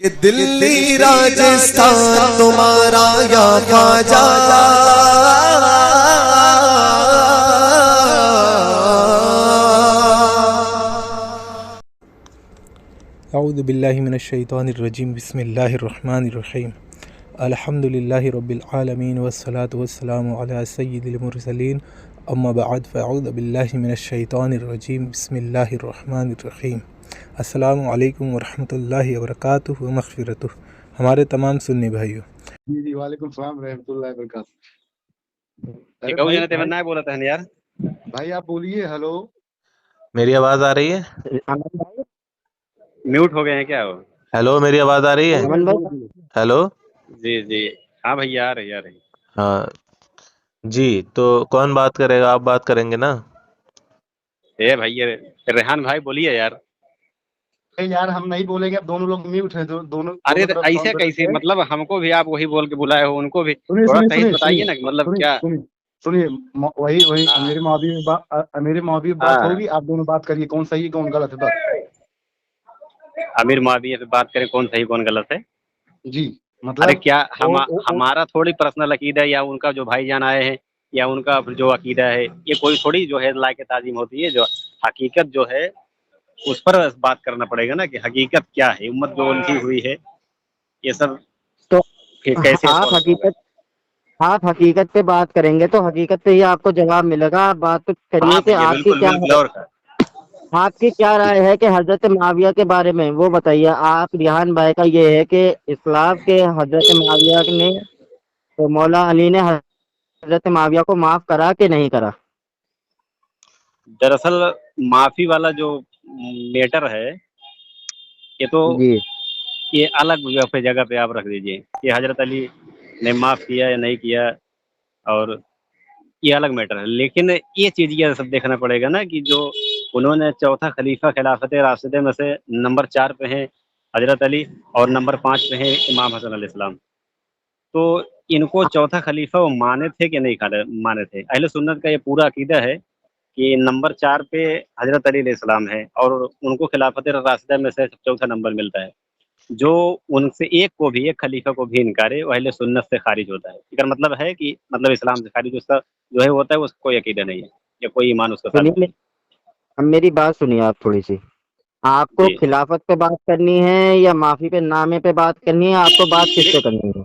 کہ دلی راجستھان تمہارا یا خواجہ، اعوذ باللہ من الشیطان الرجیم، بسم اللہ الرحمن الرحیم، الحمد للہ رب العالمین والصلاة والسلام علی سید المرسلین، اما بعد فاعوذ باللہ من الشیطان الرجیم، بسم اللہ الرحمن الرحیم۔ السلام علیکم ورحمۃ اللہ وبرکاتہ و مغفرتہ۔ ہمارے تمام سنی بھائیوں، جی وعلیکم السلام رحمۃ اللہ وبرکاتہ۔ بولا تھا یار، بھائی آپ بولیے۔ ہلو، میری آواز آ رہی ہے؟ میوٹ ہو گئے ہیں کیا وہ؟ ہیلو، میری آواز آ رہی ہے؟ ہیلو، جی جی ہاں بھیا، آ رہی۔ ہاں جی، تو کون بات کرے گا؟ آپ بات کریں گے نا؟ اے بھائی ریحان بھائی بولیے یار۔ یار ہم نہیں بولیں گے، اب دونوں لوگ میوٹ ہیں، دونوں ارے طرف ایسے ساؤنڈ کیسے؟ ہے۔ مطلب ہم کو بھی آپ وہی بول کے بلائے ہو، ان کو بھی سنیے تھوڑا سنیے صحیح سنیے بتائیے نا، مطلب کیا؟ سنیے وہی امیر معاویہ بات ہوگی، آپ دونوں بات کریے، کون صحیح کون غلط ہے بس۔ امیر معاویہ سے بات کریں، کون صحیح کون غلط ہے؟ جی ارے مطلب کیا ہمارا تھوڑی پرسنل عقیدہ ہے، یا ان کا جو بھائی جان آئے ہیں، یا ان کا جو عقیدہ ہے، یہ کوئی تھوڑی جو ہے لائق تعظیم ہوتی ہے۔ جو حقیقت جو ہے اس پر بات کرنا پڑے گا نا، کہ حقیقت کیا ہے، امت جو الٹی ہوئی ہے، یہ سب تو کیسے سالو ہوگا؟ آپ حقیقت پہ بات کریں گے تو حقیقت پہ ہی آپ کو جواب ملے گا۔ آپ بات تو ہاں کریے کہ بھیا، آپ کی بالکل کیا بالکل، اور رائے ہے کہ حضرت معاویہ کے بارے میں وہ بتائیے۔ آپ ریحان بھائی کا یہ ہے کہ اسلام کے حضرت معاویہ نے تو مولا علی نے حضرت معاویہ کو معاف کرا کہ نہیں کرا؟ دراصل معافی والا جو میٹر ہے، یہ تو جی یہ الگ جگہ پہ آپ رکھ دیجئے کہ حضرت علی نے معاف کیا یا نہیں کیا، اور یہ الگ میٹر ہے۔ لیکن یہ چیز یہ سب دیکھنا پڑے گا نا، کہ جو انہوں نے چوتھا خلیفہ خلافت راشدہ میں سے نمبر 4 پہ ہیں حضرت علی، اور نمبر 5 پہ ہیں امام حسن علیہ السلام، تو ان کو چوتھا خلیفہ وہ مانے تھے کہ نہیں مانے تھے؟ اہل سنت کا یہ پورا عقیدہ ہے کہ نمبر 4 پہ حضرت علی علیہ السلام ہے، اور ان کو خلافت راشدہ میں سے چوتھا نمبر ملتا ہے۔ جو ان سے ایک خلیفہ کو بھی انکارے، وہ اہل سنت سے خارج ہوتا ہے۔ اگر مطلب ہے کہ مطلب اسلام سے خارج، اس کا جو ہے ہوتا ہے، اس کو کوئی عقیدہ نہیں ہے، یا کوئی ایمان اس کا ثابت سنیے، نہیں اب میری بات سنیے آپ تھوڑی سی۔ آپ ہے۔ کو جی، خلافت پہ بات کرنی ہے یا معافی پہ نامے پہ بات کرنی ہے؟ آپ کو بات کس پہ کرنی ہے؟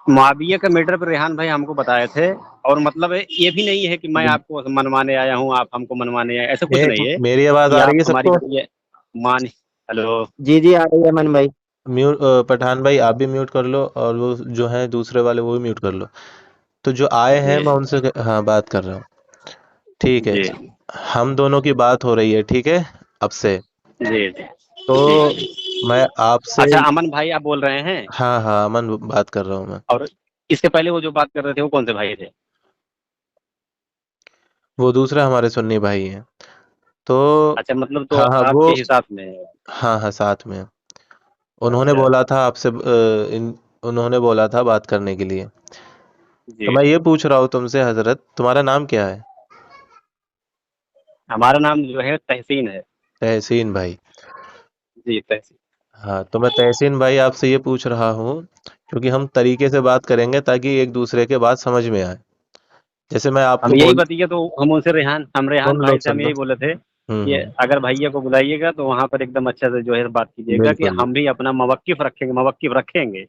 معاویہ کا میٹر پہ ریحان بھائی ہم کو بتائے تھے، اور مطلب یہ بھی نہیں ہے کہ میں آپ کو منوانے آیا ہوں، آپ ہم کو منوانے آئے، ایسا کچھ نہیں ہے میری آواز کہ آ آپ رہی ہے سب ہماری کو؟ یہ مان۔ ہلو، جی جی آ رہی ہے من بھائی۔ پٹھان بھائی آپ بھی میوٹ کر لو، اور وہ جو ہیں دوسرے والے وہ بھی میوٹ کر لو۔ تو جو آئے ہیں جی میں ان سے ہاں بات کر رہا ہوں، ٹھیک ہے؟ جی ہم دونوں کی بات ہو رہی ہے، ٹھیک ہے اب سے؟ جی جی تو جی۔ میں آپ سے، اچھا، امن بھائی آپ بول رہے ہیں؟ ہاں ہاں امن بات کر رہا ہوں میں۔ اور اس سے پہلے وہ جو بات کر رہے تھے، وہ کون سے بھائی تھے؟ وہ دوسرے ہمارے سنی بھائی ہیں، تو اچھا، مطلب تو ہاں ہاں آپ وہ، کے حساب میں ہے۔ ہاں ہاں ساتھ میں انہوں نے اچھا بولا تھا آپ سے، انہوں نے بولا تھا بات کرنے کے لیے۔ تو جی، میں یہ پوچھ رہا ہوں تم سے، حضرت تمہارا نام کیا ہے؟ ہمارا نام جو ہے تحسین ہے۔ تحسین بھائی؟ جی تحسین۔ ہاں، تو میں تحسین بھائی آپ سے یہ پوچھ رہا ہوں، کیونکہ ہم طریقے سے بات کریں گے تاکہ ایک دوسرے کے بات سمجھ میں آئے۔ جیسے میں آپ ہم کو یہی بتائیے، تو ہم ان سے ریحان سن لو بھائی سے ہم سن لو، یہی بولے تھے کہ ہوں، اگر بھائیے کو بلائیے گا تو وہاں پر ایک دم اچھا سے جو ہے بات کیجیے گا، کہ بالکل ہم بھی اپنا موقف رکھیں گے۔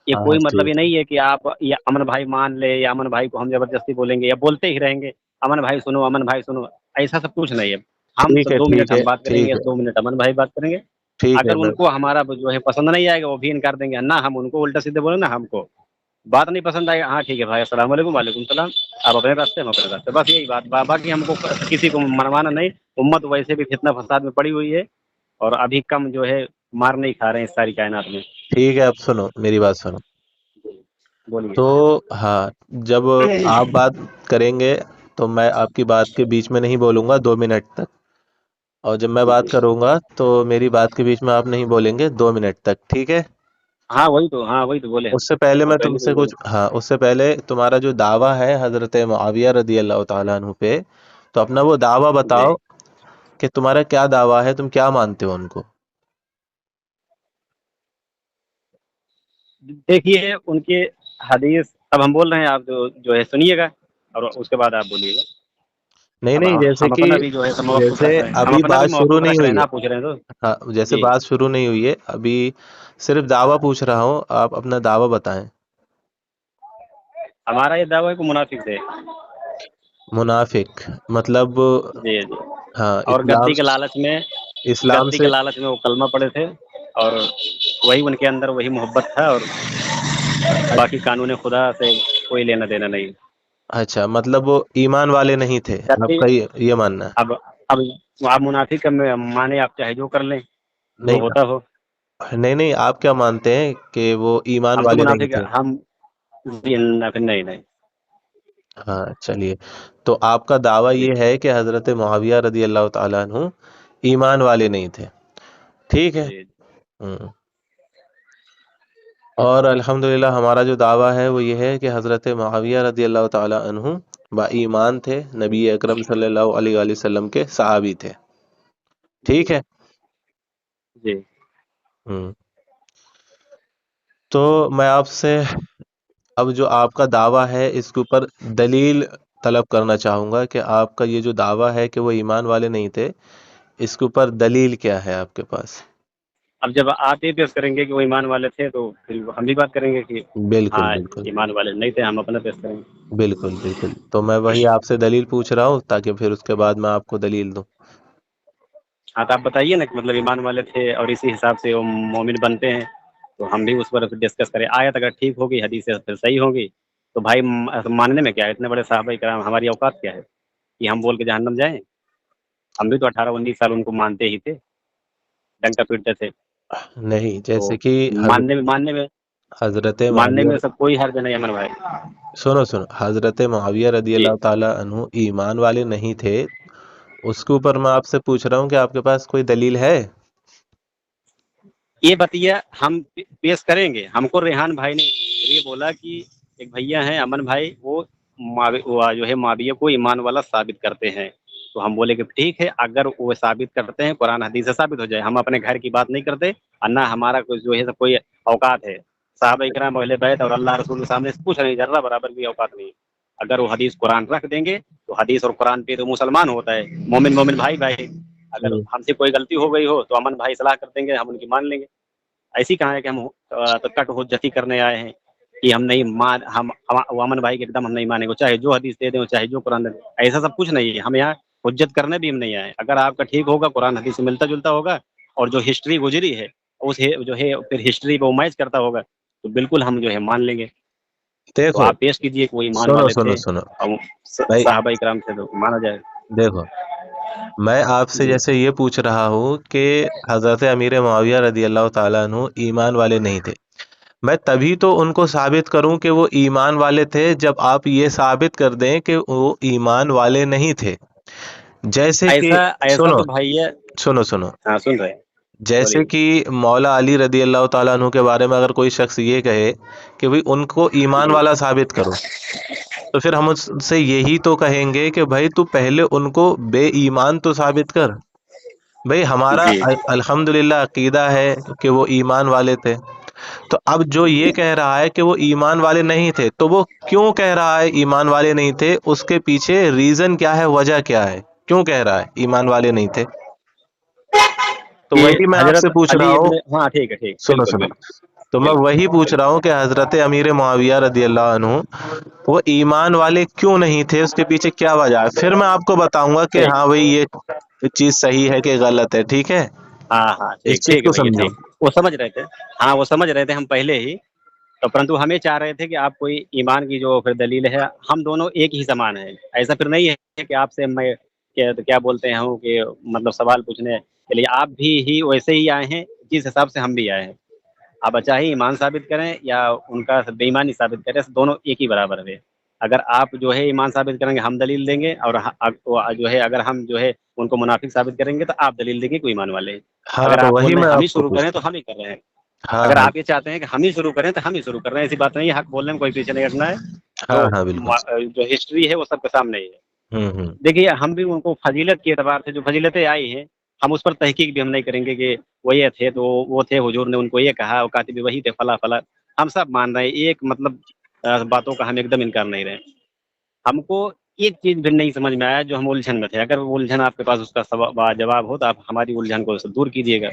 یہ ہاں کوئی مطلب یہ ٹھیک ہے نہیں ہے کہ آپ یا امن بھائی مان لے، یا امن بھائی کو ہم زبردستی بولیں گے یا بولتے ہی رہیں گے امن بھائی سنو، امن بھائی سنو، ایسا سب کچھ نہیں ہے۔ ہم ٹھیک ہے 2 منٹ ٹھیک ہے ہم بات کریں ٹھیک گے، ہے 2 منٹ امن بھائی بات کریں گے۔ ٹھیک ہے اگر ان کو ہمارا جو ہے پسند نہیں آئے گا، وہ بھی انکار دیں گے، نہ ہم ان کو الٹا سیدھے بولیں، نہ ہم کو بات نہیں پسند آئے گا، ہاں ٹھیک ہے بھائی، السلام علیکم، وعلیکم السلام، آپ اپنے راستے ہم اپنے راستے، بس یہی بات۔ باقی ہم کو کسی کو منوانا نہیں۔ امت ویسے بھی فتنہ فساد میں پڑی ہوئی ہے، اور ابھی کم جو ہے مار نہیں کھا رہے ہیں اس ساری کائنات میں۔ ٹھیک ہے، اب سنو میری بات سنو۔ بولیے۔ تو ہاں، جب آپ بات کریں گے تو میں آپ کی بات کے بیچ میں نہیں بولوں گا 2 منٹ تک، اور جب میں بات کروں گا تو میری بات کے بیچ میں آپ نہیں بولیں گے 2 منٹ تک، ٹھیک ہے؟ ہاں وہی تو بولے ہم، اس سے پہلے اور میں تم پہلے بھی سے بولے۔ کچھ، ہاں اس سے پہلے تمہارا جو دعویٰ ہے حضرت معاویہ رضی اللہ تعالیٰ عنہ پہ، تو اپنا وہ دعویٰ جی، بتاؤ کہ تمہارا کیا دعویٰ ہے، تم کیا مانتے ہو ان کو؟ देखिए उनके हदीस, अब हम बोल रहे हैं, आप जो है सुनिएगा और उसके बाद आप बोलिएगा। नहीं अब नहीं, जैसे हम कि अपना भी जो है मौक़िफ़ जैसे रख रहे हैं, हम अभी अपना भी बात शुरू मौक़िफ़ नहीं रख रहे हैं हुई ना, है। आप पूछ रहे हैं तो। हाँ, जैसे जी। बात शुरू नहीं हुई है, अभी सिर्फ दावा पूछ रहा हूँ, आप अपना दावा बताएं। हमारा ये दावा है कि मुनाफिक थे। मुनाफिक मतलब? जी, जी। हाँ, और इस्लाम इस्लाम गद्दी के से। लालच में वो कलमा पढ़े थे और वही उनके अंदर वही मोहब्बत था और बाकी कानून खुदा से कोई लेना देना नहीं। अच्छा, मतलब वो ईमान वाले नहीं थे, गद्दी, आपका ये मानना है? अब अब आप मुनाफिक में माने, आप चाहे जो कर लें, जो नहीं होता हो। नहीं नहीं, आप क्या मानते हैं कि वो ईमान हम तो वाले नहीं मुनाफिक थे? हम जी, नहीं, नहीं। हाँ, चलिए। तो आपका दावा जी, ये है कि हजरत मुआविया रदी अल्लाह ताला अन्हु ईमान वाले नहीं थे, ठीक है। जी, हम्म। और अल्हम्दुलिल्लाह हमारा जो दावा है वो ये है कि हजरत मुआविया रदी अल्लाह ताला अन्हु ईमान थे, नबी अकरम सल्लल्लाहु अलैहि वसल्लम के सहाबी थे, ठीक है। जी। हम्म। तो मैं आपसे अब जो आपका दावा है इसके ऊपर दलील तलब करना चाहूंगा कि आपका ये जो दावा है कि वो ईमान वाले नहीं थे, इसके ऊपर दलील क्या है आपके पास? अब जब आप ये पेश करेंगे कि वो ईमान वाले थे, तो फिर हम भी बात करेंगे कि बिल्कुल हाँ, बिल्कुल ईमान वाले नहीं थे, हम अपना पेश करेंगे। बिल्कुल बिल्कुल, तो मैं वही आपसे दलील पूछ रहा हूँ ताकि फिर उसके बाद मैं आपको दलील दूं। हाँ, तो आप बताइए ना कि मतलब ईमान वाले थे और इसी हिसाब से वो मोमिन बनते हैं, तो हम भी उस पर डिस्कस करें। आयत अगर ठीक होगी, हदीसें फिर सही होंगी, तो भाई मानने में क्या है, इतने बड़े साहबा इकराम, हमारी औकात क्या है कि हम बोल के जहन्नम जाएं? हम भी तो 18-19 साल उनको मानते ही थे, डंका पीटते थे। नहीं, तो जैसे कि हजरत मानने मुआविया, में सब कोई हर्ज नहीं, अमन भाई। सुनो सुनो, हजरत मुआविया रदी जी, अल्लाह ताला अन्हु ईमान वाले नहीं थे, उसके ऊपर मैं आपसे पूछ रहा हूँ कि आपके पास कोई दलील है? ये बतिया हम पेश करेंगे। हमको रेहान भाई ने ये बोला कि एक भैया हैं अमन भाई, वो जो है माविया को ईमान वाला साबित करते हैं। तो हम बोले कि ठीक है, अगर वो साबित करते हैं, कुरान हदीस से साबित हो जाए। हम अपने घर की बात नहीं करते और ना हमारा कोई जो है सब कोई औकात है। साहब इकराम अहले बैत और अल्लाह रसूल के सामने से कुछ नहीं, जर्रा बराबर भी औकात नहीं। अगर वो हदीस कुरान रख देंगे तो हदीस और कुरान पे तो मुसलमान होता है, मोमिन मोमिन भाई भाई। अगर हम्म। हमसे कोई गलती हो गई हो तो अमन भाई सलाह कर देंगे, हम उनकी मान लेंगे। ऐसी कहाँ है कि हम तो कट हुज्जती करने आए हैं कि हम नहीं मान हम वो अमन भाई के एकदम हम नहीं मानेंगे, चाहे जो हदीस दे दें, चाहे जो कुरान दे दें। ऐसा सब कुछ नहीं है। हम यहाँ हुज्जत करने भी हम नहीं आए। अगर आपका ठीक होगा, कुरान हदीस से मिलता जुलता होगा और जो हिस्ट्री गुजरी है जो है फिर हिस्ट्री पे वो मैच करता होगा, तो बिल्कुल हम जो है मान लेंगे। तो देखो, आप पेश कीजिए कि वो ईमान सुनो वाले सुनो थे सुनो और भाई, साहबा इकराम थे, तो माना जाए। देखो, मैं आपसे जी, जैसे ये पूछ रहा हूँ कि हजरत अमीर मुआविया रदी अल्लाह ताला अन्हु ईमान वाले नहीं थे, मैं तभी तो उनको साबित करूं कि वो ईमान वाले थे जब आप ये साबित कर दें कि वो ईमान वाले नहीं थे। जैसे कि ऐसा ऐसा सुनो तो भैया। सुनो सुनो, हाँ, सुन रहे हैं, जैसे बोलिए। कि मौला अली रदी अल्लाह ताला अन्हु के बारे में अगर कोई शख्स ये कहे कि भाई उनको ईमान जी, वाला साबित करो, तो फिर हम उससे यही तो कहेंगे कि भाई तू पहले उनको बेईमान तो साबित कर। भाई हमारा जी, अल्हम्दुलिल्लाह अकीदा है कि वो ईमान वाले थे। तो अब जो ये कह रहा है कि वो ईमान वाले नहीं थे, तो वो क्यों कह रहा है ईमान वाले नहीं थे? उसके पीछे रीजन क्या है, वजह क्या है, क्यों कह रहा है ईमान वाले नहीं थे? तो कि वही मैं आपसे हजरत पूछ रहा अली हूँ। इब्ने, हाँ ठीक है, ठीक, सुनो बिल्कुल सुनो, बिल्कुल तो मैं बिल्कुल वही पूछ रहा बिल्कुल। हूँ कि हजरत अमीर मुआविया रदी अल्लाह अन्हु वो ईमान वाले क्यों नहीं थे, उसके पीछे क्या वजह है, फिर मैं आपको बताऊंगा कि ठीक, हाँ भाई ये चीज सही है कि गलत है, ठीक है। हाँ हाँ, इस ठीक चीज ठीक है को भैया, समझो। ठीक। वो समझ रहे थे। हाँ, वो समझ रहे थे हम पहले ही। तो परंतु हम ये चाह रहे थे कि आप कोई ईमान की जो फिर दलील है, हम दोनों एक ही समान हैं। ऐसा फिर नहीं है कि आपसे मैं क्या बोलते हैं कि मतलब सवाल पूछने के लिए आप भी ही वैसे ही आए हैं जिस हिसाब से हम भी आए हैं। आप चाहे ईमान साबित करें या उनका बेईमानी साबित करें, दोनों एक ही बराबर है। अगर आप जो है ईमान साबित करेंगे, हम दलील देंगे, और जो है अगर हम जो है उनको मुनाफिक साबित करेंगे, तो आप दलील देंगे कोई ईमान वाले हैं। हाँ, अगर तो आप वही बोल रहे मैं हैं हम ही आपको शुरू करें, तो पूछता हूँ। हम ही कर रहे हैं। हाँ अगर हाँ आप ये चाहते हैं कि हम ही शुरू करें, तो हम ही शुरू कर रहे हैं। ऐसी बात नहीं है, हक बोलने में कोई पीछे नहीं हटना है। हाँ जो हाँ बिल्कुल। जो हिस्ट्री है वो सबके सामने ही है। हम्म। देखिए, हम भी उनको फजीलत के एतबार से जो फजीलतें आई हैं, हम उस पर तहकीक भी हम नहीं करेंगे कि वो ये थे तो वो थे, हुजूर ने उनको ये कहा, वो कातिब वही थे, फला फला। हम सब मान रहे हैं, एक मतलब बातों का हम एकदम इनकार नहीं रहे। हमको एक चीज भी नहीं समझ में आया जो हम उलझन में थे। अगर वो उलझन आपके पास उसका जवाब हो तो आप हमारी उलझन को दूर कीजिएगा।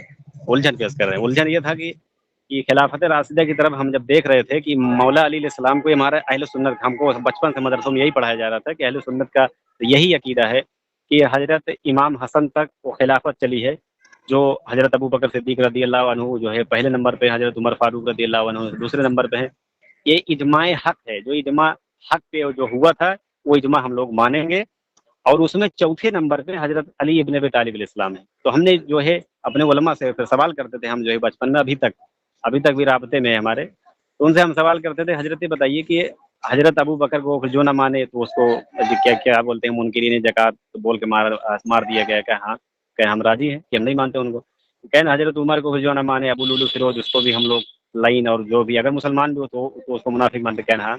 उलझन पेश कर रहे हैं। उलझन ये था कि खिलाफत राशिदा की तरफ हम जब देख रहे थे कि मौला अली अलैहिस्सलाम को, हमारा अहले सुन्नत, हमको बचपन से मदरसों में यही पढ़ाया जा रहा था कि अहले सुन्नत का यही अकीदा है कि हजरत इमाम हसन तक वो खिलाफत चली है, जो हजरत अबू बकर सिद्दीक रदी अल्लाह अन्हु जो है पहले नंबर पे, हजरत उमर फारूक रदी अल्लाह अन्हु दूसरे नंबर पे है। ये इजमाए हक है। जो इजमा हक पे जो हुआ था वो इजमा हम लोग मानेंगे, और उसमें चौथे नंबर पे हजरत अली इब्न अबी तालिब अलैहिस्सलाम है। तो हमने जो है अपने उलमा से फिर सवाल करते थे, हम जो है बचपन में अभी तक भी राबते में है हमारे, तो उनसे हम सवाल करते थे, हजरत बताइए कि हजरत अबू बकर को जो ना माने तो उसको क्या क्या बोलते हैं, मुनकिरीन ज़कात तो बोल के मार दिया गया। क्या हाँ, क्या हम राजी हैं कि हम नहीं मानते उनको। कहना हजरत उमर को जो ना माने, अबू लुलु फिरोज, उसको भी हम लोग लाइन, और जो भी अगर मुसलमान भी हो तो उसको मुनाफिक मानते। कहना हाँ,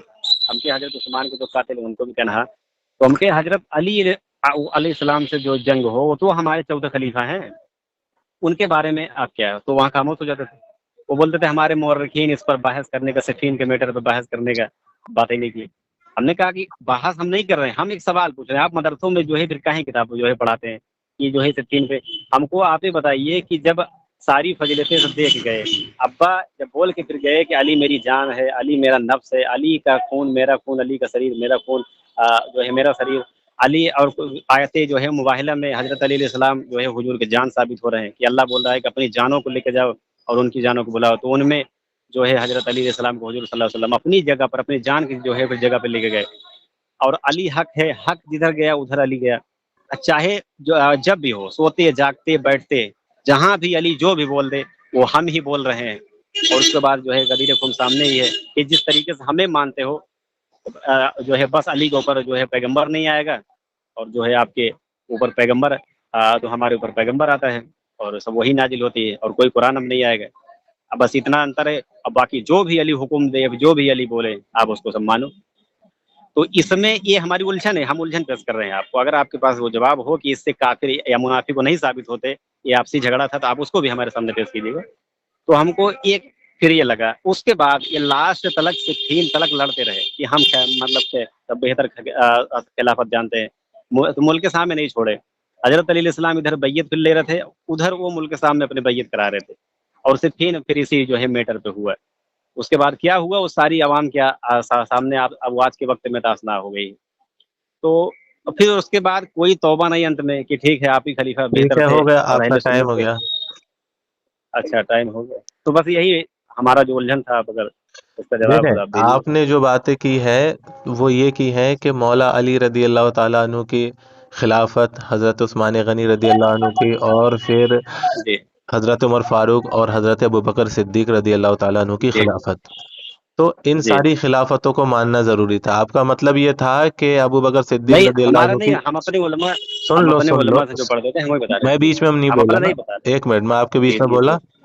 हम के हजरत उस्मान के जो कातिल उनको भी कहना हाँ। तो हम के हजरत अली अलैहिस्सलाम से जो जंग हो वो तो हमारे चौथे खलीफा हैं, उनके बारे में आप क्या है, तो वहाँ खामोश हो जाते थे। वो बोलते थे हमारे मौरखीन इस पर बहस करने का, सफीन के मैटर पर बहस करने का बात ही नहीं की। हमने कहा कि बहस हम नहीं कर रहे हैं, हम एक सवाल पूछ रहे हैं। आप मदरसों में जो है फिर काहे किताब जो है पढ़ाते हैं कि जो है सफीन पे, हमको आप ही बताइए कि जब सारी फजीलतें सब देख गए, अब्बा जब बोल के फिर गए कि अली मेरी जान है, अली मेरा नफ्स है, अली का खून मेरा खून, अली का शरीर मेरा खून, जो है मेरा शरीर अली, और आयतें जो है मुबाहिला में हजरत अली अलैहिस्सलाम जो है हुजूर के जान साबित हो रहे हैं कि अल्लाह बोल रहा है कि अपनी जानों को लेकर जाओ और उनकी जानों को बुलाओ। तो उनमें जो है हजरत अली अलैहिस्सलाम को हुजूर सल्लल्लाहु अलैहि वसल्लम अपनी जगह पर, अपनी जान की जो है फिर जगह पर लेके गए। और अली हक है, हक जिधर गया उधर अली गया। चाहे जो जब भी हो, सोते जागते बैठते, जहाँ भी अली जो भी बोल दे वो हम ही बोल रहे हैं। और उसके बाद जो है गदीर खुम सामने ही है कि जिस तरीके से हमें मानते हो, जो है बस अली के ऊपर जो है पैगंबर नहीं आएगा, और जो है आपके ऊपर पैगंबर तो हमारे ऊपर पैगंबर आता है और सब वही नाजिल होती है, और कोई कुरान हम नहीं आएगा। अब बस इतना अंतर है। अब बाकी जो भी अली हुक्म दे, जो भी अली बोले, आप उसको सब मानो। तो इसमें ये हमारी उलझन है, हम उलझन पेश कर रहे हैं आपको। अगर आपके पास वो जवाब हो कि इससे काफिर या मुनाफिक को नहीं साबित होते, ये आपसी झगड़ा था, तो आप उसको भी हमारे सामने पेश कीजिएगा। तो हमको एक फिर ये लगा, उसके बाद ये लास्ट तलक से 3 तलक लड़ते रहे कि हम मतलब बेहतर खिलाफत जानते हैं। तो मुल्क के सामने नहीं छोड़े। हजरत अली अलैहिस्सलाम इधर बैयत फिर ले रहे थे, उधर वो मुल्क के सामने अपने बैयत करा रहे थे, और सिर्फ फिर इसी जो है मैटर पे हुआ। उसके बाद क्या हुआ, वो सारी आवाम क्या सामने आप अब आज के वक्त में तासना हो गई। तो फिर उसके बाद कोई तौबा नहीं अंत में कि ठीक है आप ही खलीफा ठीक बेहतर है, थे हो गया, और आपका अहले टाइम सुन्नत हो थे। गया। अच्छा, टाइम हो गया। तो बस यही हमारा जो उलझन था, आप अगर उसका जवाब देखें, आप दीजिए। आपने जो बातें की है वो ये की है कि मौला अली रदी अल्लाह ताला अन्हु की खिलाफत, हज़रत उस्मान गनी रदी अल्लाह अन्हु की, और फिर जी हज़रत उमर फारूक और हज़रत अबू बकर सिद्दीक रदी अल्लाह ताला अन्हु की जी खिलाफत। तो इन जी। सारी खिलाफतों को मानना जरूरी था। आपका मतलब ये था कि अबू बकर सिद्दीक नहीं, रदी अल्लाह हमारा अन्हु नहीं, की, हम अपने सुन लो, उलमा से जो पढ़ते थे हम वही बता रहे मैं हैं। बीच में नहीं हम बोला अपना ना, नहीं बता रहे। एक मिनट, मैं आपके बीच जी में जी बोला जी।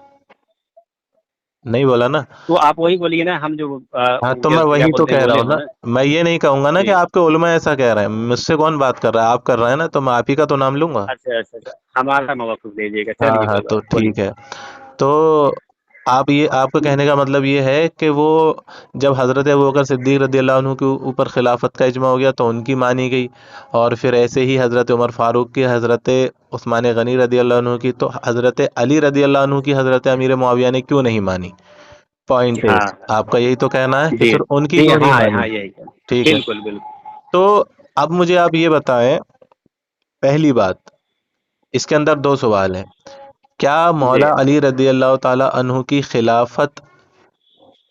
नहीं, बोला ना? तो आप वही बोलिए ना, हम जो हाँ, तो मैं क्या वही तो बोलते हैं कह रहा बोले हूँ हो ना। ना। मैं ये नहीं कहूंगा ना कि जी। आपके उलमा ऐसा कह रहे हैं। मुझसे कौन बात कर रहा है? आप कर रहे हैं ना, तो मैं आप ही का तो नाम लूंगा। अच्छा अच्छा अच्छा, हमारा मौक़िफ़ दीजिएगा। हाँ चलिए हाँ, कोई तो बात, बोलिए। ठीक है। तो आपका कहने का मतलब ये है कि वो जब हज़रत अबू बकर सिद्दीक रदी अल्लाह अन्हु के ऊपर खिलाफत का इज्मा हो गया तो उनकी मानी गई, और फिर ऐसे ही हज़रत उमर फारूक की, हज़रत उस्मान गनी रदी अल्लाह अन्हु की, तो हज़रत अली रदी अल्लाह अन्हु की हज़रत अमीर मुआविया ने क्यों नहीं मानी? पॉइंट हाँ इज, आपका यही तो कहना है कि जी फिर उनकी जी, क्यों नहीं हाँ मानी? हाँ, यही है। ठीक है। बिल्कुल बिल्कुल। तो अब मुझे आप ये बताएं, पहली बात, इसके अंदर 2 सवाल हैं। क्या जी। मौला अली रदी अल्लाह ताला अन्हु की खिलाफत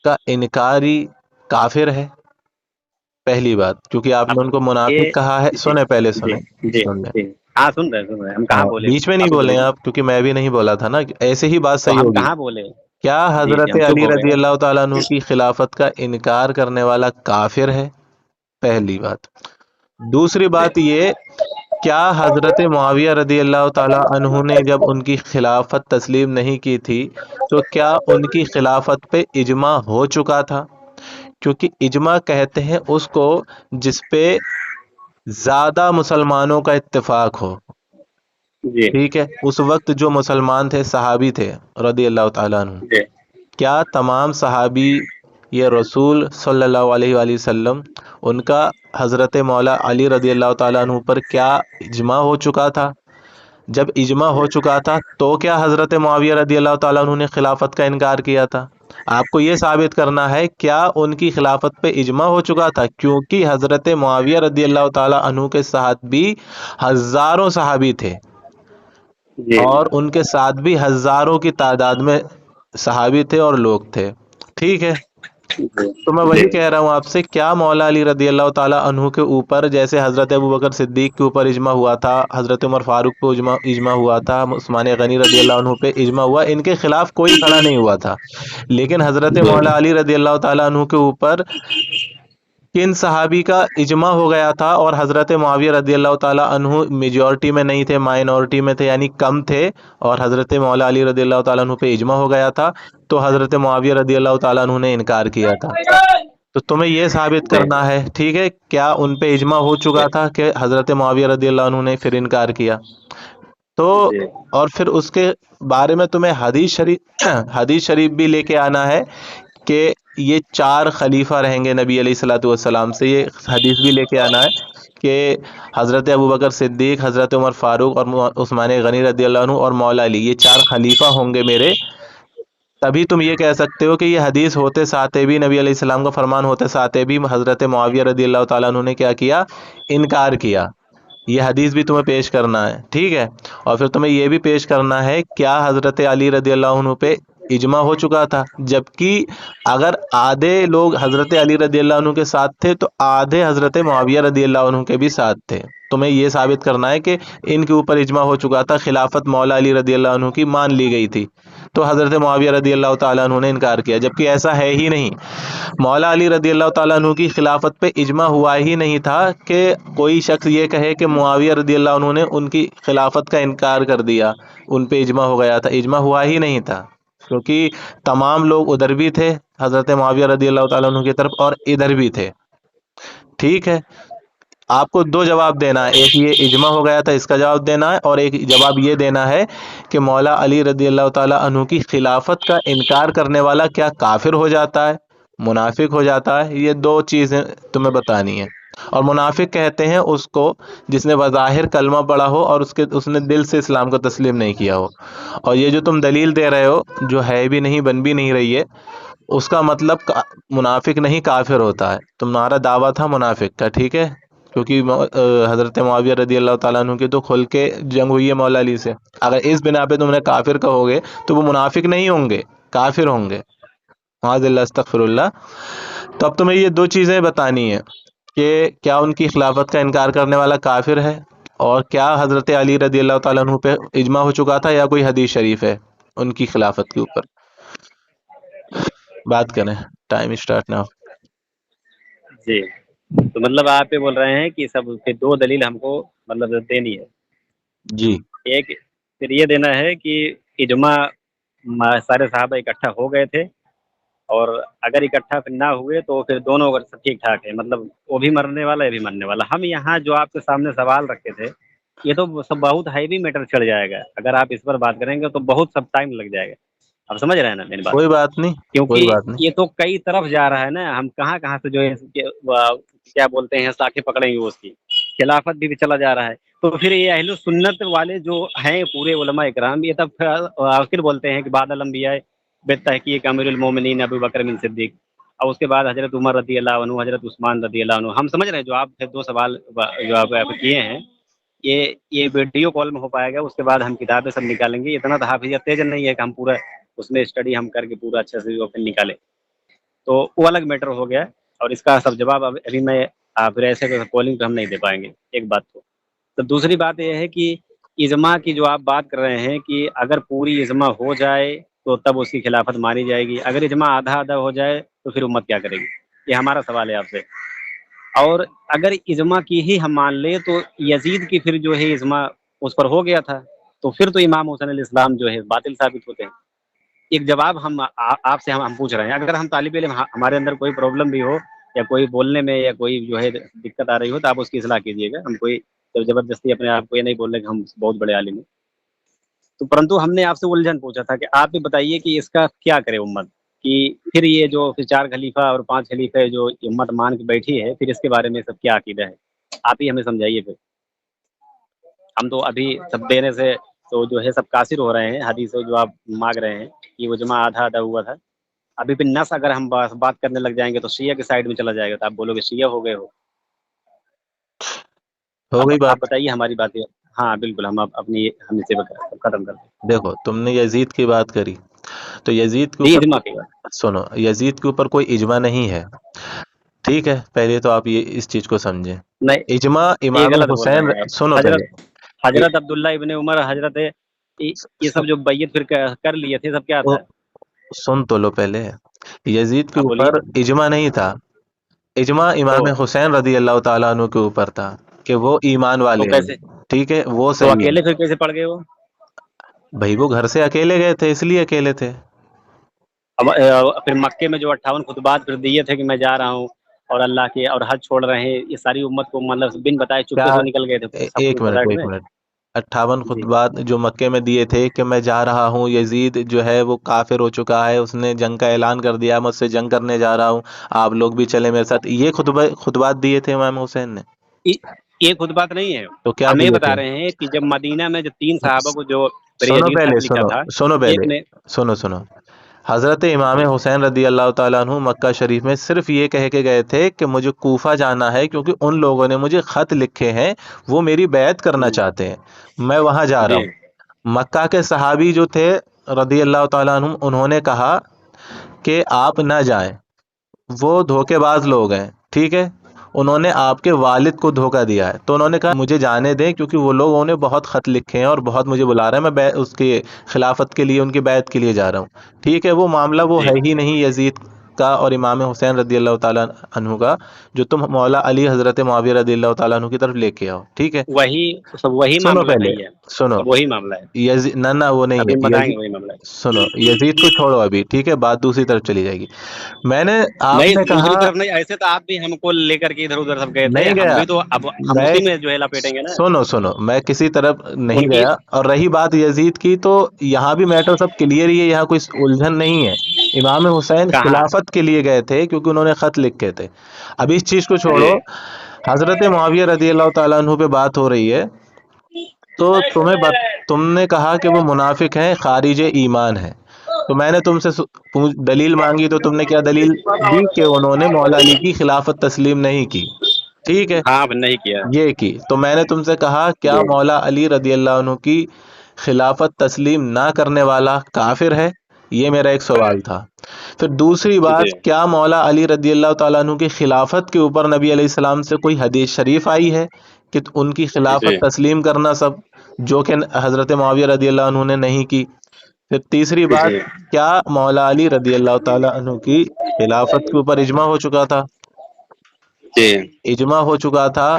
का इनकारी काफिर है? पहली बात, क्योंकि आपने अब उनको ये मुनाफिक कहा है। जी सुने, पहले जी सुने, जी सुन ले। जी। हाँ, सुन रहे हैं। हम हाँ, कहाँ बोले? बीच में नहीं आप ही बोले बोलिए। आप, क्योंकि मैं भी नहीं बोला था ना, ऐसे ही बात तो सही हम होगी। कहाँ बोले? क्या जी जी, हजरत हम चुप अली हो गए रदी ना। अल्लाह ताला अन्हु की खिलाफत का इनकार करने वाला काफिर है? पहली बात। दूसरी जी। बात ये, क्या हजरत मुआविया रदी अल्लाह ताला अन्हु ने जब उनकी खिलाफत तस्लीम नहीं की थी तो क्या उनकी खिलाफत पे इजमा हो चुका था? क्योंकि इजमा कहते हैं उसको जिस पे ज्यादा मुसलमानों का इत्तेफाक हो। जी ठीक है, उस वक्त जो मुसलमान थे, सहाबी थे रदी अल्लाह ताला अन्हु, जी क्या तमाम सहाबी یہ رسول صلی اللہ علیہ وآلہ وسلم ان کا حضرت مولا علی رضی اللہ تعالیٰ عنہ پر کیا اجماع ہو چکا تھا؟ جب اجماع ہو چکا تھا تو کیا حضرت معاویہ رضی اللہ تعالیٰ عنہ نے خلافت کا انکار کیا تھا؟ آپ کو یہ ثابت کرنا ہے کیا ان کی خلافت پہ اجماع ہو چکا تھا، کیونکہ حضرت معاویہ رضی اللہ تعالیٰ عنہ کے ساتھ بھی ہزاروں صحابی تھے، جی اور ان کے ساتھ بھی ہزاروں کی تعداد میں صحابی تھے اور لوگ تھے، ٹھیک ہے؟ تو میں وہی کہہ رہا ہوں آپ سے، کیا مولا علی رضی اللہ تعالیٰ عنہ کے اوپر جیسے حضرت ابوبکر صدیق کے اوپر اجماع ہوا تھا، حضرت عمر فاروق پہ اجماع ہوا تھا، عثمان غنی رضی اللہ عنہ پہ اجماع ہوا، ان کے خلاف کوئی کھڑا نہیں ہوا تھا، لیکن حضرت مولا علی رضی اللہ تعالیٰ عنہ کے اوپر کن صحابی کا اجماع ہو گیا تھا، اور حضرت معاویہ رضی اللہ تعالیٰ عنہ میجورٹی میں نہیں تھے، مائنورٹی میں تھے، یعنی کم تھے، اور حضرت مولا علی رضی اللہ تعالیٰ عنہ پہ اجماع ہو گیا تھا، تو حضرت معاویہ رضی اللہ تعالیٰ عنہ نے انکار کیا تھا۔ تو تمہیں یہ ثابت کرنا ہے، ٹھیک ہے، کیا ان پہ اجماع ہو چکا تھا کہ حضرت معاویہ رضی اللہ عنہ نے پھر انکار کیا؟ تو اور پھر اس کے بارے میں تمہیں حدیث شریف بھی لے کے آنا ہے کہ یہ 4 خلیفہ رہیں گے نبی علیہ الصلوۃ والسلام سے، یہ حدیث بھی لے کے آنا ہے کہ حضرت ابوبکر صدیق، حضرت عمر فاروق اور عثمان غنی رضی اللہ عنہ اور مولا علی، یہ 4 خلیفہ ہوں گے میرے، تبھی تم یہ کہہ سکتے ہو کہ یہ حدیث ہوتے ساتھ بھی، نبی علیہ السلام کا فرمان ہوتے ساتھ بھی حضرت معاویہ رضی اللہ تعالیٰ عنہ نے کیا کیا؟ انکار کیا۔ یہ حدیث بھی تمہیں پیش کرنا ہے، ٹھیک ہے، اور پھر تمہیں یہ بھی پیش کرنا ہے کیا حضرت علی رضی اللہ عنہ پہ اجماع ہو چکا تھا، جبکہ اگر آدھے لوگ حضرت علی رضی اللہ عنہ کے ساتھ تھے تو آدھے حضرت معاویہ رضی اللہ عنہ کے بھی ساتھ تھے، تمہیں یہ ثابت کرنا ہے کہ ان کے اوپر اجماع ہو چکا تھا، خلافت مولا علی رضی اللہ عنہ کی مان لی گئی تھی، تو حضرت معاویہ رضی اللہ تعالیٰ عنہ نے انکار کیا، جبکہ ایسا ہے ہی نہیں، مولا علی رضی اللہ تعالیٰ عنہ کی خلافت پہ اجماع ہوا ہی نہیں تھا کہ کوئی شخص یہ کہے کہ معاویہ رضی اللہ عنہ نے ان کی خلافت کا انکار کر دیا، ان پہ اجماع ہو گیا تھا، اجماع ہوا ہی نہیں تھا، کیونکہ تمام لوگ ادھر بھی تھے حضرت معاویہ رضی اللہ تعالیٰ عنہ کی طرف، اور ادھر بھی تھے، ٹھیک ہے؟ آپ کو 2 جواب دینا ہے، ایک یہ اجماع ہو گیا تھا اس کا جواب دینا ہے، اور ایک جواب یہ دینا ہے کہ مولا علی رضی اللہ تعالیٰ عنہ کی خلافت کا انکار کرنے والا کیا کافر ہو جاتا ہے، منافق ہو جاتا ہے؟ یہ 2 چیزیں تمہیں بتانی ہیں، اور منافق کہتے ہیں اس کو جس نے بظاہر کلمہ پڑھا ہو اور اس نے دل سے اسلام کو تسلیم نہیں کیا ہو، اور یہ جو تم دلیل دے رہے ہو جو ہے بھی نہیں، بن بھی نہیں رہی ہے، اس کا مطلب منافق نہیں کافر ہوتا ہے، تمہارا دعویٰ تھا منافق کا، ٹھیک ہے، کیونکہ حضرت معاویہ رضی اللہ تعالیٰ عنہ کی تو کھل کے جنگ ہوئی ہے مولا علی سے، اگر اس بنا پہ تم نے کافر کہو گے تو وہ منافق نہیں ہوں گے، کافر ہوں گے، معاذ اللہ، استغفر اللہ۔ تو اب تمہیں یہ 2 چیزیں بتانی ہیں کہ کیا ان کی خلافت کا انکار کرنے والا کافر ہے، اور کیا حضرت علی رضی اللہ تعالیٰ عنہ پہ اجماع ہو چکا تھا یا کوئی حدیث شریف ہے ان کی خلافت کے اوپر، بات کریں، ٹائم اسٹارٹ ناؤ۔ جی، تو مطلب آپ یہ بول رہے ہیں کہ سب پھر 2 دلیل ہم کو مطلب دینی ہے، جی، ایک پھر یہ دینا ہے کہ اجماع سارے صحابہ اکٹھا ہو گئے تھے، اور اگر اکٹھا پھر نہ ہوئے تو پھر دونوں سب ٹھیک ٹھاک ہے، مطلب وہ بھی مرنے والا یہ بھی مرنے والا۔ ہم یہاں جو آپ کے سامنے سوال رکھے تھے یہ تو سب بہت ہیوی میٹر چڑھ جائے گا، اگر آپ اس پر بات کریں گے تو بہت سب ٹائم لگ جائے گا، آپ سمجھ رہے ہیں نا میری بات؟ کوئی بات نہیں، کوئی کیونکہ بات نہیں، یہ تو کئی طرف جا رہا ہے نا، ہم کہاں کہاں سے جو ہے کیا بولتے ہیں ساکھیں پکڑیں گے، اس کی خلافت بھی چلا جا رہا ہے، تو پھر یہ اہل سنت والے جو ہیں پورے علماء اکرام یہ تب آخر بولتے ہیں کہ بعد الانبیاء بالتحقیق امیر المومنین ابو بکر بن صدیق، اور اس کے بعد حضرت عمر رضی اللہ عنہ، حضرت عثمان رضی اللہ عنہ۔ ہم سمجھ رہے ہیں جو آپ 2 سوال جو آپ کیے ہیں یہ ویڈیو کال میں ہو پائے گا، اس کے بعد ہم کتابیں سب نکالیں گے، اتنا تو حافظیت تیز نہیں ہے کہ ہم پورا اس میں اسٹڈی ہم کر کے پورا اچھے سے جو پھر نکالیں، تو وہ الگ میٹر ہو گیا، اور اس کا سب جواب ابھی میں پھر ایسے کالنگ پہ ہم نہیں دے پائیں گے، ایک بات تو دوسری بات یہ ہے کہ اجماع کی جو آپ بات کر رہے ہیں کہ اگر پوری اجماع ہو جائے تو تب اس کی خلافت مانی جائے گی، اگر اجماع آدھا آدھا ہو جائے تو پھر امت کیا کرے گی، یہ ہمارا سوال ہے آپ سے۔ اور اگر اجماع کی ہی ہم مان لیں تو یزید کی پھر جو ہے اجماع اس پر ہو گیا تھا، تو پھر تو امام حسین علیہ السلام جو ہے باطل ثابت ہوتے ہیں۔ ایک جواب ہم آپ سے ہم پوچھ رہے ہیں، اگر ہم طالب علم ہمارے اندر کوئی پرابلم بھی ہو یا کوئی بولنے میں یا کوئی جو ہے دقت آ رہی ہو تو آپ اس کی اصلاح کیجیے گا، ہم کوئی زبردستی اپنے آپ کو یہ نہیں بول رہے کہ ہم بہت بڑے عالم ہیں، تو پرنتو ہم نے آپ سے الجھن پوچھا تھا کہ آپ بھی بتائیے کہ اس کا کیا کرے امت، कि फिर ये जो फिर 4 खलीफा और 5 खलीफे जो उम्मत मान के बैठी है, फिर इसके बारे में सब क्या अकीदा है? आप ही हमें समझाइए फिर। हम तो अभी सब देने से तो जो है सब कासिर हो रहे हैं, हदीस जो आप मांग रहे हैं कि वो जमा आधा आधा हुआ था। अभी भी नस अगर हम बात करने लग जाएंगे तो शिया के साइड में चला जाएगा, तो आप बोलोगे शिया हो गए हो। हो गई आप बात। बताइए हमारी बातें। हाँ बिल्कुल, हम अपनी हम इसे खत्म कर दें। देखो, तुमने यजीद की बात करी, तो यजीद के जी ऊपर इजमा की बात। सुनो, यजीद के ऊपर कोई इजमा नहीं है, ठीक है? पहले तो आप ये इस चीज को समझें। नहीं, इजमा ये इमाम गलत बोल रहे हुसैन, हैं आप। सुनो पहले। हजरत अब्दुल्ला इब्ने उमर, हजरत ये सब जो बैयत फिर कर लिए थे, सब क्या ओ, था? सुन तो लो पहले। यजीद के आप बोलिए। ऊपर इजमा नहीं था, इजमा तो इमाम हुसैन रदी अल्लाह ताला अन्हु के ऊपर था कि वो ईमान तो वाले कैसे, हैं, ठीक है? वो तो सही है। अकेले फिर कैसे पड़ गए वो? भाई वो घर से अकेले गए थे, इसलिए अकेले थे। अब फिर मक्के में जो 58 खुतबात फिर दिए थे कि मैं जा रहा हूँ और अल्लाह के और हज छोड़ रहे हैं, ये सारी उम्मत को मतलब बिन बताए क्या, चुपके से निकल गए थे, सब एक कुछ पता है मिनट एक तुम्हें? मिनट, 58 जी खुतबात जो मक्के में दिए थे कि मैं जा रहा हूँ, यजीद जो है वो काफिर हो चुका है, उसने जंग का ऐलान कर दिया, मैं उससे जंग करने जा रहा हूँ, आप लोग भी चले मेरे साथ, ये खुतबात दिए थे इमाम हुसैन ने। ये ये खुतबात नहीं है। तो क्या हम ये दिए बता थे? रहे हैं कि जब मदीना में जो 3 सहाबा को जो फिर सुनो यजीद पहले, खत लिखा सुनो था, सुनो एक पहले, ने। सुनो सुनो। हजरत इमाम जी हुसैन रदी अल्लाह ताला अन्हु मक्का शरीफ में सिर्फ ये कह के गए थे कि मुझे कूफा जाना है, क्योंकि उन लोगों ने मुझे खत लिखे हैं, वो मेरी बैत करना चाहते हैं, मैं वहां जा रहा जी हूँ। मक्का के सहाबी जो थे रदी अल्लाह ताला अन्हुम, उन्होंने कहा कि आप ना जाएं, वो धोखेबाज लोग हैं, ठीक है? उन्होंने आपके वालिद को धोखा दिया है, तो उन्होंने कहा मुझे जाने दें, क्योंकि वो लोगों ने बहुत खत लिखे हैं और बहुत मुझे बुला रहे हैं, मैं उसके खिलाफत के लिए, उनकी बैत के लिए जा रहा हूँ, ठीक है? वो मामला वो जी। है ही नहीं यजीद का और इमाम हुसैन रदी अल्लाह ताला अन्हु का, जो तुम मौला अली हजरत मुआविया रदी अल्लाह ताला अन्हु की तरफ लेके आओ, ठीक है? वही सब वही सुनो मामला पहले, नहीं है, सुनो। सब वही मामला है। यजीद ना ना वो नहीं अभी है हम बताएंगे वही मामला है। सुनो, यजीद को छोड़ो अभी, ठीक है? बात दूसरी तरफ चली जाएगी। मैंने, नहीं, आपने दूसरी कहा, तरफ नहीं, ऐसे तो आप भी हमको लेकर के इधर उधर सब गए थे, नहीं हम गया भी तो अब हम मैं, उसी में जो है लपेटेंगे ना। सुनो सुनो, मैं किसी तरफ नहीं उनकी। गया। और रही बात यजीद की, तो यहाँ भी मैटर सब क्लियर ही है, यहाँ कोई उलझन नहीं है। इमाम हुसैन कहाँ? खिलाफत के लिए गए थे, क्योंकि उन्होंने खत लिखे थे। अब इस चीज को जी छोड़ो, हजरत मुआविया रदी अल्लाह ताला अन्हु पे बात हो रही है, तो तुमने कहा कि वो मुनाफिक हैं, खारिज ईमान है, तो मैंने तुमसे दलील मांगी, तो तुमने क्या दलील दी? कि उन्होंने मौला अली की खिलाफत तस्लीम नहीं की, ठीक है? हाँ, नहीं किया। ये की। तो मैंने तुमसे कहा क्या जी मौला अली रदी अल्लाह अन्हु की खिलाफत तस्लीम ना करने वाला काफिर है? ये मेरा एक सवाल था। फिर दूसरी बात, जी क्या मौला अली रदी अल्लाह ताला अन्हु की खिलाफत के ऊपर नबी अलैहिस्सलाम से कोई हदीस शरीफ आई है कि उनकी खिलाफत जी तस्लीम करना सब, जो कि हजरत मुआविया रदी अल्लाह अन्हु ने नहीं की? फिर तीसरी बात, जी क्या मौला अली रदी अल्लाह ताला अन्हु की खिलाफत के ऊपर इजमा हो चुका था? जी इजमा हो चुका था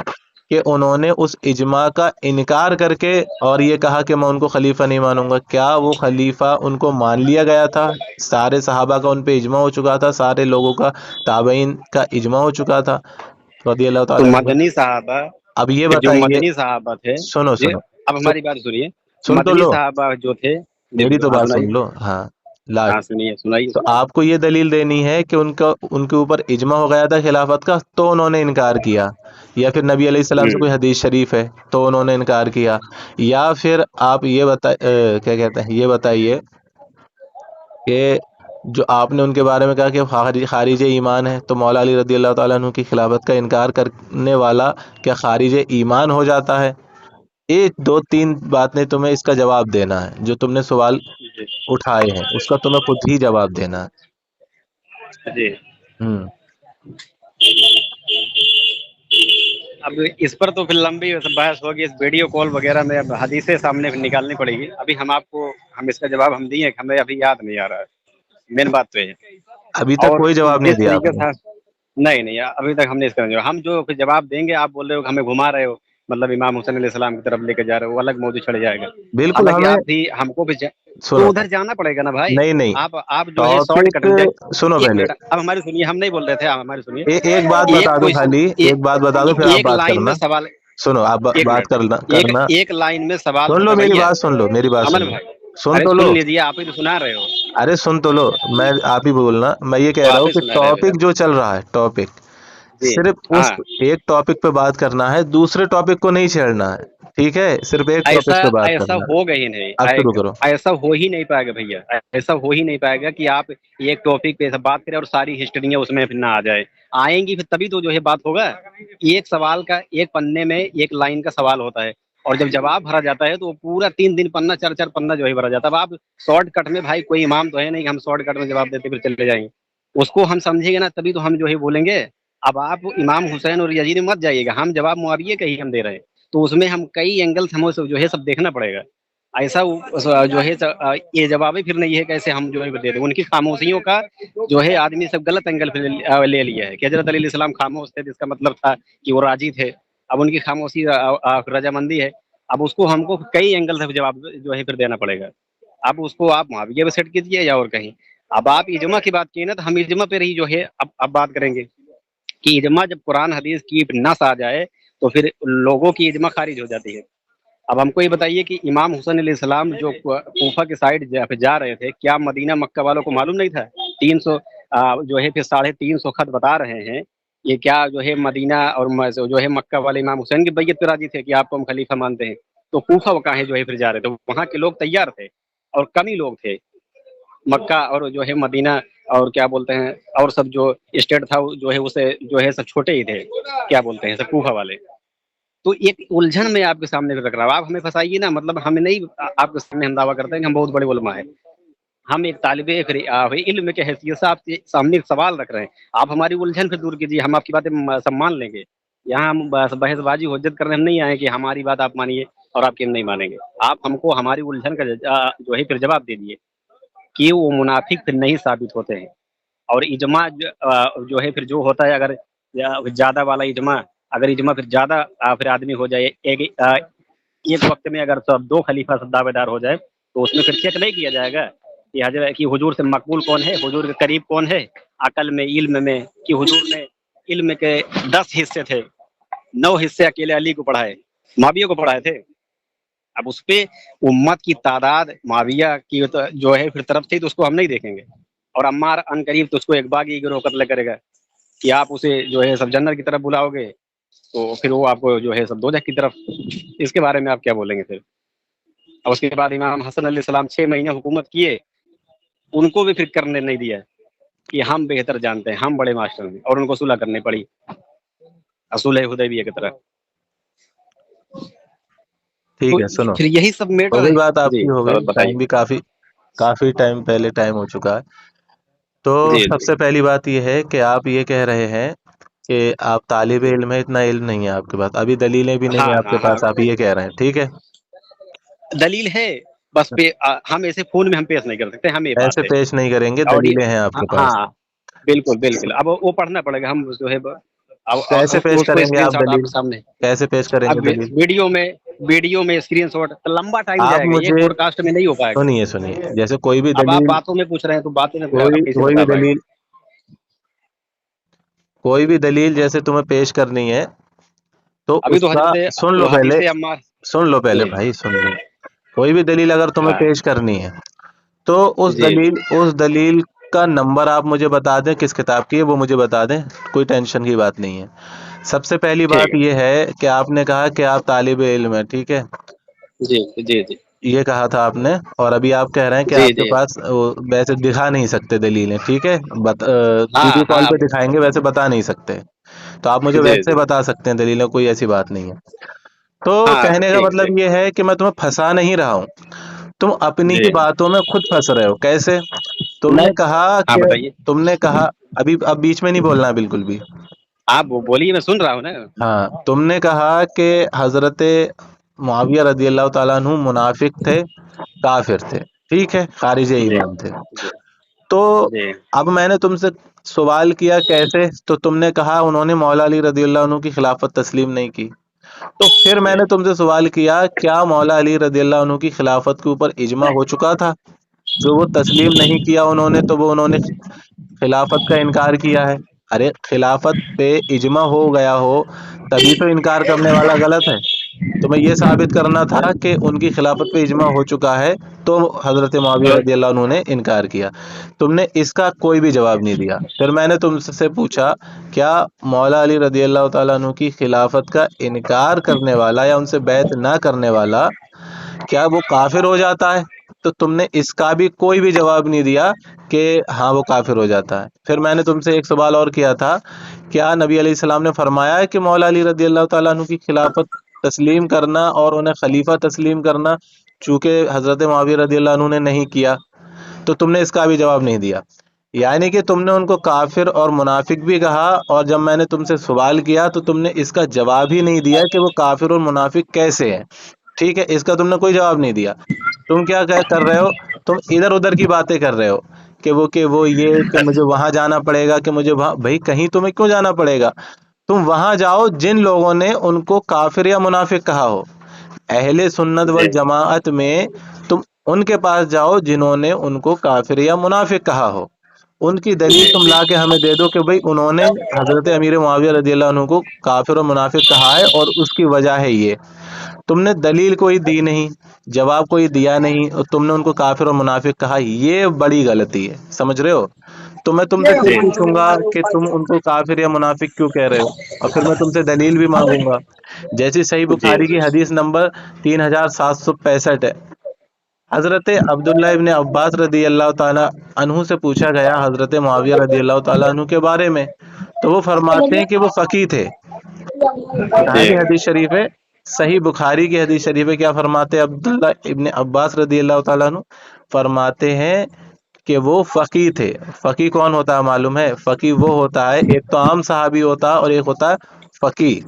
कि उन्होंने उस इजमा का इनकार करके और ये कहा कि मैं उनको खलीफा नहीं मानूंगा। क्या वो खलीफा उनको मान लिया गया था? सारे सहाबा का उन पे इजमा हो चुका था, सारे लोगों का, ताबईन का इजमा हो चुका था रदी अल्लाह तो ताला अन्हु का। मदनी साहबा, अब ये फिर जो बताइए, मदनी साहबा थे। सुनो जी, सुनो, अब सु, हमारी बात सुनिए। सुन तो मदनी लो, साहबा जो थे। जी मेरी बिल्कुल, तो हाँ बात सुन सुनाइए। लो, हाँ, लास्ट। हाँ सुनिए, सुनाइए तो सुनाइए। आपको ये दलील देनी है कि उनका, उनके ऊपर इजमा हो गया था खिलाफत का, तो उन्होंने इनकार किया, या फिर नबी अलैहिस्सलाम से कोई हम्म। हदीस शरीफ है तो उन्होंने इनकार किया, या फिर आप ये क्या कहते हैं, ये बताइए कि जो आपने उनके बारे में कहा कि खारिज ईमान है, तो मौला अली रदी अल्लाह ताला अन्हु की खिलाफत का इनकार करने वाला क्या खारिज ईमान हो जाता है? एक दो तीन बातें तुम्हें इसका जवाब देना है, जो तुमने सवाल जी उठाए हैं उसका तुम्हें खुद ही जवाब देना है। जी। हम्म। अब इस पर तो फिर लंबी बहस होगी, इस वीडियो कॉल वगैरह में अब हदीसें सामने निकालनी पड़ेगी। अभी हम इसका जवाब हम दिए, हमें अभी याद नहीं आ रहा है। मेन बात तो है। अभी तक और कोई जवाब नहीं जिस दिया तरीके आपने। से नहीं नहीं, अभी तक हमने इसका हम जो फिर जवाब देंगे, आप बोल रहे हो कि हमें घुमा रहे हो, मतलब इमाम हुसैन अलैहिस्सलाम की तरफ लेके जा रहे हो, वो अलग मौजू चढ़ जाएगा। बिल्कुल, हालांकि हमें, आप भी हमको भी तो सुनो, उधर जाना पड़ेगा ना भाई। नहीं नहीं, आप जो है शॉर्ट टॉपिक, कट दे। सुनो एक पहले, मिनट, अब हमारी सुनिए, हम नहीं बोल रहे थे, आप हमारी सुनिए। एक बात एक बता दो कोई खाली, एक बात बता दो फिर आप एक बात लाइन में करना। सवाल। सुनो, आप एक बात मिनट, करना एक करना एक लाइन में सवाल सुन लो होता मेरी भैया। बात, सुन लो मेरी बात, सुन अमन लो, भाई, सुन अरे तो लो, सुन लीजिए, आप ही तो सुना रहे हो। अरे सुन तो लो, मैं आप ही बोलना, मैं ये तो कह रहा आप हूँ ही कि सुना रहे हो टॉपिक यार। जो चल रहा है, टॉपिक जी। सिर्फ उस हाँ। एक टॉपिक पे बात करना है, दूसरे टॉपिक को नहीं छेड़ना है, ठीक है? सिर्फ एक टॉपिक ऐसा पे बात ऐसा करना है। होगा ही नहीं, अब शुरू करो। ऐसा हो ही नहीं पाएगा भैया, ऐसा हो ही नहीं पाएगा कि आप एक टॉपिक पे ऐसा बात करें और सारी हिस्ट्रियां उसमें फिर ना आ जाए। आएंगी फिर तभी तो जो है बात होगा। एक सवाल का एक पन्ने में एक लाइन का सवाल होता है, और जब जवाब भरा जाता है तो वो पूरा 3 दिन पन्ना, 4 4 पन्ना जो है भरा जाता है। अब आप शॉर्टकट में, भाई कोई इमाम तो है नहीं कि हम शॉर्टकट में जवाब देते फिर चले जाएंगे। उसको हम समझेंगे ना, तभी तो हम जो है बोलेंगे। अब आप इमाम हुसैन और यजीद में मत जाइएगा, हम जवाब मुआविया का ही हम दे रहे हैं। तो उसमें हम कई एंगल हमें जो है सब देखना पड़ेगा। ऐसा जो है ये जवाब ही फिर नहीं है कैसे हम जो है दे दें। उनकी खामोशियों का जो है आदमी सब गलत एंगल फिर ले लिया है कि हजरत अली सलाम खामोश थे, जिसका मतलब था कि वो राजी थे। अब उनकी खामोशी रजामंदी है। अब उसको हमको कई एंगल से जवाब जो है फिर देना पड़ेगा। अब उसको आप मुआविया पे सेट कीजिए या और कहीं। अब आप इजमा की बात की ना, तो हम इजमा पे ही जो है अब बात करेंगे कि इजमा जब कुरान हदीस की नस आ जाए तो फिर लोगों की इजमा खारिज हो जाती है। अब हमको ये बताइए कि इमाम हुसैन अलैहिस्सलाम जो कूफा के साइड जा रहे थे, क्या मदीना मक्का वालों को मालूम नहीं था? 300 जो है फिर 350 खत बता रहे हैं। ये क्या जो है मदीना और जो है मक्का वाले इमाम हुसैन की बैयत पे राजी थे कि आपको हम खलीफा मानते हैं? तो कूफा वो काहे जो है फिर जा रहे थे? वहाँ के लोग तैयार थे और कम ही लोग थे। मक्का और जो है मदीना और क्या बोलते हैं और सब जो स्टेट था जो है उसे जो है सब छोटे ही थे, क्या बोलते हैं सब कूफा वाले। तो एक उलझन में आपके सामने रख रहा हूँ, आप हमें फंसाइए ना। मतलब हमें नहीं, आपके सामने हम दावा करते हैं कि हम बहुत बड़े उलमा है। हम एक तालिबे इल्म के हैसियत से आपके सामने एक सवाल रख रहे हैं। आप हमारी उलझन फिर दूर कीजिए, हम आपकी बातें सब मान लेंगे। यहाँ हम बहसबाजी हुज्जत करने हम नहीं आए कि हमारी बात आप मानिए और आपकी हम नहीं मानेंगे। आप हमको हमारी उलझन का जो है फिर जवाब दे दिए कि वो मुनाफिक फिर नहीं साबित होते हैं। और इजमा जो है फिर जो होता है, अगर ज्यादा वाला इजमा, अगर इजमा फिर ज्यादा फिर आदमी हो जाए एक वक्त में, अगर सब 2 खलीफा सब दावेदार हो जाए, तो उसमें फिर चेक नहीं किया जाएगा कि हजरत कि हुजूर से मकबूल कौन है, हुजूर के करीब कौन है, अकल में, इल्म में, कि हुजूर ने इल्म के 10 हिस्से थे, 9 हिस्से अकेले अली को पढ़ाए, माविया को पढ़ाए थे। अब उस पे उम्मत की तादाद माविया की तो जो है फिर तरफ थी, तो उसको हम नहीं देखेंगे। और अम्मार अनकरीब तो उसको एक बागी गिरोह कत्ल करेगा कि आप उसे जो है सब जन्नत की तरफ बुलाओगे, तो फिर वो आपको जो है सब दोजख की तरफ। इसके बारे में आप क्या बोलेंगे फिर? और उसके बाद इमाम हसन अलैहिस्सलाम 6 महीने हुकूमत किए, उनको भी फिर करने नहीं दिया कि हम बेहतर जानते हैं, हम बड़े मास्टर हैं, और उनको सुलह करनी पड़ी असूल हुदैबिया की तरह। ठीक तो है, सुनो, फिर यही सब हो मैटर गई है। बात जी आपकी, हो गई, तो बताइए। टाइम भी काफी काफी टाइम पहले टाइम हो चुका है। तो जी जी। सबसे पहली बात ये है कि आप ये कह रहे हैं कि आप तालिब इल्म है, इतना इल्म नहीं है आपके पास, अभी दलीलें भी नहीं हाँ है आपके हाँ हाँ, पास, आप ये कह रहे हैं, ठीक है? दलील है, बस हम ऐसे फोन में हम पेश नहीं कर सकते, हम ये बात ऐसे है। पेश नहीं करेंगे, और ये दलीलें हैं आपके पास। हाँ, बिल्कुल बिल्कुल। अब वो पढ़ना पड़ेगा, हम जो है कैसे अब पेश उसको करेंगे आप स्क्रीनशॉट दलील? आपके सामने। कैसे पेश करेंगे अब दलील? वीडियो में स्क्रीनशॉट तो लंबा टाइम आप जाएगा, एक मुझे पॉडकास्ट में नहीं हो पाएगा। सुनिए, सुनिए, जैसे कोई भी अब आप दलील, बातों में पूछ रहे हैं तो बातें में कोई आप कैसे कोई बता भी पाएंगे? दलील, कोई भी दलील जैसे तुम्हें पेश करनी है, तो अभी तो उसका हजरत सुन लो वो पहले, हदीस अम्मार। सुन लो पहले जी। भाई, सुन लो। कोई भी दलील अगर तुम्हें हाँ। पेश करनी है, तो जी। उस दलील का नंबर आप मुझे बता दें, किस किताब की है वो मुझे बता दें, कोई टेंशन की बात नहीं है। सबसे पहली ठीक बात है। ये है कि आपने कहा कि आप तालिब इल्म है, ठीक है? जी जी जी ये कहा था आपने, और अभी आप कह रहे हैं कि जी आपके जी। पास वैसे दिखा नहीं सकते दलीलें, ठीक है? वीडियो हाँ कॉल हाँ। पे दिखाएंगे, वैसे बता नहीं सकते। तो आप मुझे जी वैसे जी। बता सकते हैं दलीलें, कोई ऐसी बात नहीं है। तो हाँ कहने का ठीक ठीक। मतलब ये है कि मैं तुम्हें फंसा नहीं रहा हूँ, तुम अपनी जी। ही बातों में खुद फंस रहे हो। कैसे? तुमने नहीं। कहा हाँ कि बताइए। तुमने कहा, अभी अब बीच में नहीं बोलना है बिल्कुल भी। आप बोलिए, मैं सुन रहा हूँ ना। हाँ, तुमने कहा कि हजरत मुआविया रदी अल्लाह ताला अन्हु मुनाफिक थे, काफिर थे, ठीक है, खारिज जी ईमान थे। जी तो जी अब मैंने तुमसे सवाल किया कैसे, तो तुमने कहा उन्होंने मौला अली रदी अल्लाह अन्हु की खिलाफत तस्लीम नहीं की। तो फिर जी। मैंने तुमसे सवाल किया, क्या मौला अली रदी अल्लाह अन्हु की खिलाफत के ऊपर इजमा हो चुका था? जो वो तस्लीम नहीं किया उन्होंने, तो वो उन्होंने खिलाफत का इनकार किया है। अरे खिलाफत पे इजमा हो गया हो, तभी तो इनकार करने वाला गलत है। تمہیں یہ ثابت کرنا تھا کہ ان کی خلافت پہ اجماع ہو چکا ہے، تو حضرت معاویہ رضی اللہ عنہ نے انکار کیا۔ تم نے اس کا کوئی بھی جواب نہیں دیا۔ پھر میں نے تم سے پوچھا کیا مولا علی رضی اللہ تعالیٰ عنہ کی خلافت کا انکار کرنے والا یا ان سے بیعت نہ کرنے والا کیا وہ کافر ہو جاتا ہے؟ تو تم نے اس کا بھی کوئی بھی جواب نہیں دیا کہ ہاں وہ کافر ہو جاتا ہے۔ پھر میں نے تم سے ایک سوال اور کیا تھا، کیا نبی علیہ السلام نے فرمایا ہے کہ مولا علی رضی اللہ تعالیٰ عنہ کی خلافت تسلیم کرنا اور انہیں خلیفہ تسلیم کرنا، چونکہ حضرت معاویہ رضی اللہ عنہ نے نہیں کیا؟ تو تم نے اس کا بھی جواب نہیں دیا، یعنی کہ تم نے ان کو کافر اور منافق بھی کہا، اور جب میں نے تم سے سوال کیا تو تم نے اس کا جواب ہی نہیں دیا کہ وہ کافر اور منافق کیسے ہیں۔ ٹھیک ہے، اس کا تم نے کوئی جواب نہیں دیا۔ تم کیا کر رہے ہو؟ تم ادھر ادھر کی باتیں کر رہے ہو کہ وہ یہ کہ مجھے وہاں جانا پڑے گا، کہ مجھے وہاں، بھائی کہیں تمہیں کیوں جانا پڑے گا؟ تم وہاں جاؤ جن لوگوں نے ان کو کافر یا منافق کہا ہو، اہل سنت جی والجماعت میں تم ان کے پاس جاؤ جنہوں نے ان کو کافر یا منافق کہا ہو، ان کی دلیل تم لا کے ہمیں دے دو کہ بھئی انہوں نے حضرت امیر معاویہ رضی اللہ عنہ کو کافر و منافق کہا ہے اور اس کی وجہ ہے یہ۔ تم نے دلیل کوئی دی نہیں، جواب کوئی دیا نہیں، اور تم نے ان کو کافر و منافق کہا، یہ بڑی غلطی ہے، سمجھ رہے ہو؟ تو میں تم سے پھر جی پوچھوں گا کہ تم ان کو کافر یا منافق کیوں کہہ رہے ہو، اور پھر میں تم سے دلیل بھی مانگوں گا۔ جیسی صحیح جی بخاری کی حدیث نمبر 3765 ہے، حضرت عبداللہ ابن عباس رضی اللہ تعالیٰ عنہ سے پوچھا گیا حضرت معاویہ رضی اللہ تعالیٰ عنہ کے بارے میں، تو وہ فرماتے ہیں کہ وہ فقیہ تھے۔ کہاں جی کی حدیث شریف ہے؟ صحیح بخاری کی حدیث شریف ہے۔ کیا فرماتے ہیں عبداللہ ابن عباس رضی اللہ تعالیٰ عنہ؟ فرماتے ہیں کہ وہ فقیہ تھے۔ فقیہ کون ہوتا ہے معلوم ہے؟ فقیہ وہ ہوتا ہے، ایک تو عام صحابی ہوتا ہے اور ایک ہوتا ہے فقیہ۔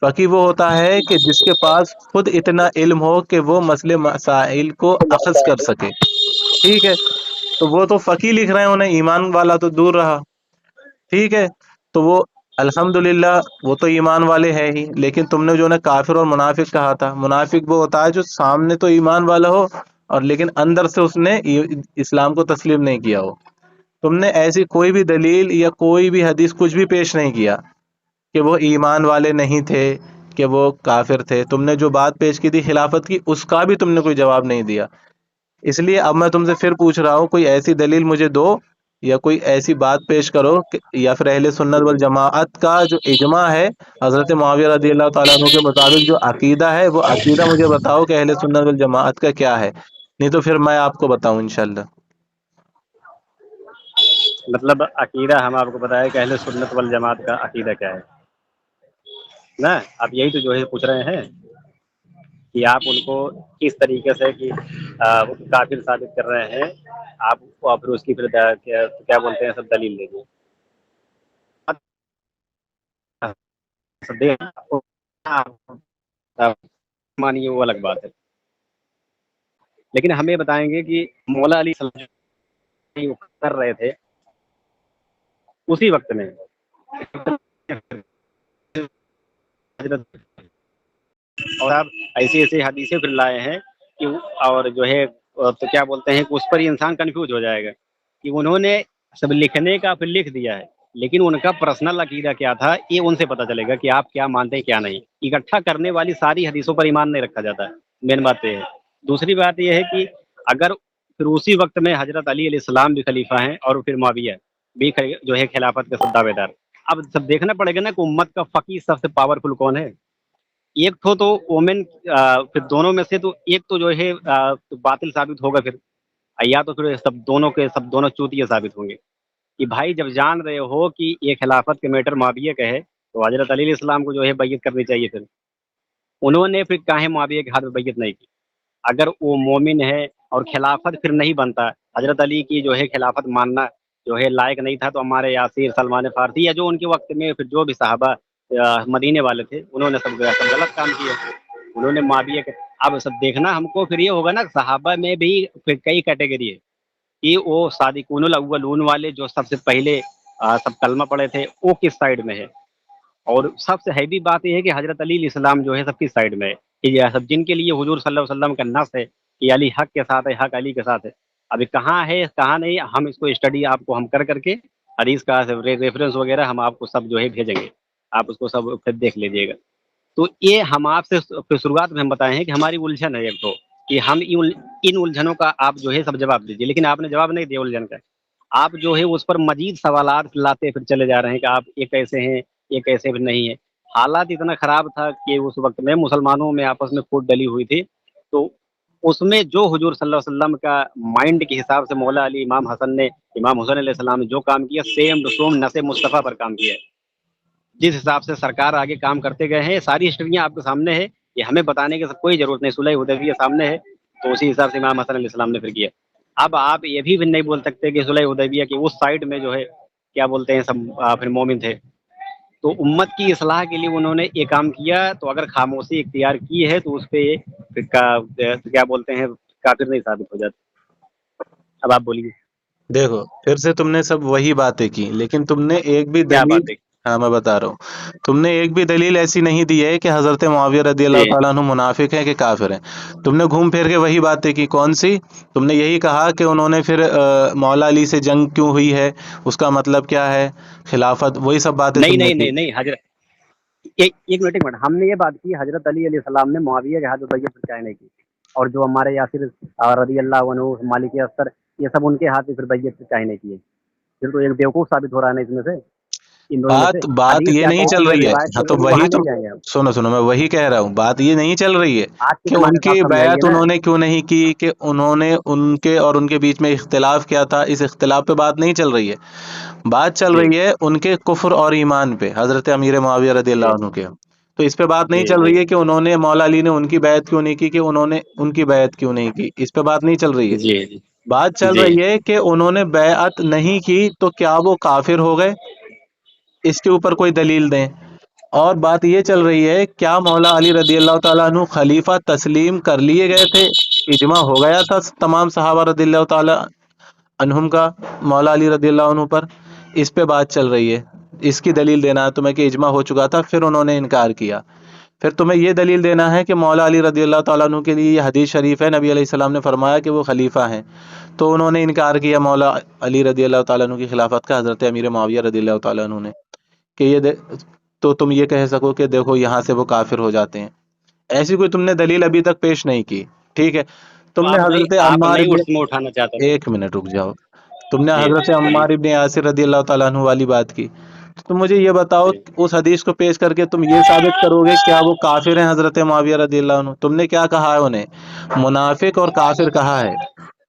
فقیہ وہ ہوتا ہے کہ جس کے پاس خود اتنا علم ہو کہ وہ مسئلے مسائل کو اخذ کر سکے، ٹھیک ہے؟ تو وہ تو فقیہ لکھ رہے ہیں، انہیں ایمان والا تو دور رہا، ٹھیک ہے؟ تو وہ الحمدللہ وہ تو ایمان والے ہیں ہی، لیکن تم نے جو انہیں کافر اور منافق کہا تھا، منافق وہ ہوتا ہے جو سامنے تو ایمان والا ہو اور لیکن اندر سے اس نے اسلام کو تسلیم نہیں کیا ہو۔ تم نے ایسی کوئی بھی دلیل یا کوئی بھی حدیث کچھ بھی پیش نہیں کیا کہ وہ ایمان والے نہیں تھے، کہ وہ کافر تھے۔ تم نے جو بات پیش کی تھی خلافت کی، اس کا بھی تم نے کوئی جواب نہیں دیا۔ اس لیے اب میں تم سے پھر پوچھ رہا ہوں، کوئی ایسی دلیل مجھے دو یا کوئی ایسی بات پیش کرو یا پھر اہل سنت والجماعت کا جو اجماع ہے حضرت معاویہ رضی اللہ تعالیٰ عنہ کے مطابق جو عقیدہ ہے، وہ عقیدہ مجھے بتاؤ کہ اہل سنت والجماعت کا کیا ہے، نہیں تو پھر میں آپ کو بتاؤں انشاءاللہ۔ مطلب عقیدہ ہم آپ کو بتایا کہ اہل سنت والجماعت کا عقیدہ کیا ہے نا؟ آپ یہی تو جو ہے پوچھ رہے ہیں کہ آپ ان کو کس طریقے سے کہ وہ کافر ثابت کر رہے ہیں، آپ کو پھر اس کی پھر کیا بولتے ہیں سب دلیل دے دیں، مانیے وہ الگ بات ہے، لیکن ہمیں بتائیں گے کہ مولا علی صلی اللہ علیہ وسلم کر رہے تھے اسی وقت میں اور آپ ایسی ایسی حدیثیں پھر لائے ہیں کہ اور جو ہے تو کیا بولتے ہیں کہ اس پر ہی انسان کنفیوز ہو جائے گا کہ انہوں نے سب لکھنے کا پھر لکھ دیا ہے، لیکن ان کا پرسنل عقیدہ کیا تھا یہ ان سے پتہ چلے گا کہ آپ کیا مانتے ہیں کیا نہیں۔ اکٹھا کرنے والی ساری حدیثوں پر ایمان نہیں رکھا جاتا ہے، مین بات یہ ہے۔ دوسری بات یہ ہے کہ اگر پھر اسی وقت میں حضرت علی علیہ السلام بھی خلیفہ ہیں اور پھر معاویہ بھی جو ہے خلافت کے سب دعوے دار، اب سب دیکھنا پڑے گا نا کہ امت کا فقیہ سب سے پاورفل کون ہے۔ ایک تو وومن، پھر دونوں میں سے تو ایک تو جو ہے باطل ثابت ہوگا، پھر یا تو پھر سب دونوں چوتیے ثابت ہوں گے کہ بھائی جب جان رہے ہو کہ یہ خلافت کے میٹر معاویہ کا ہے تو حضرت علی علیہ السلام کو جو ہے بیعت کرنی چاہیے۔ پھر انہوں نے پھر کاہے معاویہ کے ہاتھ میں بیعت نہیں کی؟ اگر وہ مومن ہے اور خلافت پھر نہیں بنتا، حضرت علی کی جو ہے خلافت ماننا جو ہے لائق نہیں تھا، تو ہمارے یاسر، سلمان فارسی یا جو ان کے وقت میں پھر جو بھی صحابہ مدینے والے تھے انہوں نے سب غلط کام کیا، انہوں نے معاویہ کے۔ اب سب دیکھنا ہم کو پھر یہ ہوگا نا، صحابہ میں بھی پھر کئی کیٹیگری ہے کہ وہ صادقون الاولون والے جو سب سے پہلے سب کلمہ پڑھے تھے وہ کس سائڈ میں ہے، اور سب سے ہیوی بات یہ ہے کہ حضرت علی علیہ السلام جو ہے سب کی سائڈ میں ہے، کہ یہ سب جن کے لیے حضور صلی اللہ علیہ وسلم کا نص ہے کہ علی حق کے ساتھ ہے، حق علی کے ساتھ ہے۔ ابھی کہاں ہے کہاں نہیں، ہم اس کو اسٹڈی آپ کو ہم کر کے حدیث کا ریفرنس وغیرہ ہم آپ کو سب جو ہے بھیجیں گے، آپ اس کو سب پھر دیکھ لیجیے گا۔ तो ये हम आपसे शुरुआत में हम बताए हैं कि हमारी उलझन है एक तो, कि हम इन उलझनों का आप जो है सब जवाब दीजिए, लेकिन आपने जवाब नहीं दिया उलझन का। आप जो है उस पर मजीद सवालात लाते फिर चले जा रहे हैं कि आप ये कैसे हैं, ये कैसे भी नहीं है। हालात इतना खराब था कि उस वक्त में मुसलमानों में आपस में फूट डली हुई थी। तो उसमें जो हुजूर सल्लल्लाहु अलैहि वसल्लम का माइंड के हिसाब से मौला अली इमाम हसन ने, इमाम हुसैन अलैहि सलाम ने जो काम किया, सेम टू सेम नसे मुस्तफ़ा पर काम किया है। जिस हिसाब से सरकार आगे काम करते गए हैं, सारी हिस्ट्रियाँ आपके सामने है, ये हमें बताने की कोई जरूरत नहीं। सुलह हुदैबिया सामने है, तो उसी हिसाब से इमाम हसन अलैहि सलाम ने फिर किया। अब आप ये भी नहीं बोल सकते कि सुलह हुदैबिया की उस साइड में जो है क्या बोलते हैं सब फिर मोमिन थे। तो उम्मत की इस्लाह के लिए उन्होंने ये काम किया, तो अगर खामोशी इख्तियार की है तो उस पे फिर क्या बोलते हैं काफिर नहीं साबित हो जाते। अब आप बोलिए देखो, फिर से तुमने सब वही बातें की, लेकिन तुमने एक भी क्या दलील, बात है। हाँ मैं बता रहा हूँ, तुमने एक भी दलील ऐसी नहीं दी है कि हजरत मुआविया रदी अल्लाह जी ताला अन्हु मुनाफिक है कि काफिर हैं। तुमने घूम फिर के वही बातें की। कौन सी? तुमने यही कहा कि उन्होंने फिर मौला अली से जंग क्यों हुई है, उसका मतलब क्या है, खिलाफत, वही सब बातें नहीं तुमने नहीं की। नहीं नहीं हजरत, एक मिनट हमने ये बात की हजरत अली अलैहि सलाम ने मुआविया के हाथ बैयत चाय नहीं की, और जो हमारे यासिर रदी अल्लाह अन्हु, मालिक अस्कर, ये सब उनके हाथ में फिर बैयत चाय नहीं किए। फिर तो एक बेवकूफ साबित हो रहा है ना इसमें से, इन दोनों में से। बात बात हदीस ये क्या नहीं कहती चल है, रही है। रिवायत हाँ के तो जरिए वही वहां तो, नहीं जाएंगे हम। सुनो सुनो, मैं वही कह रहा हूँ, बात ये नहीं चल रही है आज के कि जमाने का उनकी आप समझाइए बैत ना। उन्होंने क्यों नहीं की, कि उन्होंने उनके और उनके बीच में इख्तिलाफ क्या था, इस इख्तिलाफ पे बात नहीं चल रही है। बात चल जी रही है उनके कुफ्र और ईमान पे, हजरत अमीर मुआविया रदी अल्लाह जी अन्हु के। तो इस पे बात नहीं जी चल जी रही है कि उन्होंने, मौला अली ने उनकी बैत क्यों नहीं की, कि उन्होंने उनकी बैत क्यों नहीं की, इस पे बात नहीं चल रही है। जी जी बात चल जी रही है कि उन्होंने बैअत नहीं की तो क्या वो काफिर हो गए, इसके ऊपर कोई दलील दें। और बात ये चल रही है, क्या मौला अली रदी अल्लाह ताला अन्हु खलीफा तस्लीम कर लिए गए थे, इजमा हो गया था तमाम सहाबा रदी अल्लाह ताला अन्हुम का मौला अली रदी अल्लाह अन्हु पर, इस पे बात चल रही है। इसकी दलील देना है तुम्हें कि इजमा हो चुका था, फिर उन्होंने इनकार किया। फिर तुम्हें ये दलील देना है कि मौला अली रदी अल्लाह ताला अन्हु के लिए ये हदीस शरीफ है, नबी अलैहि सलाम ने फरमाया कि वो खलीफा हैं, तो उन्होंने इनकार किया मौला अली रदी अल्लाह ताला अन्हु की खिलाफत का, हजरत अमीर मुआविया रदी अल्लाह ताला अन्हु ने, कि तो तुम ये कह सको कि देखो यहाँ से वो काफिर हो जाते हैं। ऐसी कोई तुमने दलील अभी तक पेश नहीं की। ठीक है, तो तुमने हजरत अम्मार आप नहीं इब्न, उसमें उठाना चाहते थे। एक मिनट रुक जाओ, तुमने जी हजरत बोलिए। अम्मार इब्न यासिर रदी अल्लाह ताला अन्हु वाली बात की, तो तुम मुझे ये बताओ, जी उस हदीस को पेश करके तुम ये साबित करोगे क्या वो काफिर हैं हजरत मुआविया रदी अल्लाह अन्हु? तुमने क्या कहा है उन्हें, मुनाफिक और काफिर कहा है।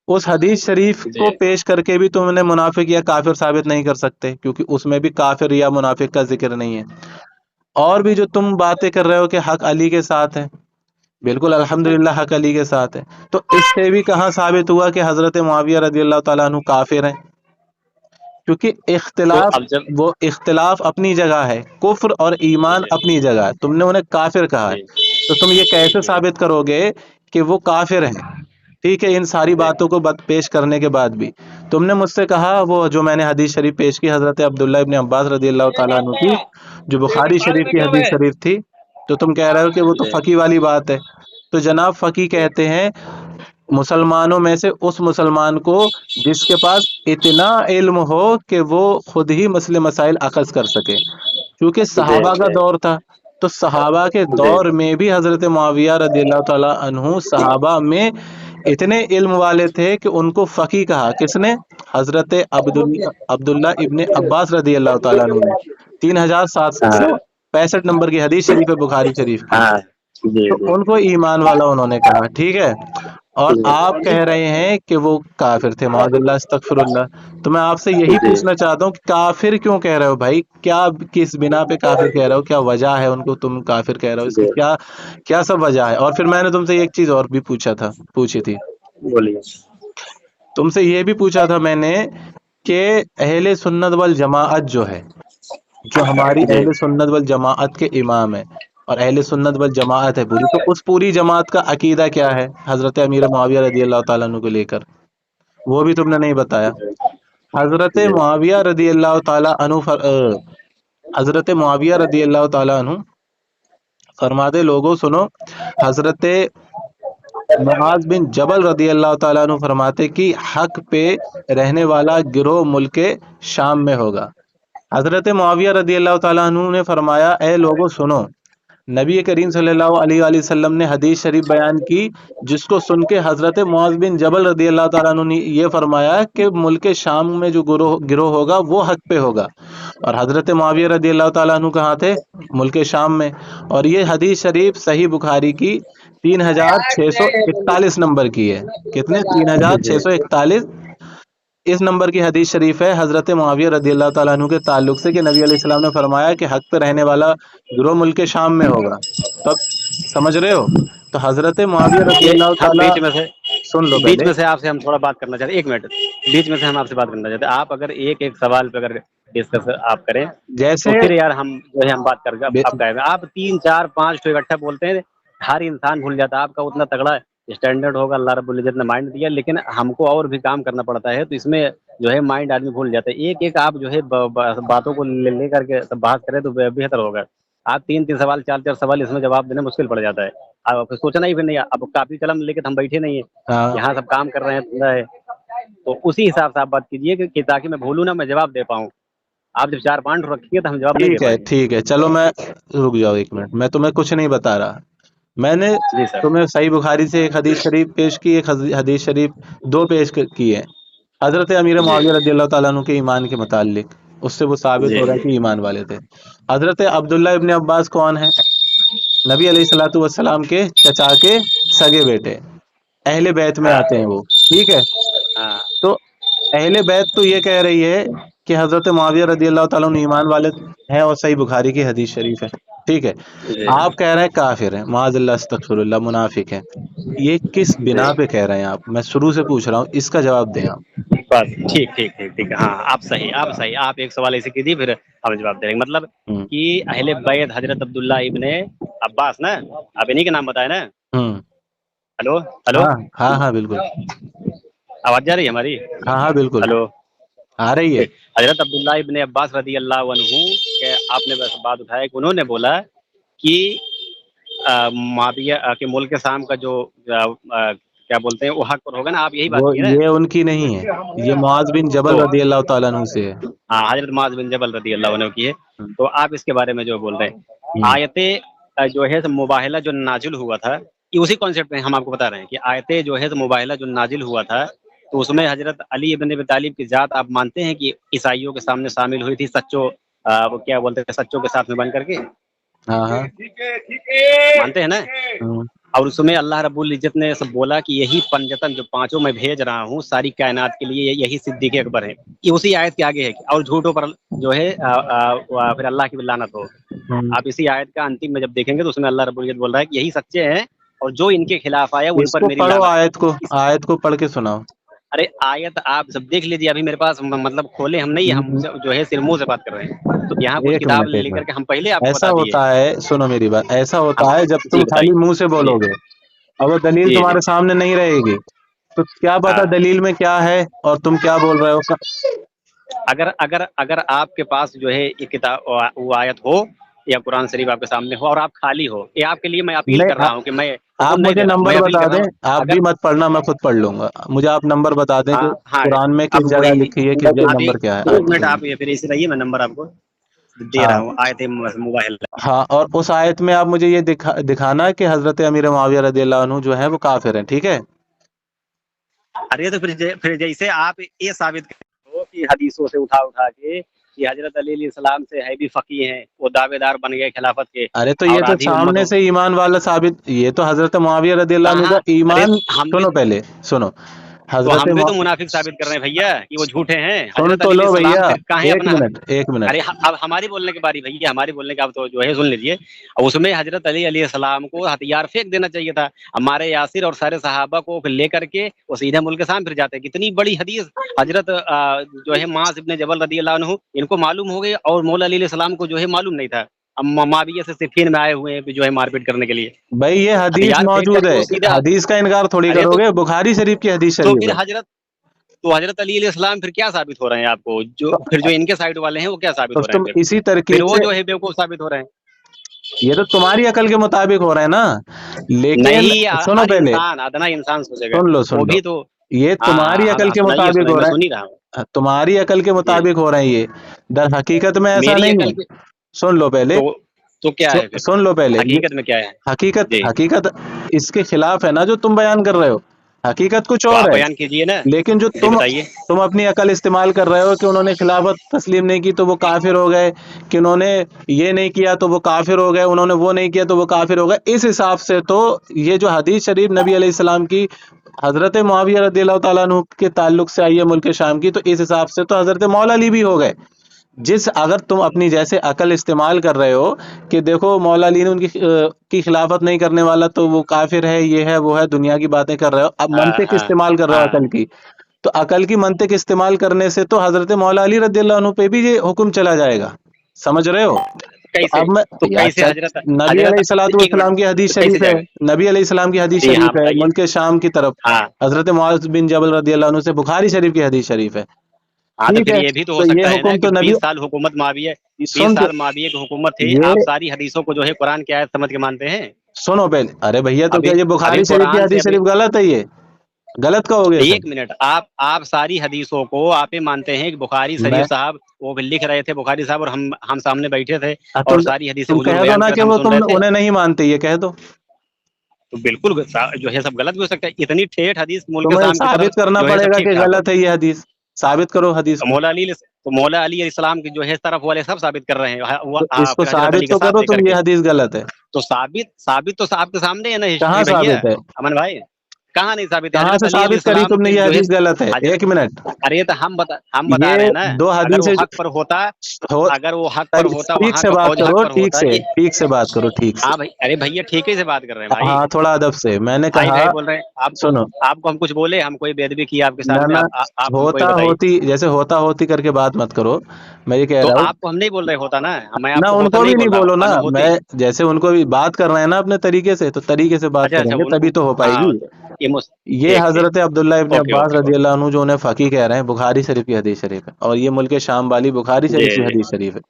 उस हदीस शरीफ को जी पेश करके भी तुमने मुनाफिक या काफिर साबित नहीं कर सकते, क्योंकि उसमें भी काफिर या मुनाफिक का जिक्र नहीं है। और भी जो तुम बातें कर रहे हो कि हक अली के साथ है, बिल्कुल अल्हम्दुलिल्लाह हक अली के साथ है, तो इससे भी कहाँ साबित हुआ कि हजरत मुआविया रदी अल्लाह ताला अन्हु काफिर हैं? क्योंकि तो इख्तिलाफ, अब जब वो इख्तिलाफ अपनी जगह है, कुफ्र और ईमान जी अपनी जगह है, तुमने उन्हें काफिर कहा है, जी तो तुम ये कैसे जी साबित करोगे कि वो काफिर हैं? ठीक है, इन सारी जी बातों को पेश करने के बाद भी तुमने मुझसे कहा, वो जो मैंने हदीस शरीफ पेश की हजरत अब्दुल्ला इब्न अब्बास रदी अल्लाह ताला अन्हु की, जो बुखारी शरीफ की हदीस शरीफ थी, तो तुम कह रहे हो कि वो तो जी फकी वाली बात है। तो जनाब फकी जी कहते हैं मुसलमानों में से उस मुसलमान को जिसके पास इतना इल्म हो कि वो खुद ही मसले मसाइल अखज़ कर सके, क्योंकि जी सहाबा का दौर था। तो सहाबा के जी दौर में भी हजरत मुआविया रदी अल्लाह ताला अन्हु सहाबा में इतने इल्म वाले थे कि उनको फकी कहा। किसने? हजरत अब्दुल्ला इब्न अब्बास रदी अल्लाह ताला अन्हु ने। हाँ 3765 नंबर की हदीस शरीफ है बुखारी शरीफ की। हाँ जी तो जी उनको ईमान वाला उन्होंने कहा, ठीक है। और आप कह रहे हैं कि वो काफिर थे, मादल्ला अस्तगफिरुल्लाह। तो मैं आपसे यही जी पूछना चाहता हूँ कि काफिर क्यों कह रहे हो भाई, क्या, किस बिना पे काफिर कह रहे हो, क्या वजह है उनको तुम काफिर कह रहे हो, इसकी जी क्या क्या सब वजह है? और फिर मैंने तुमसे एक चीज और भी पूछी थी, बोलिए। तुमसे ये भी पूछा था मैंने कि अहले सुन्नत वल जमाअत जो है, जो हमारी जी अहले सुन्नत वल जमाअत के इमाम है और अहले सुन्नत वल जमाअत है पूरी, तो उस पूरी जमात का अकीदा क्या है हजरत अमीर मुआविया रदी अल्लाह ताला अन्हु को लेकर, वो भी तुमने नहीं बताया। हजरत जी मुआविया रदी अल्लाह ताला अन्हु हजरत मुआविया रदी अल्लाह ताला अन्हु फरमाते, लोगों सुनो, हजरत मुआज बिन जबल रदी अल्लाह ताला अन्हु फरमाते कि हक पे रहने वाला गिरोह मुल्क शाम में होगा। हजरत मुआविया रदी अल्लाह ताला अन्हु ने फरमाया, ए लोगों सुनो, نبی کریم صلی اللہ علیہ وآلہ وسلم نے حدیث شریف بیان کی جس کو سن کے حضرت معاذ بن جبل رضی اللہ تعالیٰ عنہ نے یہ فرمایا کہ ملک شام میں جو گروہ ہوگا وہ حق پہ ہوگا، اور حضرت معاویہ رضی اللہ تعالیٰ عنہ کہاں تھے؟ ملک شام میں۔ اور یہ حدیث شریف صحیح بخاری کی 3641 نمبر کی ہے۔ کتنے؟ 3641 اس نمبر کی حدیث شریف ہے حضرت معاویہ رضی اللہ تعالیٰ عنہ کے تعلق سے کہ نبی علیہ السلام نے فرمایا کہ حق پہ رہنے والا گروہ ملک شام میں ہوگا۔ تو اب سمجھ رہے ہو؟ تو حضرت معاویہ رضی اللہ ہم تعالیٰ، بیچ میں سے سن لو بیچ پہلے، میں سے آپ سے ہم تھوڑا بات کرنا چاہتے ہیں، ایک منٹ، بیچ میں سے ہم آپ سے بات کرنا چاہتے ہیں، آپ اگر ایک ایک سوال پہ اگر ڈسکس آپ کریں جیسے تو پھر یار ہم جو ہے ہم بات کر کے آپ کہیں گے آپ 3 4 5 تو اکٹھا بولتے ہیں، ہر انسان بھول جاتا ہے۔ آپ کا اتنا تگڑا اسٹینڈرڈ ہوگا، اللہ رب العزت نے مائنڈ دیا، لیکن ہم کو اور بھی کام کرنا پڑتا ہے، تو اس میں جو ہے مائنڈ آدمی بھول جاتا ہے۔ ایک ایک آپ جو ہے باتوں کو لے کر کے بحث کریں تو بہتر ہوگا۔ آپ 3 سوال 4 سوال اس میں جواب دینا مشکل پڑ جاتا ہے، آپ سوچنا ہی پھر نہیں، اب کافی قلم لے کے ہم بیٹھے نہیں ہیں، یہاں سب کام کر رہے ہیں، تو اسی حساب سے آپ بات کیجیے کہ تاکہ میں بھولوں نہ، میں جواب دے پاؤں۔ آپ جب 4 پوائنٹ رکھیں گے تو ہم جواب نہیں دے ٹھیک ہے پائیں گے۔ ٹھیک ہے، چلو میں رک جاؤ ایک منٹ، میں تمہیں کچھ نہیں بتا رہا، میں نے جی سر۔ تمہیں صحیح بخاری سے ایک حدیث شریف پیش کی، ایک حدیث شریف 2 پیش کی ہے حضرت امیر جی معاویہ رضی اللہ تعالیٰ عنہ کے ایمان کے متعلق، اس سے وہ ثابت جی ہو رہا ہے کہ ایمان والے تھے۔ حضرت عبداللہ ابن عباس کون ہے؟ نبی علیہ الصلوۃ والسلام کے چچا کے سگے بیٹے، اہل بیت میں ہاں آتے ہیں وہ، ٹھیک ہے؟ ہاں تو اہل بیت تو یہ کہہ رہی ہے کہ حضرت معاویہ رضی اللہ تعالیٰ عنہ ایمان والے ہیں، اور صحیح بخاری کی حدیث شریف ہے، ٹھیک ہے؟ جی آپ کہہ رہے ہیں کافر ہیں، معاذ اللہ، استغفر اللہ، منافق ہیں، یہ کس جی بنا پہ کہہ رہے ہیں آپ؟ میں شروع سے پوچھ رہا ہوں، اس کا جواب دیں آپ۔ بس ٹھیک ٹھیک ٹھیک ٹھیک، ہاں آپ صحیح، آپ ایک سوال ایسے کیجیے پھر ہم جواب دیں گے۔ مطلب ہوں کہ اہل بیت حضرت عبداللہ ابن عباس نا، آپ انہیں کے نام بتائے نا؟ ہوں ہلو ہلو، ہاں ہاں ہاں بالکل، آواز جا رہی ہے ہماری؟ ہاں ہاں بالکل ہلو، آ رہی ہے۔ حضرت عبداللہ ابن عباس رضی اللہ عنہ کہ آپ نے بس بات اٹھایا کہ انہوں نے بولا کہ معاویہ کے ملک شام کا جو کیا بولتے ہیں وہ حق پر ہوگا نا، آپ یہی بات وہ کی نا؟ یہ ان کی نہیں ہے، یہ معاذ بن جبل تو رضی اللہ تعالیٰ عنہ سے ہے۔ ہاں حضرت معاذ بن جبل رضی اللہ عنہ کی ہے، ہوں تو آپ اس کے بارے میں جو بول رہے ہیں، ہوں آیت جو ہے مباہلہ جو نازل ہوا تھا، یہ اسی کانسیپٹ میں ہم آپ کو بتا رہے ہیں کہ آیت جو ہے مباہلہ جو نازل ہوا تھا، تو اس میں حضرت علی ابن ابی طالب کی ذات آپ مانتے ہیں کہ عیسائیوں کے سامنے شامل ہوئی تھی، سچوں وہ کیا بولتے ہیں، سچوں کے ساتھ میں بن کر کے، ہاں ہاں مانتے ہیں نا؟ ہوں اور اس میں اللہ رب العزت نے سب بولا کہ یہی پنجتن جو 5 میں بھیج رہا ہوں ساری کائنات کے لیے، یہی صدیق اکبر ہے، یہ اسی آیت کے آگے ہے، اور جھوٹوں پر جو ہے پھر اللہ کی لعنت ہو۔ ہوں آپ اسی آیت کا انتم میں جب دیکھیں گے تو اس میں اللہ رب العزت بول رہا ہے کہ یہی سچے ہیں، اور جو ان کے خلاف آیا ان اس پر کو میری پڑھو، لعنت ہے۔ آیت کو پڑھ کے سناؤ۔ ارے آیت آپ سب دیکھ لیجیے، ابھی میرے پاس مطلب کھولے ہم نہیں، ہم جو ہے صرف منہ سے بات کر رہے ہیں، تو یہاں کچھ کتاب ایک لے کر منٹ، کے ہم پہلے آپ کو ایسا بتا دیے۔ ہوتا ہے، سنو میری بات، ایسا ہم ہوتا ہے جب جی تم خالی بتائیے، منہ سے جی بولو گے اور وہ دلیل جی جی تمہارے سامنے نہیں رہے گی، تو کیا پتا ہاں، دلیل میں کیا ہے اور تم کیا بول رہے ہو۔ اگر آپ کے پاس جو ہے یہ کتاب وہ آیت ہو یا قرآن شریف آپ کے سامنے ہو اور آپ خالی ہو، یہ آپ کے لیے میں اپیل کر نہیں، رہا ہوں کہ میں آپ حکم نہیں مجھے دے رہا ہوں، میں نمبر اپیل بتا کر رہا دیں، ہوں۔ آپ اگر بھی مت پڑھنا، میں خود پڑھ لوں گا، مجھے آپ نمبر بتا دیں کہ ہاں قرآن میں اب کس جگہ وہی لکھی ہے، کس جگہ ابھی نمبر کیا ہے ایک آیت منٹ، کا۔ آپ یہ پھر اسی رہیے، میں نمبر آپ کو دے ہاں رہا ہوں، آیت موبائل۔ ہاں، اور اس آیت میں آپ مجھے یہ دکھانا کہ حضرت امیر معاویہ رضی اللہ عنہ جو ہے وہ کافر ہیں، ٹھیک ہے؟ ارے تو پھر جیسے آپ یہ ثابت کرتے ہو کہ حدیثوں سے اٹھا کے کہ حضرت علی علیہ السلام سے ہے بھی فقی ہیں، وہ دعوے دار بن گئے خلافت کے، ارے تو اور یہ تو آدھی امت سامنے ہو سے ایمان والا ثابت، یہ تو حضرت معاویہ رضی اللہ عنہ کہاں؟ کا ارے ایمان، ہم بھی سنو پہلے سنو، تو حضرت ہم بھی تو منافق ثابت کر رہے ہیں بھیا کہ وہ جھوٹے ہیں، سن حضرت تو علی علیہ لو السلام بھیا، پھر کہاں ہے ایک اپنا؟ منٹ ایک منٹ، ارے اب ہماری بولنے کی باری بھیا، ہماری بولنے کا اب تو جو ہے سن لیجیے، اس میں حضرت علی علیہ السلام کو ہتھیار پھینک دینا چاہیے تھا، ہمارے یاسر اور سارے صحابہ کو لے کر کے وہ سیدھا ملک شام پھر جاتے، کتنی بڑی حدیث حضرت جو ہے معاذ ابن جبل رضی اللہ عنہ ان کو معلوم ہو گئی، اور مولا علی علیہ السلام کو جو ہے معلوم نہیں تھا، اب معاویہ سے صفین میں آئے ہوئے ہیں جو ہے مار پیٹ کرنے کے لیے، بھائی یہ حدیث ہتھیار پھینک کر موجود کے ہے، وہ سیدھا، حدیث کا انکار تھوڑی ارے کرو گے، بخاری شریف کی حدیث تو شریف پھر ہے۔ حضرت علی علیہ السلام پھر کیا ثابت ہو رہے ہیں آپ کو، جو تو پھر جو ان کے سائڈ والے ہیں وہ کیا ثابت تو ہو رہے تم ہیں، اسی پھر ترکیب وہ سے، جو ہے بیوقوف ثابت ہو رہے ہیں۔ یہ تو تمہاری عقل کے مطابق ہو رہا ہے نا، لیکن نہیں، سنو ہر پہلے، انسان ادنا انسان سوچے گا، سن وہ لو، بھی تو، یہ ہاں تمہاری ہاں عقل ہاں، کے سنائیے مطابق سنائیے، ہو میں رہا سن ہی رہا ہوں ہے، تمہاری عقل کے جی۔ مطابق ہو رہے ہیں، یہ در حقیقت میں ایسا میری نہیں عقل ہے، کے سن لو پہلے، تو तो क्या है फिर? सुन लो पहले, ये हकीकत में क्या है? जी हकीकत इसके खिलाफ है ना जो तुम बयान कर रहे हो, हकीकत कुछ तो आप और है। बयान कीजिए ना। लेकिन जो जी बताइए। तुम अपनी अकल इस्तेमाल कर रहे हो कि उन्होंने खिलाफत तस्लीम नहीं की तो वो काफिर हो गए, कि उन्होंने ये नहीं किया तो वो काफिर हो गए, उन्होंने वो नहीं किया तो वो काफिर हो गए, इस हिसाब से तो ये जो हदीस शरीफ नबी अलैहिस्सलाम की हजरत मुआविया रदियल्लाहु ताला अन्हु के ताल्लुक से आई है मुल्क शाम की, तो इस हिसाब से तो हजरत मौला अली भी हो गए। अगर तुम अपनी जैसे अकल इस्तेमाल कर रहे हो कि देखो मौला अली ने उनकी की खिलाफत नहीं करने वाला तो वो काफिर है, ये है वो है, दुनिया की बातें कर रहे हो, अब हाँ मंतिक हाँ इस्तेमाल कर रहे हो हाँ। अकल की, तो अकल की मंतिक इस्तेमाल करने से तो हजरत मौला अली रदियल्लाहु अन्हु पे भी ये हुक्म चला जाएगा, समझ रहे हो? तो कैसे? अब मैं तो कैसे अच्छा, हजरत नबी हजरत अलैहिस्सलातु एक मिनट, वस्सलाम की हदीस तो कैसे शरीफ है, जाएगा? नबी अलैहिस्सलाम की हदीस जी हाँ शरीफ है, बताइए। मुल्क शाम की तरफ हाँ हजरत मुआज बिन जबल रदियल्लाहु अन्हु से बुखारी शरीफ की हदीस शरीफ है। हाँ, तो ठीक फिर है, ये भी तो हो तो ये सकता है ना हुक्म कि तो नबी 20 साल हुकूमत माविया, 20 सुन के साल माविया की हुकूमत थी, ये आप सारी हदीसों को जो है कुरान की आयत समझ के मानते हैं। सुनो पहले, अरे भैया तो अभी क्या ये अभी बुखारी शरीफ की कुरान से हदीस अभी शरीफ गलत है? ये गलत कहोगे इसे? एक मिनट, आप सारी हदीसों को आप ही मानते हैं कि बुखारी मैं शरीफ साहब वो भी लिख रहे थे, बुखारी साहब, और हम सामने बैठे थे और तुम सारी हदीसें तुम हुजूर कह दो बयान ना कर कि हम वो सुन तुम रहे थे। उन्हें नहीं मानते, ये कह दो। तो बिल्कुल जो है सब गलत भी हो सकता है, इतनी ठेठ हदीस मुल्क तुम्हें शाम की तरफ साबित करना जो है सब पड़ेगा ठीक कि ठाक हो। गलत है ये हदीस, साबित करो हदीस तो को। मौला अली इस्लाम की जो है तरफ वाले सब साबित कर रहे हैं, तो इसको फिर हजरत साबित अली के तो साथ करो लेकर तुम, ये के। हदीस गलत है। तो साबित तो आपके सामने है ना कहाँ हिस्ट्री भैया। साबित है? अमन भाई, कहाँ नहीं साबित है? कहाँ हजरत से अली साबित करी इस्लाम तुमने की ये जो है हदीस गलत है? हजरत, एक मिनट, अरे तो हम बता ये रहे हैं ना। दो अगर वो हदीसें हक पर होता, हो अगर वो हक पर होता, ठीक वहां से का बात फौज हक करो, पर होता कि। ठीक से बात करो, ठीक से। हाँ भाई, अरे भैया ठीक ही से बात कर रहे हैं भाई। हाँ, थोड़ा अदब से, मैंने भाई कहा भाई बोल रहे हैं आपको। सुनो, आपको हम कुछ बोले, हम कोई बेदबी की आपके ना सामने? ना, आप हमको ये होता बताइए। होती जैसे होता होती करके बात मत करो, मैं ये कह तो रहा हूँ। आपको हम नहीं बोल रहे होता ना, मैं ना आपको होता उनको भी नहीं नहीं बोल रहा हूँ, बोलो ना, हमें होती। मैं जैसे उनको भी बात कर रहे हैं ना अपने तरीके से, तो तरीके से बात अच्छा अच्छा, करेंगे तभी तो हो हाँ, पाएगी। ये ये ठीक ठीक। हजरत अब्दुल्ला इब्न ओके अब्बास ओके रजी अल्लाह अन्हु जो उन्हें फकी कह रहे हैं, बुखारी शरीफ की हदीस शरीफ है, और ये मुल्क शाम वाली बुखारी जी शरीफ की जी हदीस शरीफ है।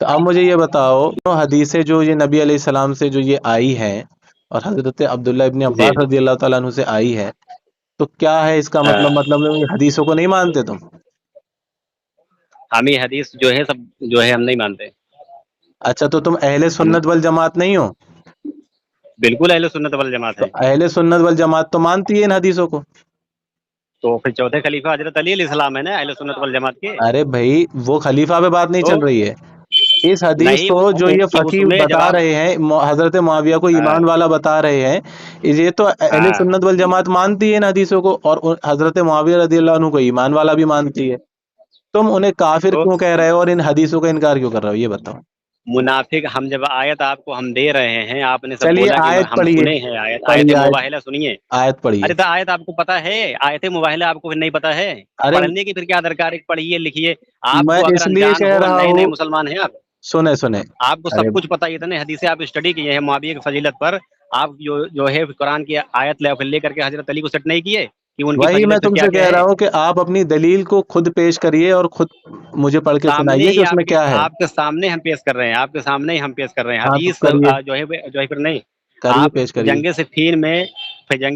तो अब मुझे ये बताओ, तो हदीसें जो ये नबी अलैहिस्सलाम से जो ये आई हैं और हजरत अब्दुल्ला इब्न जी। अब्बास रजी अल्लाह ताला अन्हु से आई है, तो क्या है इसका हाँ, मतलब ये हदीसों को नहीं मानते तुम? हम ये हदीस जो है सब जो है हम नहीं मानते। अच्छा, तो तुम अहले हम सुन्नत वल जमात नहीं हो? बिल्कुल अहले सुन्नत वल जमात तो है। अहले सुन्नत वल जमात तो मानती है इन हदीसों को। तो फिर चौथे खलीफा हजरत अली अलैहिस्सलाम है ना अहले सुन्नत वल जमात के। अरे भाई, वो खलीफा पे बात नहीं तो चल रही है, इस हदीस नहीं, को जो ये फकीह उसमें बता जवाब। रहे हैं, हजरत मुआविया को ईमान हाँ वाला बता रहे हैं, ये तो अहले हाँ। सुन्नत वल जमात मानती है इन हदीसों को, और हजरत मुआविया रदियल्लाहु अन्हु को ईमान वाला भी मानती है। तुम उन्हें काफिर तो क्यों कह रहे हो और इन हदीसों का इनकार क्यों कर रहे हो, ये बताओ। मुनाफिक, हम जब आयत आपको हम दे रहे हैं, आपने सब चलिए बोला कि आयत हम पढ़िए, सुने हैं आयत, आयत पढ़िए आयत, मुबाहिला सुनिए। आयत पढ़िए। अरे तो आयत आपको पता है, आयत मुबाहिला आपको फिर नहीं पता है? अरे पढ़ने की फिर क्या दरकार है? पढ़िए लिखिए। मैं आपको अगर इसलिए अनजान कह हो, रहा नए हूँ, नए मुसलमान हैं आप, सुने सुने, आपको सब अरे कुछ पता है, इतने हदीसें आप स्टडी किए हैं मुआविया की फजीलत पर, आप जो है कुरान की आयत लेकर के हजरत अली को सेट नहीं किए कि उनकी वही मैं फजीलत फिर क्या तुमसे क्या कह रहा है? हूँ कि आप अपनी दलील को खुद पेश करिए और खुद मुझे पढ़ के सामने सुनाइए कि ही उसमें आपके क्या है। आपके सामने हम पेश कर रहे हैं, आपके सामने ही हम पेश कर रहे हैं हाँ तो हदीस करिए, जो है फिर नहीं। करिए आप पेश करिए। जंगे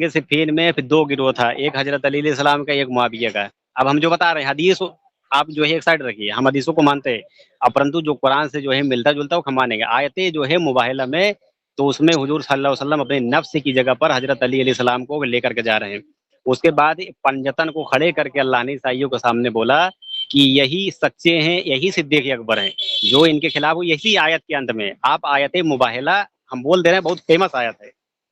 सिफ़ीन में, फिर दो गिरोह था, एक हजरत अली अलैहिस्सलाम का, एक मुआविया का। अब हम जो बता रहे हैं हदीस, आप जो है एक साइड रखिए, हम हदीसों को मानते हैं, अब परंतु जो कुरान से जो है मिलता जुलता वो हम मानेंगे। आयतें जो है मुबाहिला में, तो उसमें हुजूर सल्लल्लाहु अलैहि वसल्लम अपने नफ्स की जगह पर हजरत अली अलैहिस्सलाम को लेकर के जा रहे हैं। उसके बाद पंजतन को खड़े करके अल्लाह ने ईसाइयों के सामने बोला कि यही सच्चे हैं, यही सिद्दीक़ अकबर हैं, जो इनके खिलाफ हो। यही आयत के अंत में आप आयत मुबाहिला हम बोल दे रहे हैं, बहुत फेमस आयत है।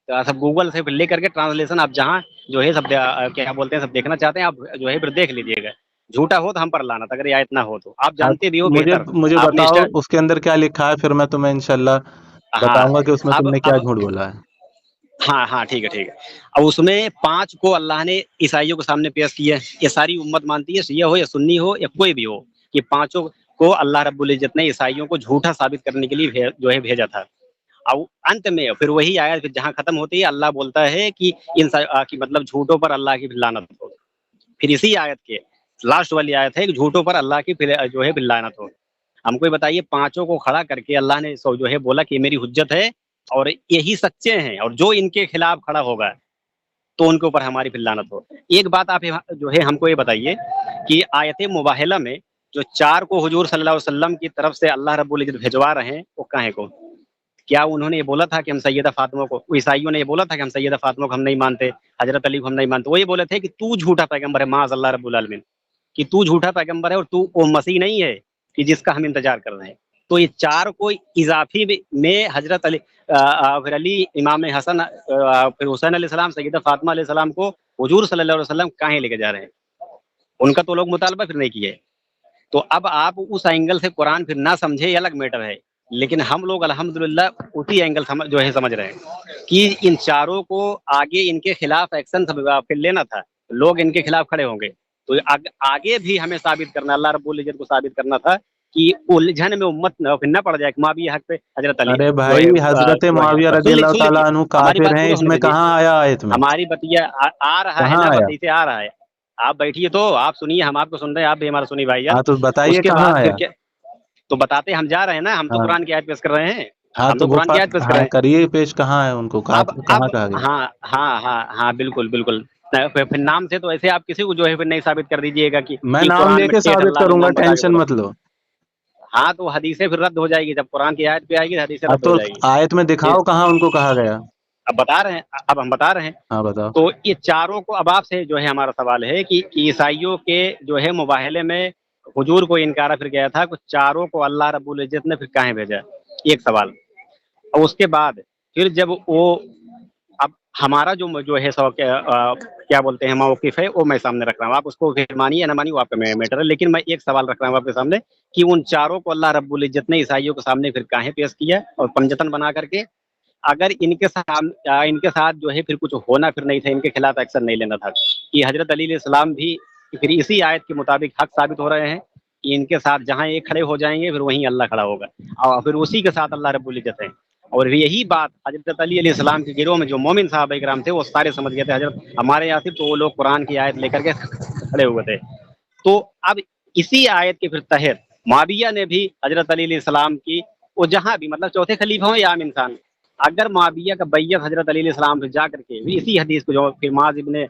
तो सब गूगल से ले करके ट्रांसलेशन आप जहाँ जो है सब क्या बोलते हैं सब देखना चाहते हैं, आप जो है फिर देख लीजिएगा। झूठा हो तो हम पर लानत, अगर ये आयत ना हो तो आप आप जानते भी हो मुझे बेहतर। मुझे आपने बताओ स्टार्ट। उसके अंदर क्या लिखा है, फिर मैं तुम्हें इंशाल्लाह हाँ। बताऊंगा कि उसमें तुमने क्या अब झूठ बोला है। हाँ हाँ, ठीक है ठीक है। अब उसमें 5 को अल्लाह ने ईसाइयों के सामने पेश किया है। ये सारी उम्मत मानती है, शिया हो या सुन्नी हो या कोई भी हो, कि पांचों को अल्लाह रब्बुल इज्जत ने ईसाइयों को झूठा साबित करने के लिए जो है भेजा था। अब अंत में फिर वही आयत फिर जहाँ खत्म होती है, अल्लाह बोलता है कि की मतलब झूठों पर अल्लाह की फिर लानत हो। फिर इसी आयत के लास्ट वाली आयत है कि झूठों पर अल्लाह की फिर जो है फिर लानत हो। हमको ये बताइए, पांचों को खड़ा करके अल्लाह ने जो है बोला कि ये मेरी हुज्जत है और यही सच्चे हैं, और जो इनके खिलाफ खड़ा होगा तो उनके ऊपर हमारी फिर लानत हो। एक बात आप जो है हमको ये बताइए कि आयत मुबाहिला में जो 4 को हुजूर सल्लल्लाहु अलैहि वसल्लम की तरफ से अल्लाह रब्बुल इज्जत भिजवा रहे हैं, वो काहे को? क्या उन्होंने ये बोला था कि हम सैयदा फातिमा को, ईसाइयों ने ये बोला था कि हम सैयदा फातिमा को हम नहीं मानते, हजरत अली को हम नहीं मानते? वो ये बोले थे कि तू झूठा पैगंबर है, माज़ अल्लाह रब्बुल आलमीन, कि तू झूठा पैगंबर है और तू वो मसीह नहीं है कि जिसका हम इंतजार कर रहे हैं। तो ये चार को इजाफी में हजरत अली, फिर अली, इमाम हसन, फिर हुसैन अलैहिस्सलाम, सैयदा फातिमा अलैहिस्सलाम को हुजूर सल्लल्लाहु अलैहि वसल्लम काहे लेके जा रहे हैं? उनका तो लोग मुतालबा फिर नहीं किए। तो अब आप उस एंगल से कुरान फिर ना समझे, ये अलग मैटर है, लेकिन हम लोग अल्हम्दुलिल्लाह उसी एंगल समझ रहे हैं कि इन चारों को आगे इनके खिलाफ एक्शन फिर लेना था, लोग इनके खिलाफ खड़े होंगे। तो आगे भी हमें साबित करना, अल्लाह रब्बुल इज्जत को साबित करना था कि उलझन में उम्मत न पड़ जाए। माविया हक पे हजरत अली अरे जो भाई, है, हजरत मुआविया सुन रजी ली- अल्लाह सुन ताला लीजिए, अन्हु हमारी काफिर बात हैं, पूरा होने इसमें दीजिए। कहाँ आया आयत में? हमारी बतिया आ रहा है कहाँ ना, आया? बत्ती से आ रहा है। आप बैठिए तो आप सुनिए, हम आपको सुन रहे हैं, आप भी हमारा सुनिए भाई यार। हाँ तो बताइए उसके कहाँ बाद फिर आया। क्या, तो बताते हम जा रहे हैं ना, हम तो हाँ कुरान की आयत पेश कर रहे हैं, हाँ, हम तो तो कुरान की गुफा, आयत पेश कर रहे हाँ हैं। करिए पेश, कहाँ है उनको, कहाँ कहाँ अब कहा गया? हाँ हाँ हाँ हाँ, बिल्कुल बिल्कुल। फिर नाम से तो ऐसे आप किसी को जो है फिर नहीं साबित कर दीजिएगा मैं कि नाम कुरान में लेके ठेठ साबित अल्लाह ने करूंगा, नाम बता के टेंशन बोला। मत लो। हाँ, तो हदीसें फिर रद्द हो जाएगी, जब कुरान की आयत पे आएगी हदीसें हाँ रद्द हो तो जाएगी। आयत में ये दिखाओ कहाँ उनको कहा गया। अब बता रहे हैं, अब हम बता रहे हैं। हाँ बताओ। तो ये चारों को, अब आपसे जो है हमारा सवाल है कि ईसाइयों के जो है मुबाहले में हुजूर को इनकारा फिर गया था, कुछ चारों को अल्लाह रब्बुल इज्जत ने फिर काहे भेजा? एक सवाल। और उसके बाद फिर जब वो, अब हमारा जो है क्या बोलते हैं मौक़िफ़ है, वो मैं सामने रख रहा हूँ। आप उसको फिर मानिए या ना मानिए, वो आपका मैटर है, लेकिन मैं एक सवाल रख रहा हूँ आपके सामने कि उन चारों को अल्लाह रब्बुल इज्जत ने ईसाइयों के सामने फिर काहे पेश किया और पंजतन बना करके? अगर इनके साथ जो है फिर कुछ होना फिर नहीं था, इनके खिलाफ एक्शन नहीं लेना था, कि हजरत अली अलैहिस्सलाम भी फिर इसी आयत के मुताबिक हक साबित हो रहे हैं कि इनके साथ जहाँ ये खड़े हो जाएंगे फिर वहीं अल्लाह खड़ा होगा, और फिर उसी के साथ अल्लाह रब्बुल इज्जत है। और यही बात हजरत अली अलैहिस्सलाम के गिरोह में जो मोमिन साहब इकराम थे वो सारे समझ गए थे। हजरत हमारे यहाँ सिर्फ तो वो लोग कुरान की आयत लेकर के खड़े हुए थे। तो अब इसी आयत के फिर तहत मुआविया ने भी हजरत अली अलैहिस्सलाम की, वो जहाँ भी मतलब चौथे खलीफा हो या आम इंसान, अगर मुआविया का बैयत हजरत अली अलैहिस्सलाम से जा करके भी इसी हदीस को जो फिर माज इब्ने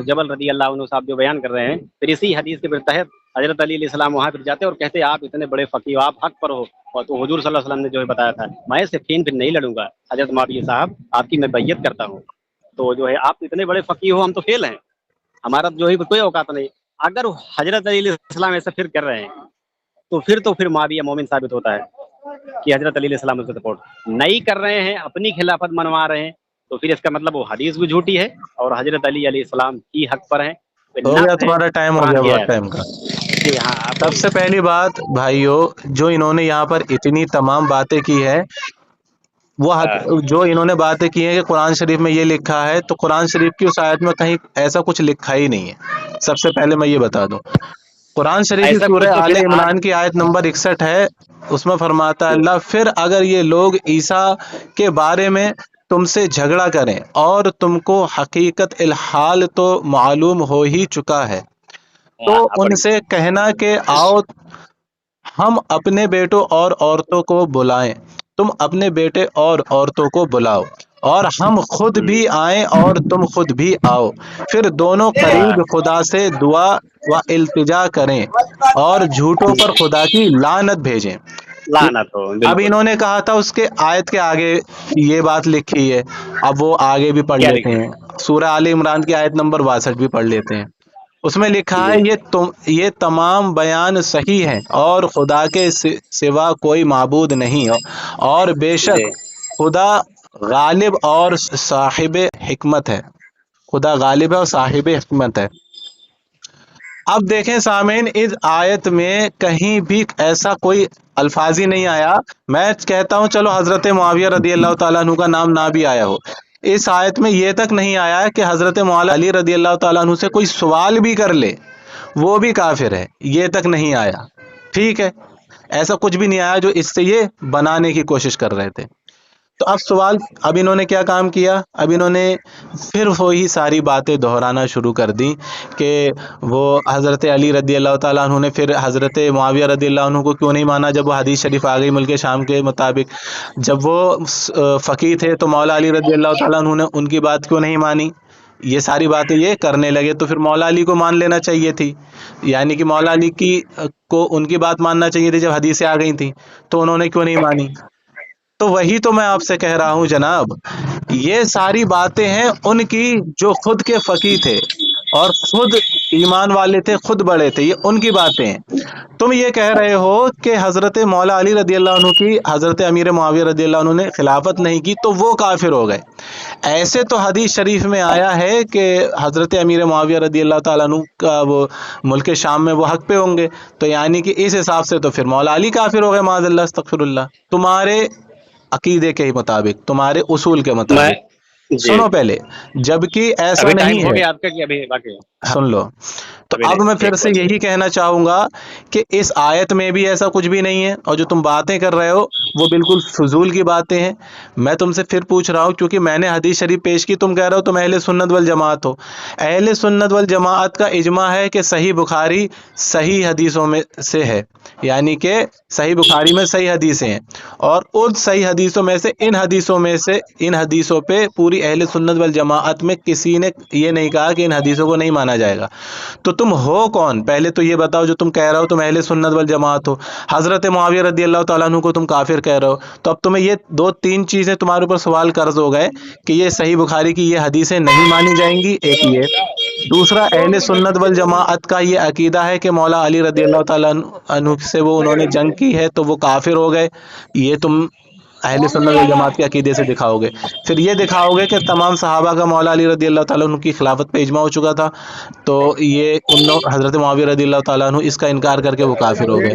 जबल रदी अल्लाह अन्हु साहब जो बयान कर रहे हैं, फिर इसी हदीस के फिर तहत हजरत अली अलैहिस्सलाम वहाँ फिर जाते और कहते आप इतने बड़े फकीर, आप हक पर हो, और तो हुजूर सल्लल्लाहु अलैहि वसल्लम ने जो है बताया था, मैं सिफीन फिर नहीं लड़ूंगा हजरत मुआविया साहब, आपकी मैं बैयत करता हूँ। तो जो है आप इतने बड़े फकीर हो, हम तो फेल हैं, हमारा जो है कोई औकात नहीं। अगर हजरत अली अलैहिस्सलाम ऐसा फिर कर रहे हैं तो फिर मुआविया मोमिन साबित होता है कि हजरत अली अलैहिस्सलाम उसको सपोर्ट नहीं कर रहे हैं, अपनी खिलाफत मनवा रहे हैं, तो फिर इसका मतलब वो हदीस भी झूठी है और हजरत अली अलैहिस्सलाम ही हक पर हैं। हो गया तुम्हारा टाइम, हो गया बहुत टाइम का। जी हाँ, आप सबसे पहली बात भाइयों, जो इन्होंने यहाँ पर इतनी तमाम बातें की है, वो जो इन्होंने बातें की हैं कि कुरान शरीफ में ये लिखा है, तो कुरान शरीफ की उस आयत में कहीं ऐसा कुछ लिखा ही नहीं है। सबसे पहले मैं ये बता दूं, कुरान शरीफ की ऐसा कुछ सूरह तो आले फिर इमरान की आयत नंबर 61 है, उसमें फरमाता है अल्लाह, फिर अगर ये लोग ईसा के बारे में तुमसे झगड़ा करें और तुमको हकीकत इल्हाल तो मालूम हो ही चुका है, तो उनसे कहना कि आओ हम अपने बेटों और औरतों को बुलाएं, तुम अपने बेटे और औरतों को बुलाओ, और हम खुद भी आएं और तुम खुद भी आओ, फिर दोनों करीब खुदा से दुआ व इल्तिजा करें और झूठों पर खुदा की लानत भेजें। लानत हो। अब बिल्कुल इन्होंने कहा था उसके आयत के आगे ये बात लिखी है, अब वो आगे भी पढ़ क्या लेते लिखे? हैं, सूरह आले इमरान की आयत नंबर 62 भी पढ़ लेते हैं। उसमें लिखा है जी ये तमाम बयान सही हैं और खुदा के सिवा कोई माबूद नहीं हो, और बेशक जी खुदा गालिब और साहिब हिकमत है, खुदा गालिब है और साहिब हिकमत है। अब देखें सामीन, इस आयत में कहीं भी ऐसा कोई अल्फाज ही नहीं आया। मैं कहता हूं चलो हजरत मुआविया रदी अल्लाह ताला अन्हु का नाम ना भी आया हो, इस आयत में ये तक नहीं आया है कि हजरत मौला अली रदी अल्लाह ताला अन्हु से कोई सवाल भी कर ले वो भी काफिर है, ये तक नहीं आया। ठीक है, ऐसा कुछ भी नहीं आया जो इससे ये बनाने की कोशिश कर रहे थे। तो अब सवाल, अब इन्होंने क्या काम किया, अब इन्होंने फिर वही सारी बातें दोहराना शुरू कर दी कि वो हज़रत अली रदी अल्लाह ताला अन्हु ने फिर हज़रत मुआविया रदी अल्लाह अन्हु को क्यों नहीं माना, जब वो हदीस शरीफ आ गई मुल्क शाम के मुताबिक, जब वो फ़कीह थे तो मौला अली रदी अल्लाह ताला अन्हु ने उनकी बात क्यों नहीं मानी, ये सारी बातें ये करने लगे। तो फिर मौला अली को मान लेना चाहिए थी, यानी कि मौला अली की को उनकी बात मानना चाहिए थी जब हदीसें आ गई थी, तो उन्होंने क्यों नहीं मानी। تو وہی تو میں آپ سے کہہ رہا ہوں جناب، یہ ساری باتیں ہیں ان کی جو خود کے فقی تھے اور خود ایمان والے تھے، خود بڑے تھے، یہ ان کی باتیں ہیں۔ تم یہ کہہ رہے ہو کہ حضرت مولا علی رضی اللہ عنہ کی حضرت امیر معاویہ رضی اللہ عنہ نے خلافت نہیں کی تو وہ کافر ہو گئے۔ ایسے تو حدیث شریف میں آیا ہے کہ حضرت امیر معاویہ رضی اللہ تعالیٰ عنہ کا وہ ملک شام میں وہ حق پہ ہوں گے، تو یعنی کہ اس حساب سے تو پھر مولا علی کافر ہو گئے، معاذ اللہ استغفر اللہ، تمہارے عقیدے کے مطابق، تمہارے اصول کے میں مطابق۔ جی سنو پہلے، جبکہ ایسا ابھی ٹائم نہیں ہو ہے، گیا آپ کا کہ ابھی باقی ہے؟ سن لو تو ابھی اب نہیں، میں پھر ٹھیک سے بولیے۔ یہی کہنا چاہوں گا کہ اس آیت میں بھی ایسا کچھ بھی نہیں ہے، اور جو تم باتیں کر رہے ہو وہ بالکل فضول کی باتیں ہیں۔ میں تم سے پھر پوچھ رہا ہوں، کیونکہ میں نے حدیث شریف پیش کی، تم کہہ رہے ہو تم اہل سنت والجماعت ہو۔ اہل سنت والجماعت کا اجماع ہے کہ صحیح بخاری صحیح حدیثوں میں سے ہے، یعنی کہ صحیح بخاری میں صحیح حدیثیں ہیں، اور ان صحیح حدیثوں میں سے ان حدیثوں پہ پوری اہل سنت والجماعت میں کسی نے یہ نہیں کہا کہ ان حدیثوں کو نہیں مانا جائے گا۔ تو تم ہو کون؟ پہلے تو یہ بتاؤ، جو تم کہہ رہے ہو تم اہل سنت والجماعت ہو، حضرت معاویہ رضی اللہ تعالیٰ عنہ کو تم کافر کہہ رہے ہو، تو اب تمہیں یہ دو تین چیزیں تمہارے اوپر سوال قرض ہو گئے کہ یہ صحیح بخاری کی یہ حدیثیں نہیں مانی جائیں گی، ایک یہ۔ دوسرا، اہل سنت والجماعت کا یہ عقیدہ ہے کہ مولا علی رضی اللہ تعالیٰ عنہ سے وہ انہوں نے جنگ کی ہے تو وہ کافر ہو گئے، یہ تم اہل سنت والجماعت کے عقیدے سے دکھاؤ گے۔ پھر یہ دکھاؤ گے کہ تمام صحابہ کا مولا علی رضی اللہ تعالیٰ عنہ کی خلافت پہ اجماع ہو چکا تھا، تو یہ حضرت معاویہ رضی اللہ تعالیٰ عنہ اس کا انکار کر کے وہ کافر ہو گئے۔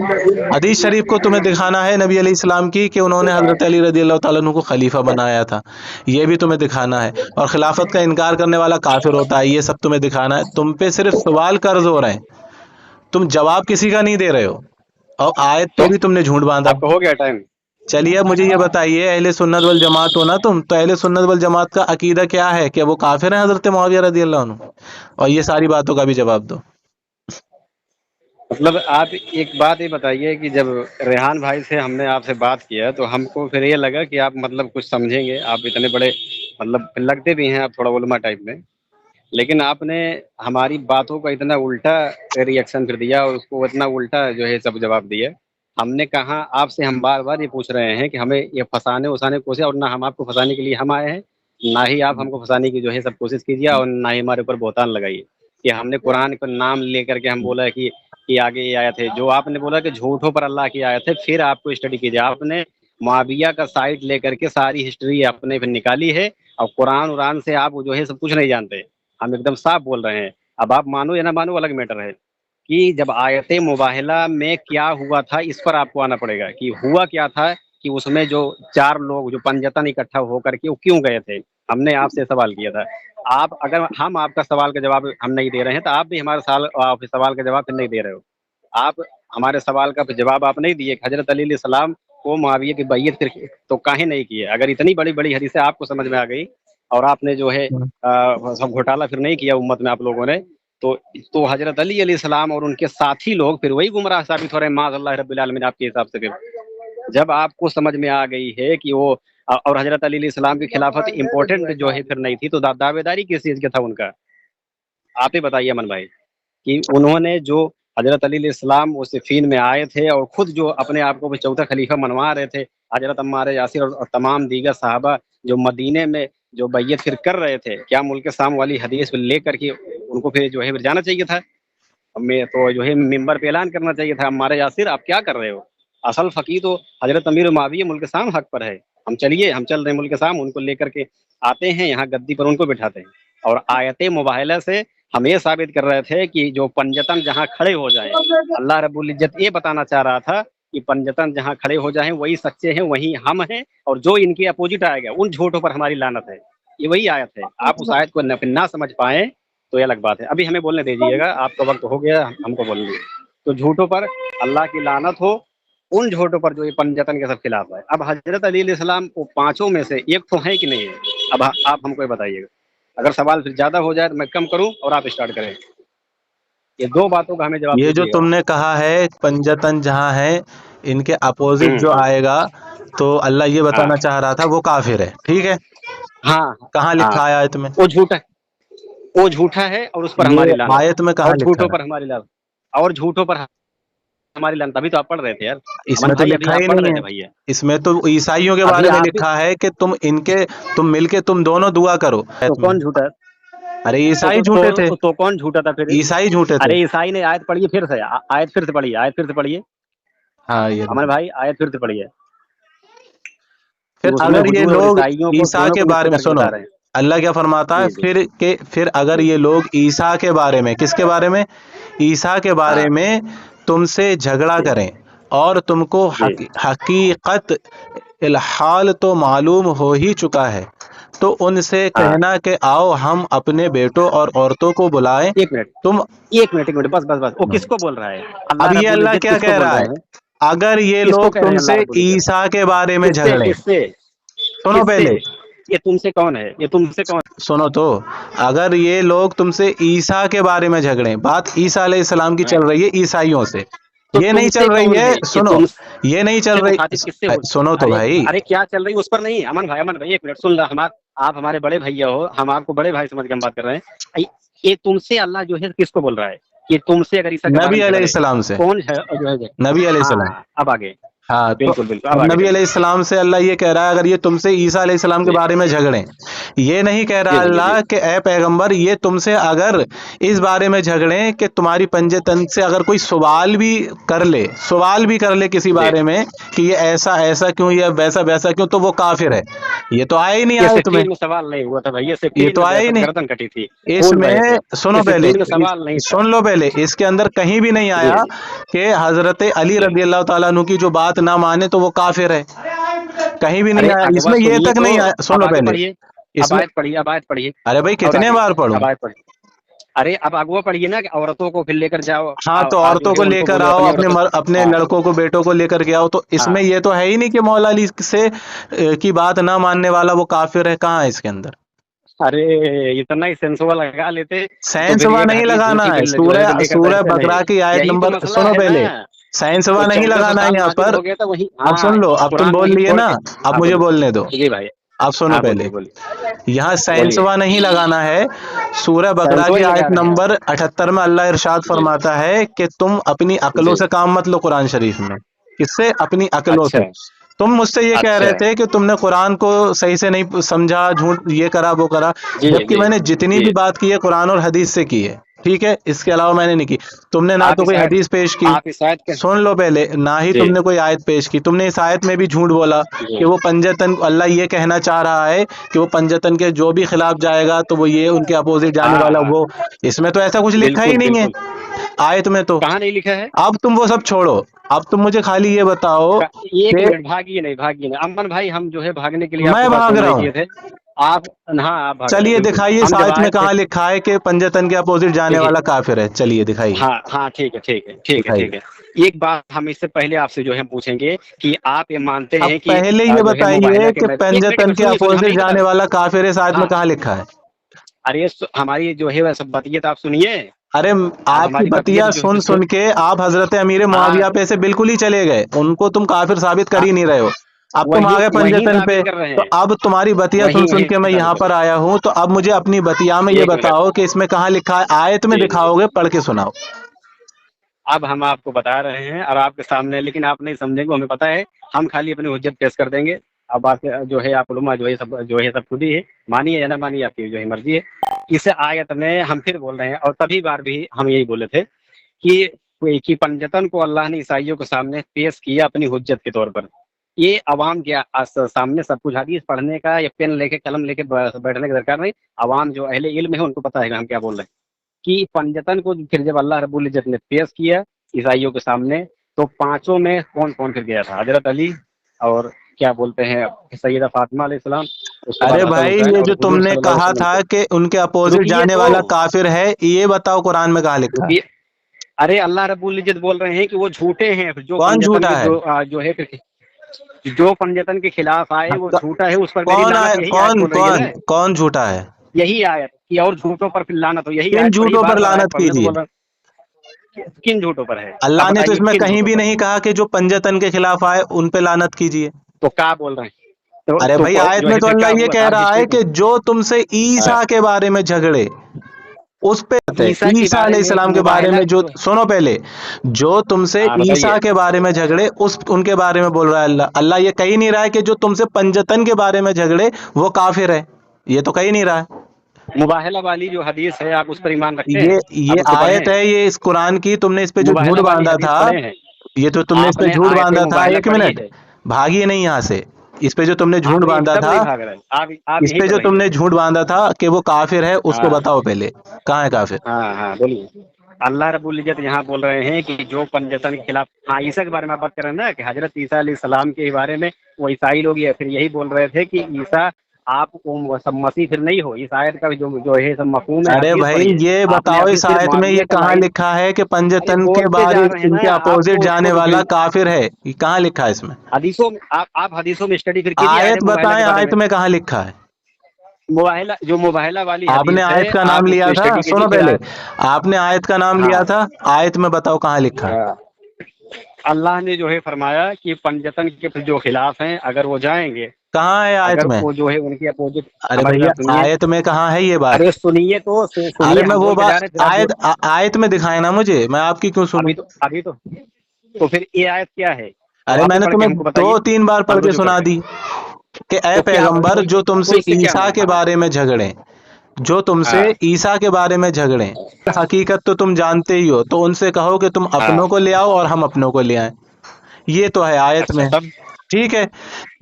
حدیث شریف کو تمہیں دکھانا ہے نبی علیہ السلام کی کہ انہوں نے حضرت علی رضی اللہ تعالیٰ عنہ کو خلیفہ بنایا تھا، یہ بھی تمہیں دکھانا ہے، اور خلافت کا انکار کرنے والا کافر ہوتا ہے، یہ سب تمہیں دکھانا ہے۔ تم پہ صرف سوال قرض ہو رہے ہیں، تم جواب کسی کا نہیں دے رہے ہو، اور آیت پہ بھی تم نے جھوٹ باندھا۔ آپ کا ہو گیا ٹائم؟ چلیے اب مجھے یہ بتائیے، اہل سنت والجماعت ہو نا تم، تو اہل سنت والجماعت کا عقیدہ کیا ہے؟ کہ وہ کافر ہیں حضرت معاویہ رضی اللہ عنہ؟ اور یہ ساری باتوں کا بھی جواب دو۔ مطلب آپ ایک بات یہ بتائیے کہ جب ریحان بھائی سے ہم نے آپ سے بات کیا تو ہم کو پھر یہ لگا کہ آپ مطلب کچھ سمجھیں گے، آپ اتنے بڑے مطلب لگتے بھی ہیں آپ تھوڑا علماء ٹائپ میں، لیکن آپ نے ہماری باتوں کا اتنا الٹا ریئیکشن پھر دیا اور اس کو اتنا الٹا جو ہے سب جواب دیا۔ ہم نے کہا آپ سے، ہم بار بار یہ پوچھ رہے ہیں کہ ہمیں یہ پھنسانے وسانے کی کوشش، اور نہ ہم آپ کو پھنسانے کے لیے ہم آئے ہیں، نہ ہی آپ ہم کو پھنسانے کی جو ہے سب کوشش کیجیے، اور نہ ہی ہمارے اوپر بہتان لگائیے کہ ہم نے قرآن کا نام لے کر کے ہم بولا ہے کہ آگے یہ آیت ہے، جو آپ نے بولا کہ جھوٹوں پر اللہ کی آیت ہے، پھر آپ کو اسٹڈی کیجیے۔ آپ نے معاویہ کا سائٹ لے کر کے ساری ہسٹری اپنے پھر نکالی ہے، اور قرآن سے آپ جو ہے سب کچھ نہیں جانتے، ہم ایک دم صاف بول رہے ہیں۔ اب آپ مانو یا نہ مانو الگ میٹر ہے، کہ جب آیت مباہلہ میں کیا ہوا تھا اس پر آپ کو آنا پڑے گا کہ ہوا کیا تھا، کہ اس میں جو چار لوگ جو پنجتن اکٹھا ہو کر کے وہ کیوں گئے تھے۔ ہم نے آپ سے سوال کیا تھا، آپ اگر ہم آپ کا سوال کا جواب ہم نہیں دے رہے ہیں تو آپ بھی ہمارے سوال کا جواب پھر نہیں دے رہے ہو۔ آپ ہمارے سوال کا جواب آپ نہیں دیے کہ حضرت علی علیہ السلام کو معاویہ کی بیعت پھر تو کاہے نہیں کیے؟ اگر اتنی بڑی بڑی حدیثیں آپ کو سمجھ میں آ گئی اور آپ نے جو ہے سب گھوٹالہ پھر نہیں کیا امت میں آپ لوگوں نے، تو حضرت علی علیہ السلام اور ان کے ساتھی لوگ پھر وہی گمراہ ثابت ہو رہے ہیں معاذ اللہ رب العالمین آپ کے حساب سے۔ پھر جب آپ کو سمجھ میں آ گئی ہے کہ وہ اور حضرت علی علیہ السلام کی خلافت امپورٹنٹ جو ہے پھر نہیں تھی، تو دعوے داری کس چیز کا تھا ان کا؟ آپ ہی بتائیے امن بھائی، کہ انہوں نے جو حضرت علی علیہ السلام وہ صفین میں آئے تھے اور خود جو اپنے آپ کو چوتھا خلیفہ منوا رہے تھے، حضرت عمار یاسر اور تمام دیگر صحابہ جو مدینے میں جو بیعت پھر کر رہے تھے، کیا ملک شام والی حدیث لے کر کے ان کو پھر جو ہے پھر جانا چاہیے تھا؟ میں تو جو ہے ممبر پہ اعلان کرنا چاہیے تھا، عمار یاسر آپ کیا کر رہے ہو؟ اصل فقیر تو حضرت امیر معاویہ ملک شام حق پر ہے، ہم چل رہے ہیں ملک شام، ان کو لے کر کے آتے ہیں یہاں گدی پر ان کو بٹھاتے ہیں، اور آیت مباہلہ سے ہم یہ ثابت کر رہے تھے کہ جو پنجتن جہاں کھڑے ہو جائیں، اللہ رب العزت یہ بتانا چاہ رہا تھا کہ پنجتن جہاں کھڑے ہو جائیں وہی سچے ہیں، وہی ہم ہیں، اور جو ان کے اپوزٹ آئے گا ان جھوٹوں پر ہماری لعنت ہے۔ یہ وہی آیت ہے، آپ اس آیت کو نہ سمجھ پائیں تو یہ الگ بات ہے۔ ابھی ہمیں بولنے دیجیے گا، آپ کا وقت ہو گیا، ہم کو بولنے دیجیے۔ تو جھوٹوں پر اللہ کی لعنت ہو، ان جھوٹوں پر جو یہ پنجتن کے سب خلاف ہے۔ اب حضرت علی علیہ السلام کو پانچوں میں سے ایک تو ہے کہ نہیں ہے؟ اب آپ ہم کو یہ بتائیے گا، اگر سوال پھر زیادہ ہو جائے تو میں کم کروں اور آپ اسٹارٹ کریں، یہ دو باتوں کا ہمیں جواب یہ جو دیجیے گا۔ تم نے کہا ہے پنجتن جہاں ہے، ان کے اپوزٹ جو آئے گا، تو اللہ یہ ہاں بتانا چاہ رہا تھا وہ کافر ہے، ٹھیک ہے؟ ہاں کہاں ہاں، لکھا ہے آیت میں؟ وہ جھوٹا ہے اور اس پر ہماری یہ لعنت، آیت میں اور کہاں لکھا جھوٹوں ہے؟ پر ہماری لعنت، اور جھوٹوں پر हमारी लानत, अभी तो आप पढ़ रहे थे यार इसमें अमन तो भाई, अभी लिखा आप ही पढ़ नहीं रहे है। थे भैया, इसमें तो ईसाइयों के अभी बारे में आप भी। लिखा है कि तुम मिलके तुम दोनों दुआ करो। तो कौन झूठा है? अरे ईसाई झूठे थे, तो कौन झूठा था फिर? ईसाई झूठे थे। अरे ईसाई ने आयत पढ़िए फिर से, आयत फिर से पढ़िए, आयत फिर से पढ़िए हाँ ये अमन भाई, आयत फिर से पढ़िए कि फिर उसमें अगर ये हुजूर और लोग ईसाइयों को ईसा दोनों के को मिक्स बारे में करके सुनो, बता रहे हैं। अल्लाह क्या फरमाता है जी जी फिर अगर जी। ये लोग ईसा के बारे में, किसके बारे में, ईसा के बारे हाँ में तुमसे झगड़ा जी करें और तुमको जी हकीकत इल्हाल तो मालूम हो ही चुका है, तो उनसे हाँ। कहना कि आओ हम अपने बेटों और औरतों को बुलाएं। एक मिनट तुम एक मिनट, बस बस बस, वो किसको बोल रहा है? अल्लाह अब ये रब्बुल अल्लाह इज्जत क्या किसको कह बोल रहा रहे है, हैं? अगर ये किसको लोग कह रहे हैं अल्लाह तुमसे रब्बुल इज्जत? ईसा के बारे में किससे झगड़ें, किससे सुनो किससे? पहले, ये तुमसे कौन है? ये तुमसे कौन? सुनो तो, अगर ये लोग तुमसे ईसा के बारे में झगड़ें, बात ईसा अलैहिस्सलाम की चल रही है ईसाइयों से, तो ये नहीं तुमसे चल रही कौन है, है? ये सुनो, ये नहीं चल तुमसे रही, मुखातिब किससे हो? सुनो तो अरे भाई, अरे क्या चल रही है उस पर नहीं। अमन भाई एक मिनट सुन लो, आप हमारे बड़े भैया हो, हम आपको बड़े भाई समझ के हम बात कर रहे हैं। ये तुमसे अल्लाह जो है किसको बोल रहा है? ये तुमसे अगर ईसा के बारे नबी में झगड़े, अलैहिस्सलाम से, कौन है जो है? नबी अलैहिस्सलाम। हाँ अब आगे, हाँ तो बिल्कुल बिल्कुल, अब अब आगे नबी चलिए। अलैहिस्सलाम से अल्लाह ये कह रहा है, अगर ये तुमसे ईसा अलैहिस्सलाम के जी बारे में झगड़ें, ये नहीं कह रहा जी जी जी। अल्लाह कि ए पैगंबर ये तुमसे अगर इस बारे में झगड़ें कि तुम्हारी पंजतन से अगर कोई सवाल भी कर ले किसी जी बारे में कि ये ऐसा ऐसा क्यों, ये वैसा वैसा क्यों, तो वो काफिर है। ये तो आया ही नहीं ये आयत में, 16 में सवाल नहीं हुआ था भैया, ये 16 तो में आया ही दहशत नहीं गर्दन कटी थी, भूल रहे थे। इसमें। सुनो ये पहले, 16 में सवाल नहीं था। सुन लो पहले, इसके अंदर कहीं भी नहीं जी आया कि हजरत अली जी। रजी अल्लाह ताला अन्हु की जो बात ना माने तो वो काफिर है, कहीं भी नहीं अरे आया, आगे बात इसमें ये सुनिए तक तो, नहीं आया, सुन अब लो आगे पहले पढ़िए, अब इसमें। आयत पढ़िए, अब आयत पढ़िए अरे भाई और कितने आगे, बार पढ़ूं? अब आयत पढ़िए। अरे अब अगवा पढ़िए ना कि औरतों को फिर लेकर जाओ, हाँ तो जो औरतों है को उनको लेकर बोलो आओ, अपनी औरतों। अपने हाँ लड़कों को बेटों को लेकर के आओ, तो इसमें हाँ। ये तो है ही नहीं कि मौला अली से की बात ना मानने वाला वो काफिर है, कहाँ है इसके अंदर? अरे इतना ही सेंसुआ लगा लेते तो साइंस फिर वा एक नहीं हदीस लगाना झूठी है, जो है तो सूरह लेकर सूरह बैठते नहीं। बकरा की आयत यही तो नंबर, मसला सुनो है ना। पहले, साइंस वा वो नहीं 1400 लगाना है साल यहाँ नाजिल पर। हो गया था वही। अब हाँ, सुन लो, अब तुम कुरान बोल वही लिए छोड़ ना, के। अब हाँ मुझे बोलिए बोलने दो, जी भाई। अब सुनो हाँ पहले, बोलिए बोलिए यहाँ बोलिए। साइंसवा नहीं लगाना है। सूरह बकरा सेंसुआ की ही लगा आयत रहे हैं आप। नंबर 78 में अल्लाह इरशाद जी फरमाता है कि तुम अपनी अकलों जी। से काम मत लो कुरान शरीफ में। किससे? अपनी अकलों अच्छा से। तुम मुझसे ये कह रहे अच्छा। थे कि तुमने कुरान को सही से नहीं समझा, झूठ ये करा वो करा, जी जबकि जी मैंने जितनी जी। भी बात की है कुरान और हदीस से की है, ठीक है, इसके अलावा मैंने नहीं की। तुमने ना तो कोई हदीस पेश की, आप इस आयत के। सुन लो पहले, ना ही जी तुमने कोई आयत पेश की, तुमने इस आयत में भी झूठ बोला जी। कि वो पंजतन, अल्लाह ये कहना चाह रहा है कि वो पंजतन के जो भी खिलाफ जाएगा तो वो ये उनके अपोजिट जाने हाँ वाला हाँ। वो, इसमें तो ऐसा कुछ लिखा ही बिल्कुल नहीं है बिल्कुल। आयत में तो। कहाँ नहीं लिखा है? अब तुम वो सब छोड़ो, अब तुम मुझे खाली ये बताओ एक कि मिनट, भागिए नहीं अमन भाई, हम जो है भागने के लिए आपके मैं पास भाग फोन रहा नहीं हूँ? किए थे। आप, हाँ आप भाग रहे हैं, चलिए बिल्कुल। दिखाइए इस हम जब आयत में आए थे, कहाँ लिखा है कि पंजतन के अपोजिट जाने देखिए, वाला काफिर है, चलिए दिखाइए, हाँ हाँ ठीक है ठीक है ठीक है दिखाइए। ठीक है। एक बात हम इससे पहले आपसे जो है पूछेंगे कि आप ये मानते अब हैं कि पहले ये जो है बताइए मुबाहिला के कि एक मिनट पंजतन के सुनिए सुनिए, हमें अपोजिट ही बता। जाने वाला काफिर इस आयत में हाँ, कहाँ लिखा है? अरे हमारी जो है वह सब बतियत आप सुनिए। अरे आप आपकी हमारी बतियत बतिया जो सुन सुन के आप हजरत अमीर हाँ मुआविया पे से बिल्कुल ही चले गए, उनको तुम काफिर साबित कर ही नहीं रहे हो, अब तुम आ वही गए वही पंजतन पे। साबित कर रहे तो हैं, अब तुम्हारी बतिया वही सुन सुन वही के मैं साबित यहाँ कर पर आया हूँ, तो अब मुझे अपनी बतिया में रहे ये हैं। एक मिनट, बताओ कि इसमें कहाँ लिखा है, आयत में जी जी। दिखाओगे, पढ़ के सुनाओ। अब हम आपको बता रहे हैं और आपके सामने, लेकिन आप नहीं समझेंगे, हमें पता है। हम खाली अपनी हुज्जत पेश कर देंगे। अब आप जो है आप उलमा जो है सब खुद ही है, मानिए या ना मानिए, आपकी जो है मर्जी है। इस आयत में हम फिर बोल रहे हैं, और तभी बार भी हम यही बोले थे कि पंजतन को अल्लाह ने ईसाइयों के सामने पेश किया अपनी हुज्जत के तौर पर। ये अवाम के सामने सब कुछ, हदीस पढ़ने का या पेन लेके कलम लेके बैठने की दरकार नहीं। अवाम जो अहले इल्म है उनको पता है हम क्या बोल रहे हैं कि पंजतन को फिर जब अल्लाह रब्बुल इज्जत ने पेश किया ईसाइयों के सामने, तो पांचों में कौन कौन फिर गया था? हजरत अली, और क्या बोलते हैं सैयदा फातिमा अलैहिस्सलाम, उसके बाद अरे हसन भाई हुसैन ये और जो हुजूर तुमने सल्लल्लाहु अलैहि कहा वसल्लम था को। कि उनके अपोजिट रुकिए जाने तो, वाला काफिर है, ये बताओ कुरान में कहाँ लिखा है? रुकिए। अरे अल्लाह रब्बुल इज्जत बोल रहे हैं कि वो झूठे हैं, जो कौन पंजतन झूठा के है? जो है जो पंजतन के खिलाफ आए वो झूठा है, उस पर मेरी कौन लानत, आए, यही आयत कौन बोल रही है कौन ना। कौन झूठा है? यही आयत कि और झूठों पर फिर लानत हो, यही किन आयत पढ़िए, झूठों पर बार बार आयत लानत पढ़ने तो कीजिए? बोल रहे हैं। किन झूठों पर है? आप अल्लाह ने तो बताइए इसमें किन कहीं झूठों भी पर? नहीं कहा कि जो पंजतन के खिलाफ आए उन पे लानत कीजिए। तो क्या बोल रहे हैं? अरे भाई आयत जो में है तो फिर क्या अल्लाह ये हुआ कह था रहा है जिसको। कि जो तुमसे हाँ, ईसा के बारे में झगड़े, उस पे ईसा के ईसा बारे में अलैहिस्सलाम के बारे में जो सुनो पहले, जो तुमसे हाँ बताइए। ईसा के बारे में झगड़े उस उनके बारे में बोल रहा है अल्लाह। अल्लाह ये कही नहीं रहा है कि जो तुमसे पंजतन के बारे में झगड़े वो काफिर है, ये तो कही नहीं रहा है। मुबाहला वाली जो हदीस है आप उस पर ईमान रखते हैं? ये आप उसको पढ़े आयत हैं? है, ये इस कुरान की, तुमने इस पे जो झूठ मुबाहला वाली बांधा हदीस था, पढ़े हैं? ये तो तुमने इस पे आपने झूठ आयत बांधा था। मुबाहला एक पढ़ी मिनट, है? भागिए नहीं यहाँ से। इस पे जो तुमने झूठ आप बांधा एकदम था, नहीं भाग रहे हैं, आप इस यहीं पे पर जो रहिए। तुमने झूठ बांधा था कि वो काफिर है, उसको हाँ बताओ पहले, कहाँ है काफिर? हाँ हाँ बोलिए। अल्लाह रब्बुल इज्जत यहाँ बोल रहे हैं कि जो पंजतन के खिलाफ, हाँ ईसा के बारे में आप बात कर रहे हैं ना, कि हजरत ईसा अलैहिस्सलाम के बारे में वो ईसाई लोग ये फिर यही बोल रहे थे कि ईसा आप सब मसीह फिर नहीं हो। इस आयत का जो है सब मफहूम है, अरे हदीस भाई पढ़िए। ये आपने बताओ, अभी इस सिर्फ आयत में मुआविया ये का कहाँ लाइन, लिखा है कि अरे पंजतन के बोलते बाद जा रहे हैं इनके ना, अपोजिट आपको जाने उसको वाला काफिर है? ये कहाँ लिखा है इसमें? हदीसों में आप हदीसों में स्टडी फिर कीजिए आयत आयत मुबाहला बताएं, के बारे आयत में। में कहाँ लिखा है? मुबाहला, जो मुबाहला वाली आपने हदीस है आयत का नाम आप लिया उसको था, स्टडी कीजिए सुनो फिर पहले, आपने आयत का नाम लिया हाँ था, आयत में बताओ कहाँ लिखा है? अल्लाह ने जो है फरमाया कि पंजतन के जो खिलाफ हैं अगर वो जाएंगे, कहाँ है आयत अगर में? वो जो है उनकी अपोजिट। अरे हमारी भैया बात सुनिए, आयत में कहाँ है ये बात? अरे सुनिए तो अरे सुनिए, मैं हम वो बोल के जा बात रहे हैं फिर आप आयत आयत में दिखाए ना मुझे, मैं आपकी क्यों सुनूं? अभी तो फिर ये आयत क्या है? तो अरे आप ही मैंने पढ़ के तुम्हें हमको बताइए, 2-3 बार पढ़ हम के रुजू सुना करते हैं। दी कि ए तो क्या पैगंबर, जो तो तुमसे इससे क्या ईसा के हाँ बारे में झगड़े, जो तुमसे हाँ ईसा के बारे में झगड़े, हकीकत तो तुम जानते ही हो, तो उनसे कहो कि तुम हाँ अपनों को ले आओ और हम अपनों को ले आए। ये तो है आयत अच्छा में, तब ठीक है।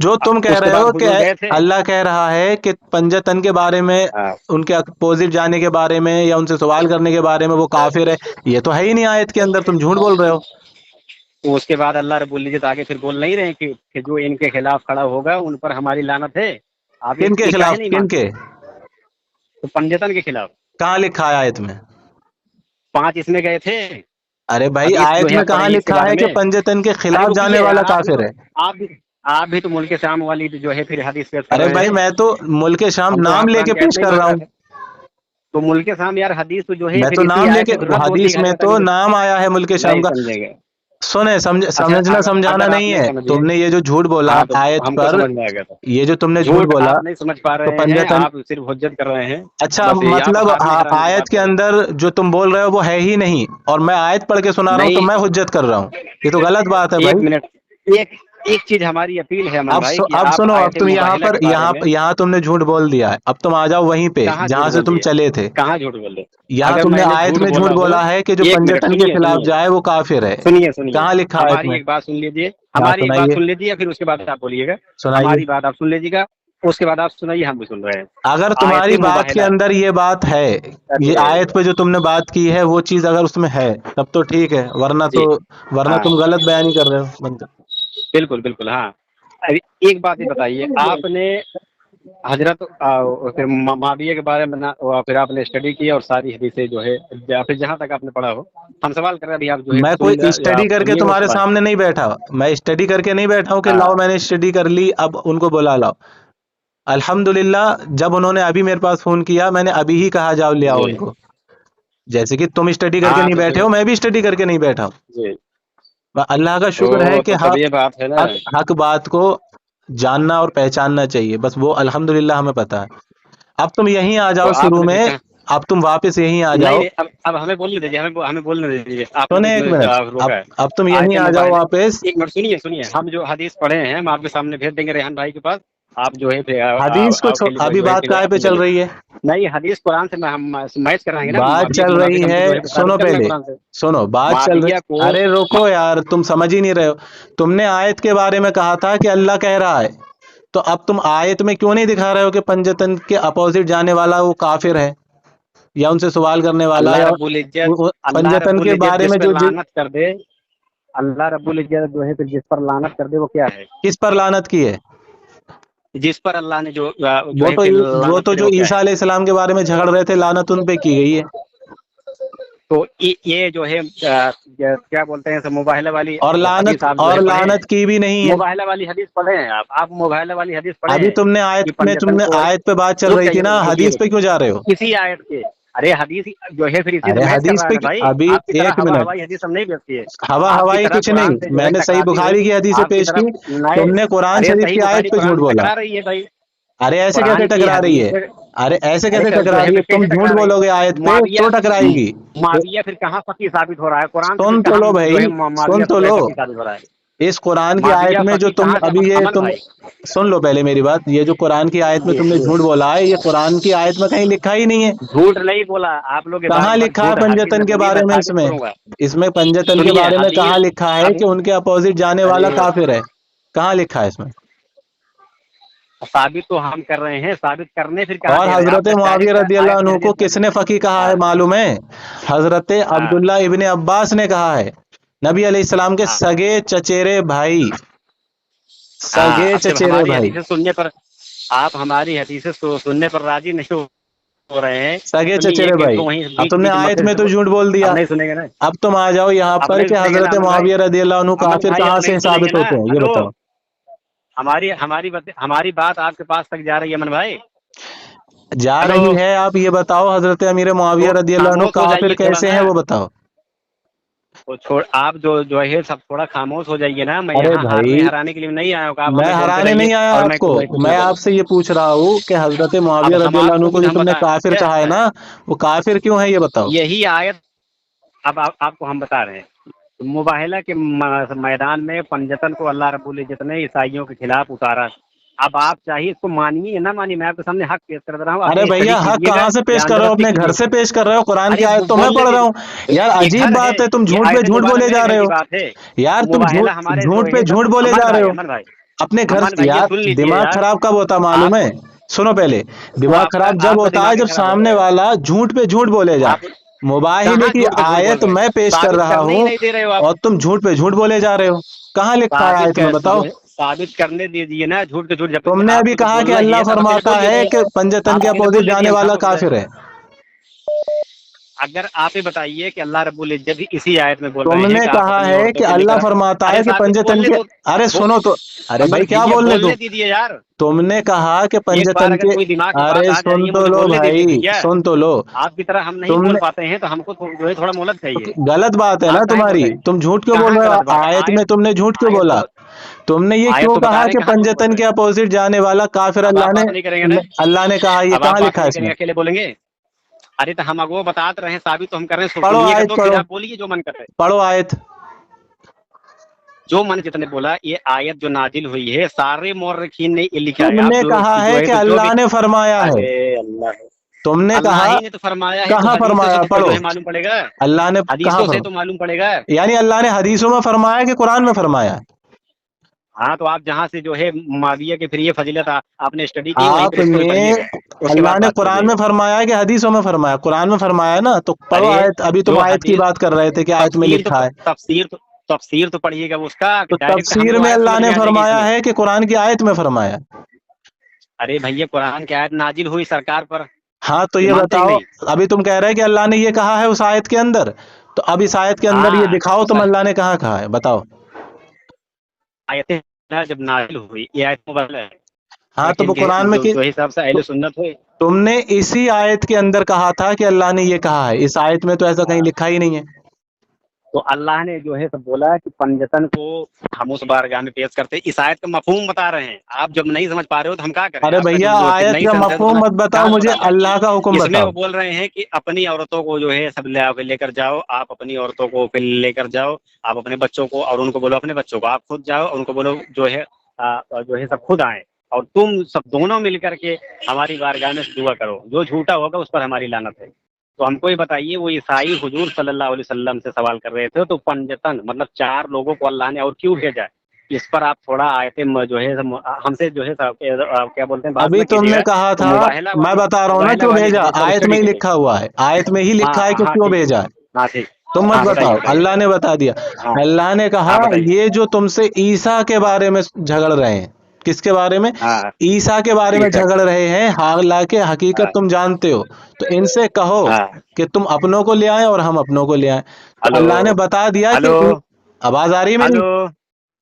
जो तुम कह उसके रहे बाद हो कि हुजूर गए थे। अल्लाह कह रहा है कि पंजतन के बारे में, हाँ उनके अपोजिट जाने के बारे में या उनसे सवाल करने के बारे में वो काफिर है, ये तो है ही नहीं आयत के अंदर, तुम झूठ बोल रहे हो। तो उसके बाद अल्लाह रब्बुल इज्जत आगे फिर बोल नहीं रहे कि जो इनके खिलाफ खड़ा होगा उन पर हमारी लानत है। आप किन के ये काहे खिलाफ? नहीं किन मानते? के? तो पंजतन के खिलाफ कहाँ लिखा है आयत में? 5 इसमें गए थे। अरे भाई हदीस जो आयत है में आप कहाँ पढ़ेंगे इसके लिखा बारे है कि में। पंजतन के अरे खिलाफ जाने रुकिए, वाला काफिर है? आप भी तो मुल्क शाम वाली जो है फिर हदीस पेश कर अरे रहे भाई हैं। मैं तो मुल्क शाम हम तो वहाँ नाम कुरान लेके की आयत पेश नहीं कर मांग रहा रहे हूँ। थे। तो मुल्क शाम यार हदीस तो जो है मैं फिर तो इसी नाम आयत लेके, में फिर रद्द होती हदीस है में हजरत तो अली से। नाम आया है मुल्क शाम नहीं का। समझेंगे। सुने, अच्छा समझना समझाना अगर आप नहीं नहीं है। समझिए, तुमने ये जो झूठ बोला हाँ तो आयत हमको पर, समझ में आ गया था। ये जो तुमने झूठ झूठ बोला आप नहीं समझ पा तो रहे हैं, पंजतन, आप सिर्फ हुज्जत कर रहे हैं। अच्छा बस यही, मतलब आप हाफिज रहमान की आयत बात के कर रहे हैं। अंदर जो तुम बोल रहे हो वो है ही नहीं, और मैं आयत पढ़ के सुना रहा हूँ तो नहीं, मैं हुज्जत कर रहा हूँ, ये तो गलत बात है एक भाई। मिनट, एक एक चीज हमारी अपील है अमन भाई कि अब आप सुनो, अब आयत तुम यहाँ मुबाहिला पर के बारे में। यहाँ तुमने झूठ बोल दिया है, अब तुम आ जाओ वहीं पे कहाँ झूठ जहां से बोल तुम दिए? चले थे। कहाँ झूठ बोल रहे? यहाँ अगर तुमने मैंने आयत झूठ में झूठ बोला हो, बोला है कि जो एक मिनट पंजतन के खिलाफ जाए वो काफिर है। सुनिए सुनिए, कहाँ लिखा है आयत हमारी में? एक बात सुन लीजिए, हाँ हमारी एक बात सुनाइए, सुन लीजिए, फिर उसके बाद आप बोलिएगा। सुनाइए। हमारी बात आप सुन लीजिएगा, उसके बाद आप सुनाइए, हम भी सुन रहे हैं। अगर आयत तुम्हारी बात के मुबाहिला, अंदर ये बात है, ये अरे आयत पे जो तुमने बात की है वो चीज अगर उसमें है तब तो ठीक है, जी वरना हाँ तुम गलत बयानी कर रहे हो। बंद कर। बिल्कुल बिल्कुल हाँ। अभी एक बात ही बताइए, आपने हजरत फिर माविया के बारे में फिर आपने स्टडी की और सारी हदीसें जो है, या फिर जहाँ तक आपने पढ़ा हो, हम सवाल कर रहे हैं अभी आप जो है मैं सुन कोई या स्टडी करके सुनिएगा उसके तुम्हारे बाद। सामने नहीं बैठा, मैं स्टडी करके नहीं बैठा हूँ कि हाँ लाओ मैंने स्टडी कर ली अब उनको बुला लाओ। अल्हम्दुलिल्लाह जब उन्होंने अभी मेरे पास फोन किया मैंने अभी ही कहा जाओ ले आओ जी उनको। जैसे कि तुम स्टडी करके हाँ नहीं तो बैठे फिर हो, मैं भी स्टडी करके नहीं बैठा हूँ। जी अल्लाह का शुक्र है कि तो तब ये बात है ना। हक बात को जानना और पहचानना चाहिए, बस वो अल्हम्दुलिल्लाह हमें पता है। अब तुम यहीं आ तो जाओ शुरू आपने फिर में, कहा अब तुम वापस यहीं आ नहीं जाओ। नहीं, अब हमें बोलने दीजिए, हमें बोलने दीजिए, आपने सुने एक बीच में मिनट, रोका है। अब तुम यहीं आयत आ जाओ मुबाहिला, वापस। एक मिनट सुनिए सुनिए, हम जो हदीस पढ़े हैं हम आपके सामने भेज देंगे रेहान भाई के पास। आप जो है फिर हदीस को आपके लिए अभी जो है बात फिर काय पे अपनी चल दलील। रही है? नहीं, हदीस कुरान से हम मैच कराएंगे ना, बात माविया के चल रही मुताबिक हमको जो है, है साबित सुनो करना है पहले, कुरान से। सुनो बात चल माविया रही। को अरे रोको यार, तुम समझ ही नहीं रहे हो। तुमने आयत के बारे में कहा था कि अल्लाह कह रहा है, तो अब तुम आयत में क्यों नहीं दिखा रहे हो कि पंजतन के अपोजिट जाने वाला वो काफिर है या उनसे सवाल करने वाला, अल्लाह या रब्बुल इज्जत, अल्लाह पंजतन रब्बुल के इज्जत बारे जिस में पर जो लानत कर दे, अल्लाह रब्बुल इज्जत जो है फिर जिस पर लानत कर दे वो क्या है? किस पर लानत की है? जिस पर अल्लाह ने जो है फिर वो लानत तो करे जो वो क्या ईसा है? अलैहिस्सलाम के बारे में झगड़ रहे थे, लानत उन पे की गई है। तो ये जो है क्या बोलते हैं मुबाहिला वाली और हदीस आप जो है पढ़े हैं? लानत की भी नहीं है। मुबाहिला वाली हदीस पढ़े हैं आप मुबाहिला वाली हदीस पढ़े अभी हैं तुमने कि तुमने पंजतन को, आयत पे बात चल रुक रही थी जाइए, ना, रुकिए हदीस पे रुकिए, क्यों जा रहे हो? किसी आयत के, अरे हदीस जो है फिर इसी से अरे मैच कर हदीस रहा है पे ना भाई। अभी आपकी तरह एक हवा मिनट, हवाई हदीस हम नहीं बेचती है। हवा आपकी हवाई तरह कुछ कुरान नहीं, से जो है मैंने सही टकराती हुई बुखारी की हदीसें आपकी पेश की, तरफ नए, तुमने कुरान अरे शरीफ सही की आयत बुखारी पे कुरान झूठ से बोला। टकरा रही है भाई। अरे ऐसे कैसे कुरान की टकरा रही हदीस है? से अरे ऐसे अरे कैसे तो जो है टकराएगी, फिर तुम कैसे झूठ टकरा रही बोलोगे आयत पे मुआविया तो टकराएगी। मुआविया फिर कहाँ फकीह साबित हो रहा है? कुरान से फिर सुन तो कहाँ लो जो भाई, है सुन मुआविया तो लो, फकीह साबित हो रहा है? इस कुरान की आयत मुआविया में जो फकीह तुम कहाँ से? अभी ये अमन तुम भाई सुन लो पहले मेरी बात, ये जो कुरान की आयत में जी तुमने जी। झूठ बोला है, ये कुरान की आयत में कहीं लिखा ही नहीं है। झूठ नहीं बोला आप लोग, ये बार कहाँ बार लिखा है झूठ हरगिज पंजतन मत के बोलिए, बारे मैं में साबित इसमें? करूंगा। इसमें पंजतन के सुनिए बारे में कहाँ हदीस लिखा है अब कि उनके अपोजिट जाने वाला अरे काफिर है? कहाँ लिखा है इसमें? साबित तो हम कर रहे हैं, साबित करने फिर कहाँ और दे रहे हैं? आप हजरत बस मुआविया डायरेक्ट रदी अल्लाह आयत कह अन्हु को दीजिए। किसने फकी कहा है हाँ मालूम है? हजरत हाँ अब्दुल्ला इब्ने अब्बास ने कहा है, नबी अलैहिस्सलाम के हाँ सगे चचेरे भाई, हाँ। सगे अब जब चचेरे हमारी भाई, हदीसें सुनने पर आप हमारी हदीसें सुनने पर राजी नहीं हो रहे हैं, सगे सुनिए चचेरे कि भाई। इसको वहीं अब बीच तुमने बीच में आयत फिर में से तो झूठ बोल अब दिया। नहीं सुनेंगे ना, अब तुम आ जाओ यहाँ अब पर नहीं कि सुनेंगे ना हजरत अमन भाई। मुआविया रदी अल्लाह अन्हु अमन काफिर भाई अब कहाँ नहीं से सुनेंगे साबित ना। होते हैं, ये हेलो, बताओ। हमारी बात आपके पास तक जा रही है अमन भाई? जा हेलो, रही है, आप ये बताओ हजरत अमीर मुआविया तो रदी अल्लाह अन्हु खामोश हो काफिर जाइए थोड़ा कैसे ना। हैं वो बताओ। तो छोड़ आप जो है सब थोड़ा खामोश हो जाइए ना। मैं अरे यहाँ भाई, हराने के लिए नहीं आया हूँ कि आप मैं हमें बोलते हराने रहिए नहीं आया और आपको, मैं कुछ ना मैं बोलूँ। आपसे ये पूछ रहा हूँ कि हजरत अब मुआविया हम रदी अल्लाह अन्हु आपको को कुछ जो हम तुमने काफिर बताएं कहा है ना, वो काफिर क्यों है ये बताओ। यही आयत अब आपको हम बता रहे हैं। मुबाहिला के मैदान में पंजतन को अल्लाह रब्बुल इज्जत ने ईसाइयों के खिलाफ उतारा। अब आप चाहिए इसको मानिए या ना मानिए, मैं आपके सामने हक पेश कर रहा हूँ, अरे अपनी स्टडी भैया, हक कीजिएगा कहाँ से पेश या कर रहे हो? अंदर अपने घर कीजिए। से पेश कर रहे हो? कुरान की अरे आयत तो मैं बोलने पढ़ रहा दीजिए, हूँ। यार ये अजीब घर है, बात है, तुम ये झूठ पे आयत झूठ मुबारक बोले मेरे जा घर रहे की हो। बात है। यार तुम मुबाहिला हमारे जो झूठ पे है झूठ सब बोले जा रहे हो। अमन भाई अपने घर अमन भाई ये यार सुन लीजिए दिमाग यार। खराब कब होता मालूम है? आप सुनो पहले, वो दिमाग आपका खराब जब आपका होता है दिमाग ही जब खराब हो सामने गया। वाला झूठ पे झूठ बोले जाए। आप मुबाहिले कहाँ की झूठ पे झूठ बोल आयत रहे हैं? मैं पेश कर साबित रहा करने ही हूँ नहीं दे रहे हो आप। और तुम झूठ पे झूठ बोले जा रहे हो। कहाँ लिखा है साबित आयत में कर जो बताओ। है साबित करने दीजिए ना, झूठ के झूठ। जब तुमने अभी आपको जब कहा कि बोलना ही अल्लाह है तब अकेले फरमाता बोल है लीजिए। कि पंजतन आप के अकेले अपोजिट बोल लीजिए, जाने हम वाला कहाँ बोल रहे हैं? काफिर है। अगर आप ही बताइए कि अल्लाह रब्बुल इज्जत भी इसी आयत में बोल रहे हैं तुमने कि आप कहा अपनी है औरतों कि को अल्लाह लेकर। फरमाता अरे है कि साबित पंजतन बोलने के, दो। अरे वो सुनो तो, अरे अमन भाई क्या भैया बोलने बोलने दो। दीजिए यार। तुमने कहा कि एक बार पंजतन अगर के, कोई दिमाग की बात अरे आ जा रही सुन है, तो मुझे लो बोलने दीजिए भाई, भैया। सुन तो लो। आपकी तरह हम नहीं बोल तुमने, पाते हैं तो हमको जो है थोड़ा मोहलत चाहिए। गलत बात है ना आप काहे बोल तुम्हारी, रहे हैं? तुम झूठ क्यों बोल कहाँ रहे हो? गलत बात है? आयत आयत में तुमने झूठ क्यों आयत बोला? तो तुमने ये आयत क्यों तो बता कहा रहे हैं, कि कहाँ झूठ बोल पंजतन रहे के हैं? अपोजिट जाने वाला काफिर अब अल्लाह आप ने, बात नहीं करेंगे ना? अल्लाह ने कहा, ये अब आप कहाँ बात लिखा है नहीं इसमें? करेंगे, अकेले बोलेंगे? अरे तो हम वो बताते रहे, साबित तो हम कर रहे हैं, पढ़ो सुनिएगा आयत, तो फिर पढ़ो, आप बोलिए जो मन करे। पढ़ो आयत। जो मन जितने बोला, ये आयत जो नाजिल हुई है सारे मौर्रिखीन ने ये लिखा है। आप तुमने कहा जो है है कि तो जो भी अल्लाह ने फरमाया है। अरे अल्लाह तुमने अल्लाह कहा, ही ने तो फरमाया है, तो कहाँ हदीसों फरमाया? से जो पढ़ो। है मालूम पड़ेगा। अल्लाह ने कहाँ हदीसों से तो फरमाया? मालूम पड़ेगा। यानी अल्लाह ने हदीसों में फरमाया कि कुरान में फरमाया है? हाँ तो आप जहाँ से जो है माविया के फिर ये फजीलत आपने स्टडी की वहीं पर इसको भी आपने, पढ़िएगा, उसके बाद अल्लाह ने बात कुरान में कीजिएगा। फरमाया कि हदीसों में फरमाया? कुरान में फरमाया है ना, तो पढ़ो अरे आयत। अभी तुम जो आयत की हदीस बात कर रहे थे कि आयत में लिखा है, तफसीर तो पढ़िएगा उसका, कि तो डायरेक्ट तफसीर हमको में आयत अल्लाह समझ ने में आ जाएगी फरमाया इसमें। है कि कुरान की आयत में फरमाया है? अरे भैया कुरान की आयत नाजिल हुई सरकार पर, हाँ तो ये ये मानते हैं कि बताओ, नहीं? अभी तुम कह रहे हैं कि अल्लाह ने ये कहा है उस आयत के अंदर, तो अब इस आयत के अंदर ये हाँ दिखाओ तुम, अल्लाह ने कहाँ कहा है बताओ। आयतें जब नाजिल हुई, ये आयत मुबारक है। हाँ तो वो जिनके कुरान में जो हिसाब से अहले सुन्नत हुए। तुमने इसी आयत के अंदर कहा था कि अल्लाह ने ये कहा है, इस आयत में तो ऐसा कहीं लिखा ही नहीं है। तो अल्लाह ने जो है सब बोला कि पंजतन को हम उस बारगाह में पेश करते। इस आयत का मफहूम बता रहे हैं, आप जब नहीं समझ पा रहे हो तो हम क्या करें? अरे आपका भैया, जो आयत नहीं का सेंस है तो मफहूम मैं मत बताओ कहाँ से मुझे, बता पाए? अल्लाह का हुक्म इसमें बताओ। वो बोल रहे हैं कि अपनी औरतों को जो है सब लेकर जाओ, आप अपनी औरतों को फिर लेकर जाओ, आप अपने बच्चों को, और उनको बोलो अपने बच्चों को, आप खुद जाओ और उनको बोलो जो है सब खुद आए, और तुम सब दोनों मिलकर के हमारी बारगाह में दुआ करो, जो झूठा होगा उस पर हमारी लानत है। तो हमको ये बताइए, वो ईसाई हुजूर सल्लल्लाहु अलैहि वसल्लम से सवाल कर रहे थे, तो पंजतन मतलब 4 लोगों को अल्लाह ने और क्यों भेजा है, इस पर आप थोड़ा आयतें जो है हमसे जो है क्या बोलते हैं, बात अभी न तुमने कीजिएगा। कहा तो था, मैं बता रहा हूँ ना मुबाहिला क्यों वाली भेजा, हदीस का आयत में स्टडी ही कीजिए। लिखा हुआ है, आयत में ही लिखा है कि हाँ क्यों ठीक, भेजा है। हाँ ठीक, तुम मत हाँ बताइए बताओ, बताइए। अल्लाह ने बता दिया। हाँ अल्लाह ने कहा हाँ बताइए। ये जो तुमसे ईसा के बारे में झगड़ रहे हैं, किसके बारे में? हाँ ईसा के बारे में ठीक है। झगड़ रहे हैं, हालांकि हकीकत हाँ तुम जानते हो, तो इनसे कहो हाँ। कि तुम अपनों को ले आए और हम अपनों को ले आए। तो हेलो अल्लाह ने बता दिया कि हेलो आवाज आ रही है मेरी? हेलो।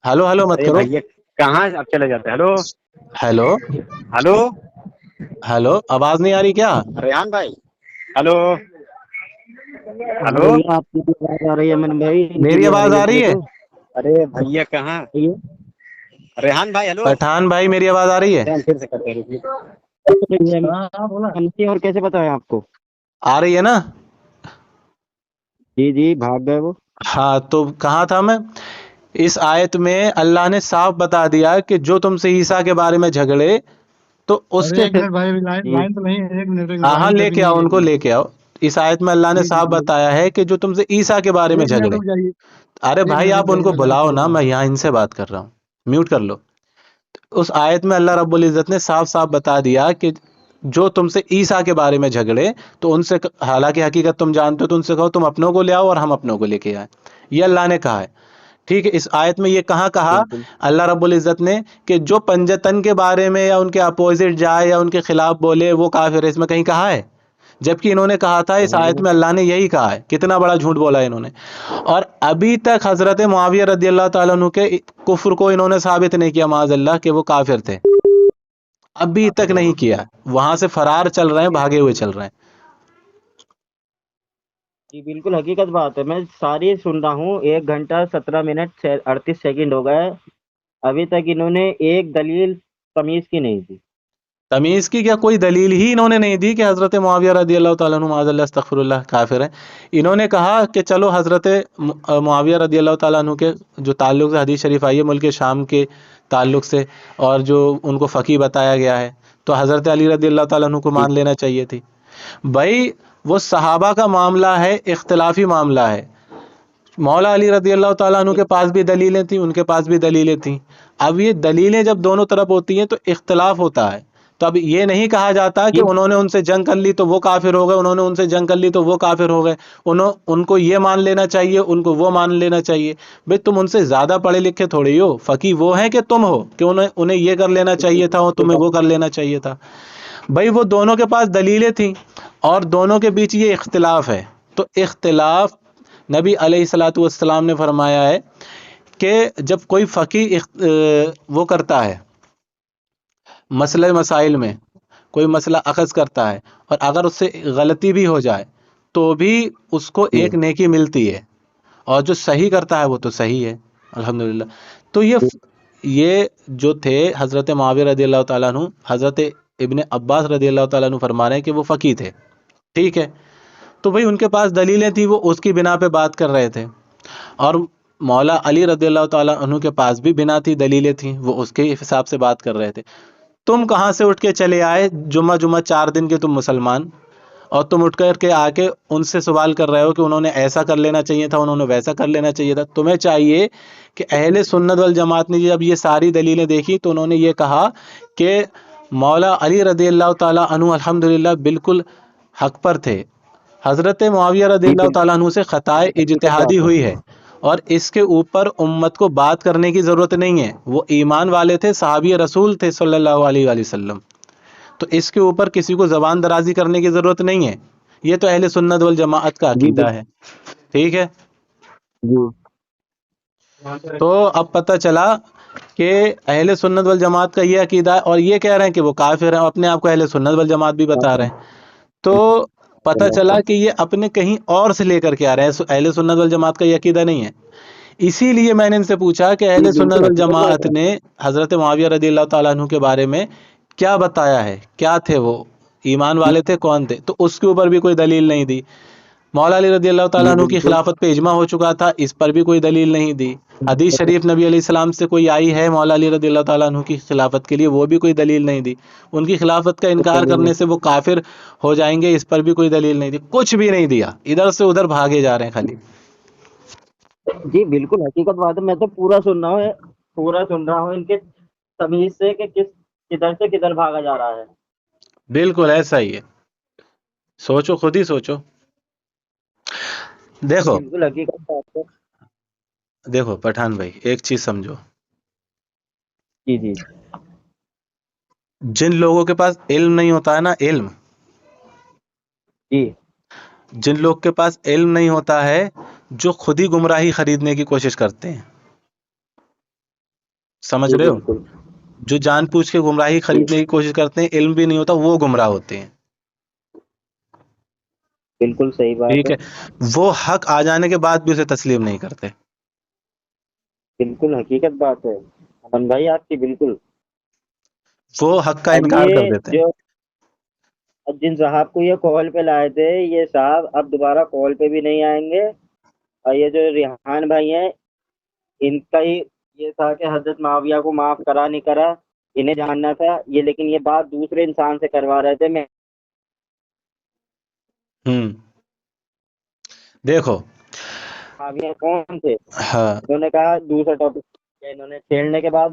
हेलो हेलो मत अरे करो। भैया कहाँ आप चले जाते हैं? हेलो हेलो हेलो हेलो, आवाज नहीं आ रही क्या? रेहान भाई, हेलो हेलो। भैया आपकी भी आवाज आ रही है अमन भाई, इनकी मेरी भी आ आवाज रही है आ रही मुझे है? तो। अरे भैया कहाँ? ये रेहान भाई हेलो। पठान भाई, मेरी आवाज आ रही है? फिर से करते हैं, रुकिए। हाँ बोला। और कैसे बताएं आपको? आ रही है ना? जी जी, भाग गए वो। हाँ, तो कहाँ था मैं? इस आयत में अल्लाह ने साफ बता दिया कि जो तुमसे ईसा के बारे में झगड़े तो अरे उसके एक मिनट भाई, अभी लाइन जी लाइन तो नहीं है, एक मिनट हाँ हाँ, लाइन पे भी लेके नहीं आओ, है, एक उनको मिनट। लेके आओ। इस आयत में अल्लाह ने जी जी साफ जी, बताया है कि जो तुमसे ईसा के बारे में एक मिनट झगड़े। रुक जाइए, अरे एक भाई, मिनट रुक आप जाइए, उनको मैं लाइन पे बुलाओ ना, लेता मैं हूँ। यहाँ इनसे बात कर रहा हूँ। म्यूट कर लो। उस आयत में अल्लाह रब्बुल इज्जत ने साफ साफ बता दिया कि जो तुमसे ईसा के बारे में झगड़े तो उनसे, हालांकि हकीकत तुम जानते हो, तो उनसे कहो तुम अपनों को ले आओ और हम अपनों को लेके आए। ये अल्लाह ने कहा है। ठीक है, इस आयत में ये कहाँ कहा बिल्कुल अल्लाह रब्बुल इज्जत ने कि जो पंजतन के बारे में या उनके अपोजिट जाए या उनके खिलाफ बोले वो काफिर है, इसमें कहीं कहा है? जबकि इन्होंने कहा था, इस कहीं भी आयत नहीं। में अल्लाह ने यही कहा है। कितना बड़ा झूठ बोला है इन्होंने। और अभी तक हजरत मुआविया रदी अल्लाह ताला अन्हु के कुफ्र को इन्होंने साबित नहीं किया माज़अल्लाह कि वो काफिर थे। अभी तक नहीं किया। वहां से फरार चल रहे हैं, भागे हुए चल रहे हैं। जी बिल्कुल हकीकत बात है, मैं सारी सुन रहा हूँ। 1 घंटा 17 मिनट 38 सेकंड हो गए, अभी तक इन्होंने एक दलील तमीज की नहीं दी। तमीज़ की क्या कोई दलील ही इन्होंने नहीं दी कि हज़रत मुआविया रदी अल्लाह ताला अन्हु माज़अल्लाह अस्तग़फिरुल्लाह काफिर है। इन्होंने कहा कि चलो हज़रत मुआविया रदी अल्लाह ताला अन्हु के जो ताल्लुक़ से हदीस शरीफ आई है मुल्क शाम के ताल्लुक़ से, और जो उनको फ़कीह बताया गया है, तो हज़रत अली रदी अल्लाह ताला अन्हु को जी मान लेना चाहिए थी। भाई, वो सहाबा का मामला है, इख्तिलाफी मामला है। मौला अली रदी अल्लाह ताला अन्हु के पास भी दलीलें थी, उनके पास भी दलीलें थी। अब ये दलीलें जब दोनों तरफ होती हैं तो इख्तिलाफ होता है। तो अब ये नहीं कहा जाता कि जी उन्होंने उनसे जंग कर ली तो वो काफिर हो गए, उन्होंने उनसे जंग कर ली तो वो काफिर हो गए। उनको ये मान लेना चाहिए, उनको वो मान लेना चाहिए। भाई, तुम उनसे ज्यादा पढ़े लिखे थोड़ी हो। फकीह वो हैं कि तुम हो कि उन्हें उन्हें ये कर लेना चाहिए था और तुम्हें वो कर लेना चाहिए था। भाई, वो दोनों के पास दलीलें थी और दोनों के बीच ये इख्तिलाफ है। तो इख्तिलाफ, नबी अलैहिस्सलातु वस्सलाम ने फरमाया है कि जब कोई फकीह वो करता है, मसले मसाइल में कोई मसला अखज़ करता है और अगर उससे गलती भी हो जाए तो भी उसको जी एक नेकी मिलती है, और जो सही करता है वो तो सही है, अल्हम्दुलिल्लाह। तो ये जो थे हज़रत मुआविया रदी अल्लाह ताला अन्हु, हज़रत इब्ने अब्बास रदी अल्लाह ताला अन्हु फरमा रहे हैं कि वो फ़कीह थे। ठीक है, तो भाई उनके पास दलीलें थी, वो उसकी बिना पे बात कर रहे थे। और मौला अली रदी अल्लाह ताला अन्हु के पास भी बिना थी, दलीलें थी, वो उसके हिसाब से बात कर रहे थे। तुम कहाँ से उठ के चले आए, जुम्मा जुम्मा 4 दिन के तुम मुसलमान, और तुम उठ कर के आके उनसे सवाल कर रहे हो कि उन्होंने ऐसा कर लेना चाहिए था, उन्होंने वैसा कर लेना चाहिए था। तुम्हें चाहिए कि अहले सुन्नत वल जमात ने जब ये सारी दलीलें देखी तो उन्होंने ये कहा कि मौला अली रदी अल्लाह ताला अन्हु अल्हम्दुलिल्लाह बिल्कुल हक पर थे। हज़रत मुआविया रदी जी अल्लाह ताला अन्हु से ख़ताए बिल्कुल हकीकत इज्तिहादी बात है। हुई है, और इसके ऊपर उम्मत को बात करने की ज़रूरत नहीं है। वो ईमान वाले थे, सहाबी रसूल थे सल्लल्लाहु अलैहि वसल्लम। तो इसके ऊपर किसी को ज़बान दराजी करने की ज़रूरत नहीं है। ये तो अहले सुन्नत वल जमाअत का जी अकीदा है। ठीक है, जी तो अब पता चला कि अहले सुन्नत वल जमात का ये अकीदा है, और ये कह रहे हैं कि वो काफिर हैं, अपने आप को अहले सुन्नत वल जमात भी बता रहे हैं। तो पता चला कि ये अपने कहीं और से लेकर के आ रहे हैं, अहले सुन्नत वल जमात का ये अकीदा नहीं है। इसीलिए मैंने इनसे पूछा कि जी अहले सुन्नत बिल्कुल वल हकीकत बात जमात है। ने हज़रत मुआविया रदी अल्लाह ताला अन्हु के बारे में क्या बताया है, क्या थे वो, ईमान वाले थे, कौन थे? तो उसके ऊपर भी कोई दलील नहीं दी। मौला अली रदी अल्लाह ताला जी अन्हु की बिल्कुल खिलाफत पे इजमा हो चुका था, इस पर भी कोई दलील नहीं दी। हदीस शरीफ नबी अलैहि सलाम से कोई आई है मौला अली रदी अल्लाह ताला अन्हु की खिलाफत के लिए, वो भी कोई दलील नहीं दी। उनकी खिलाफत का इनकार करने से वो काफिर हो जाएंगे, इस पर भी कोई दलील नहीं दी। कुछ भी नहीं दिया, इधर से उधर भागे जा रहे हैं खाली। जी बिल्कुल हकीकत बात है, मैं तो पूरा सुन रहा हूँ, पूरा सुन रहा हूँ इनके तमीज से कि किधर से किधर भागा जा रहा है। बिल्कुल ऐसा ही है, सोचो, खुद ही सोचो। देखो बिल्कुल हकीकत बात है। देखो पठान भाई, एक चीज समझो। जी जी जिन लोगों के पास इल्म नहीं होता है ना, इल्म, जी जिन लोग के पास इल्म नहीं होता है, जो खुद ही गुमराही खरीदने की कोशिश करते हैं, समझ जी रहे हो? बिल्कुल जो जानबूझ के गुमराही जी खरीदने की कोशिश करते हैं, इल्म भी नहीं होता, वो गुमराह होते हैं। बिल्कुल सही बात ठीक है। है, वो हक आ जाने के बाद भी उसे तस्लीम नहीं करते। बिल्कुल हकीकत बात है अमन भाई आपकी, बिल्कुल। वो हक का अब इनकार कर ये देते हैं। जो جن صاحب کو یہ کال پہ لائے تھے، یہ صاحب اب دوبارہ کال پہ بھی نہیں آئیں گے، اور یہ جو ریحان بھائی ہیں ان کا ہی یہ تھا کہ حضرت معاویہ کو معاف کرا نہیں کرا انہیں جاننا تھا یہ، لیکن یہ بات دوسرے انسان سے کروا رہے تھے۔ میں دیکھو معاویہ کون تھے، ہاں انہوں نے کہا دوسرا ٹاپک، انہوں نے چھیڑنے کے بعد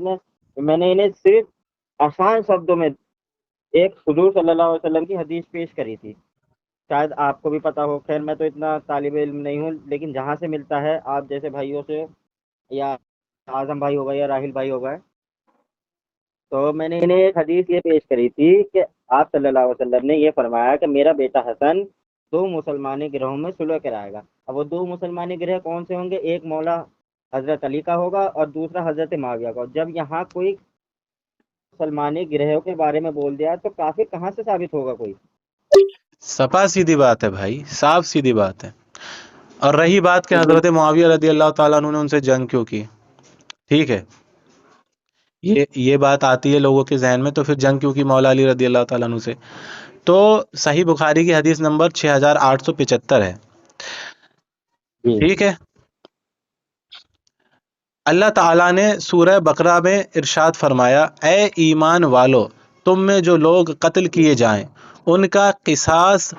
میں نے انہیں صرف آسان شبدوں میں ایک حضور صلی اللہ علیہ وسلم کی حدیث پیش کری تھی، شاید آپ کو بھی پتا ہو، خیر میں تو اتنا طالب علم نہیں ہوں، لیکن جہاں سے ملتا ہے آپ جیسے بھائیوں سے، یا اعظم بھائی ہوگا یا راہل بھائی ہوگا، تو میں نے انہیں ایک حدیث یہ پیش کری تھی کہ آپ صلی اللہ علیہ وسلم نے یہ فرمایا کہ میرا بیٹا حسن 2 مسلمانی گروہوں میں صلح کرائے گا۔ اب وہ 2 مسلمانی گروہ کون سے ہوں گے؟ ایک مولا حضرت علی کا ہوگا اور دوسرا حضرت معاویہ کا۔ جب یہاں کوئی مسلمانی گروہوں کے بارے میں بول دیا تو کافر کہاں سے ثابت ہوگا کوئی؟ صفا سیدھی بات ہے بھائی، صاف سیدھی بات ہے۔ اور رہی بات کہ حضرت معاویہ رضی اللہ تعالیٰ عنہ نے ان سے جنگ کیوں کی، ٹھیک ہے، یہ بات آتی ہے لوگوں کے ذہن میں، تو پھر جنگ کیوں کی مولا علی رضی اللہ تعالیٰ عنہ سے؟ تو صحیح بخاری کی حدیث نمبر 6875 ہے، ٹھیک ہے۔ اللہ تعالیٰ نے سورہ بقرہ میں ارشاد فرمایا، اے ایمان والو، تم میں جو لوگ قتل کیے جائیں ان کا قصاص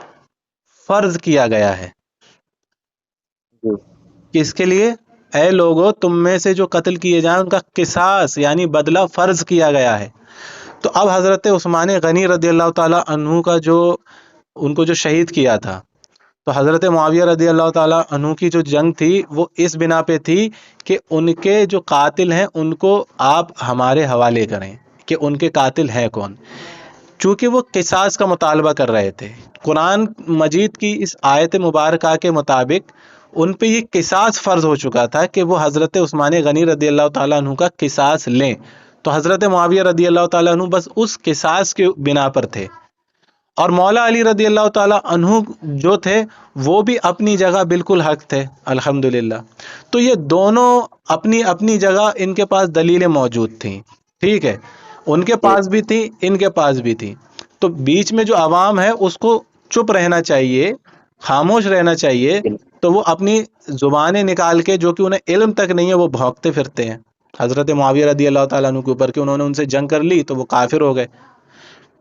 فرض کیا گیا ہے۔ کس کے لیے؟ اے لوگو، تم میں سے جو قتل کیے جائیں ان کا قصاص یعنی بدلہ فرض کیا گیا ہے۔ تو اب حضرت عثمان غنی رضی اللہ تعالیٰ عنہ کا جو ان کو جو شہید کیا تھا، تو حضرت معاویہ رضی اللہ تعالیٰ عنہ کی جو جنگ تھی وہ اس بنا پہ تھی کہ ان کے جو قاتل ہیں ان کو آپ ہمارے حوالے کریں کہ ان کے قاتل ہیں کون، چونکہ وہ قصاص کا مطالبہ کر رہے تھے۔ قرآن مجید کی اس آیت مبارکہ کے مطابق ان پہ یہ قصاص فرض ہو چکا تھا کہ وہ حضرت عثمان غنی رضی اللہ تعالیٰ عنہ کا قصاص لیں، تو حضرت معاویہ رضی اللہ تعالیٰ عنہ بس اس قصاص کے بنا پر تھے، اور مولا علی رضی اللہ تعالیٰ عنہ جو تھے وہ بھی اپنی جگہ بالکل حق تھے، الحمدللہ۔ تو یہ دونوں اپنی اپنی جگہ ان کے پاس دلیلیں موجود تھیں، ٹھیک ہے، ان کے پاس بھی تھی، ان کے پاس بھی تھی۔ تو بیچ میں جو عوام ہے اس کو چپ رہنا چاہیے، خاموش رہنا چاہیے، تو وہ اپنی زبانیں نکال کے جو کہ انہیں علم تک نہیں ہے وہ بھونکتے پھرتے ہیں حضرت معاویہ رضی اللہ تعالیٰ عنہ کے اوپر کہ انہوں نے ان سے جنگ کر لی تو وہ کافر ہو گئے۔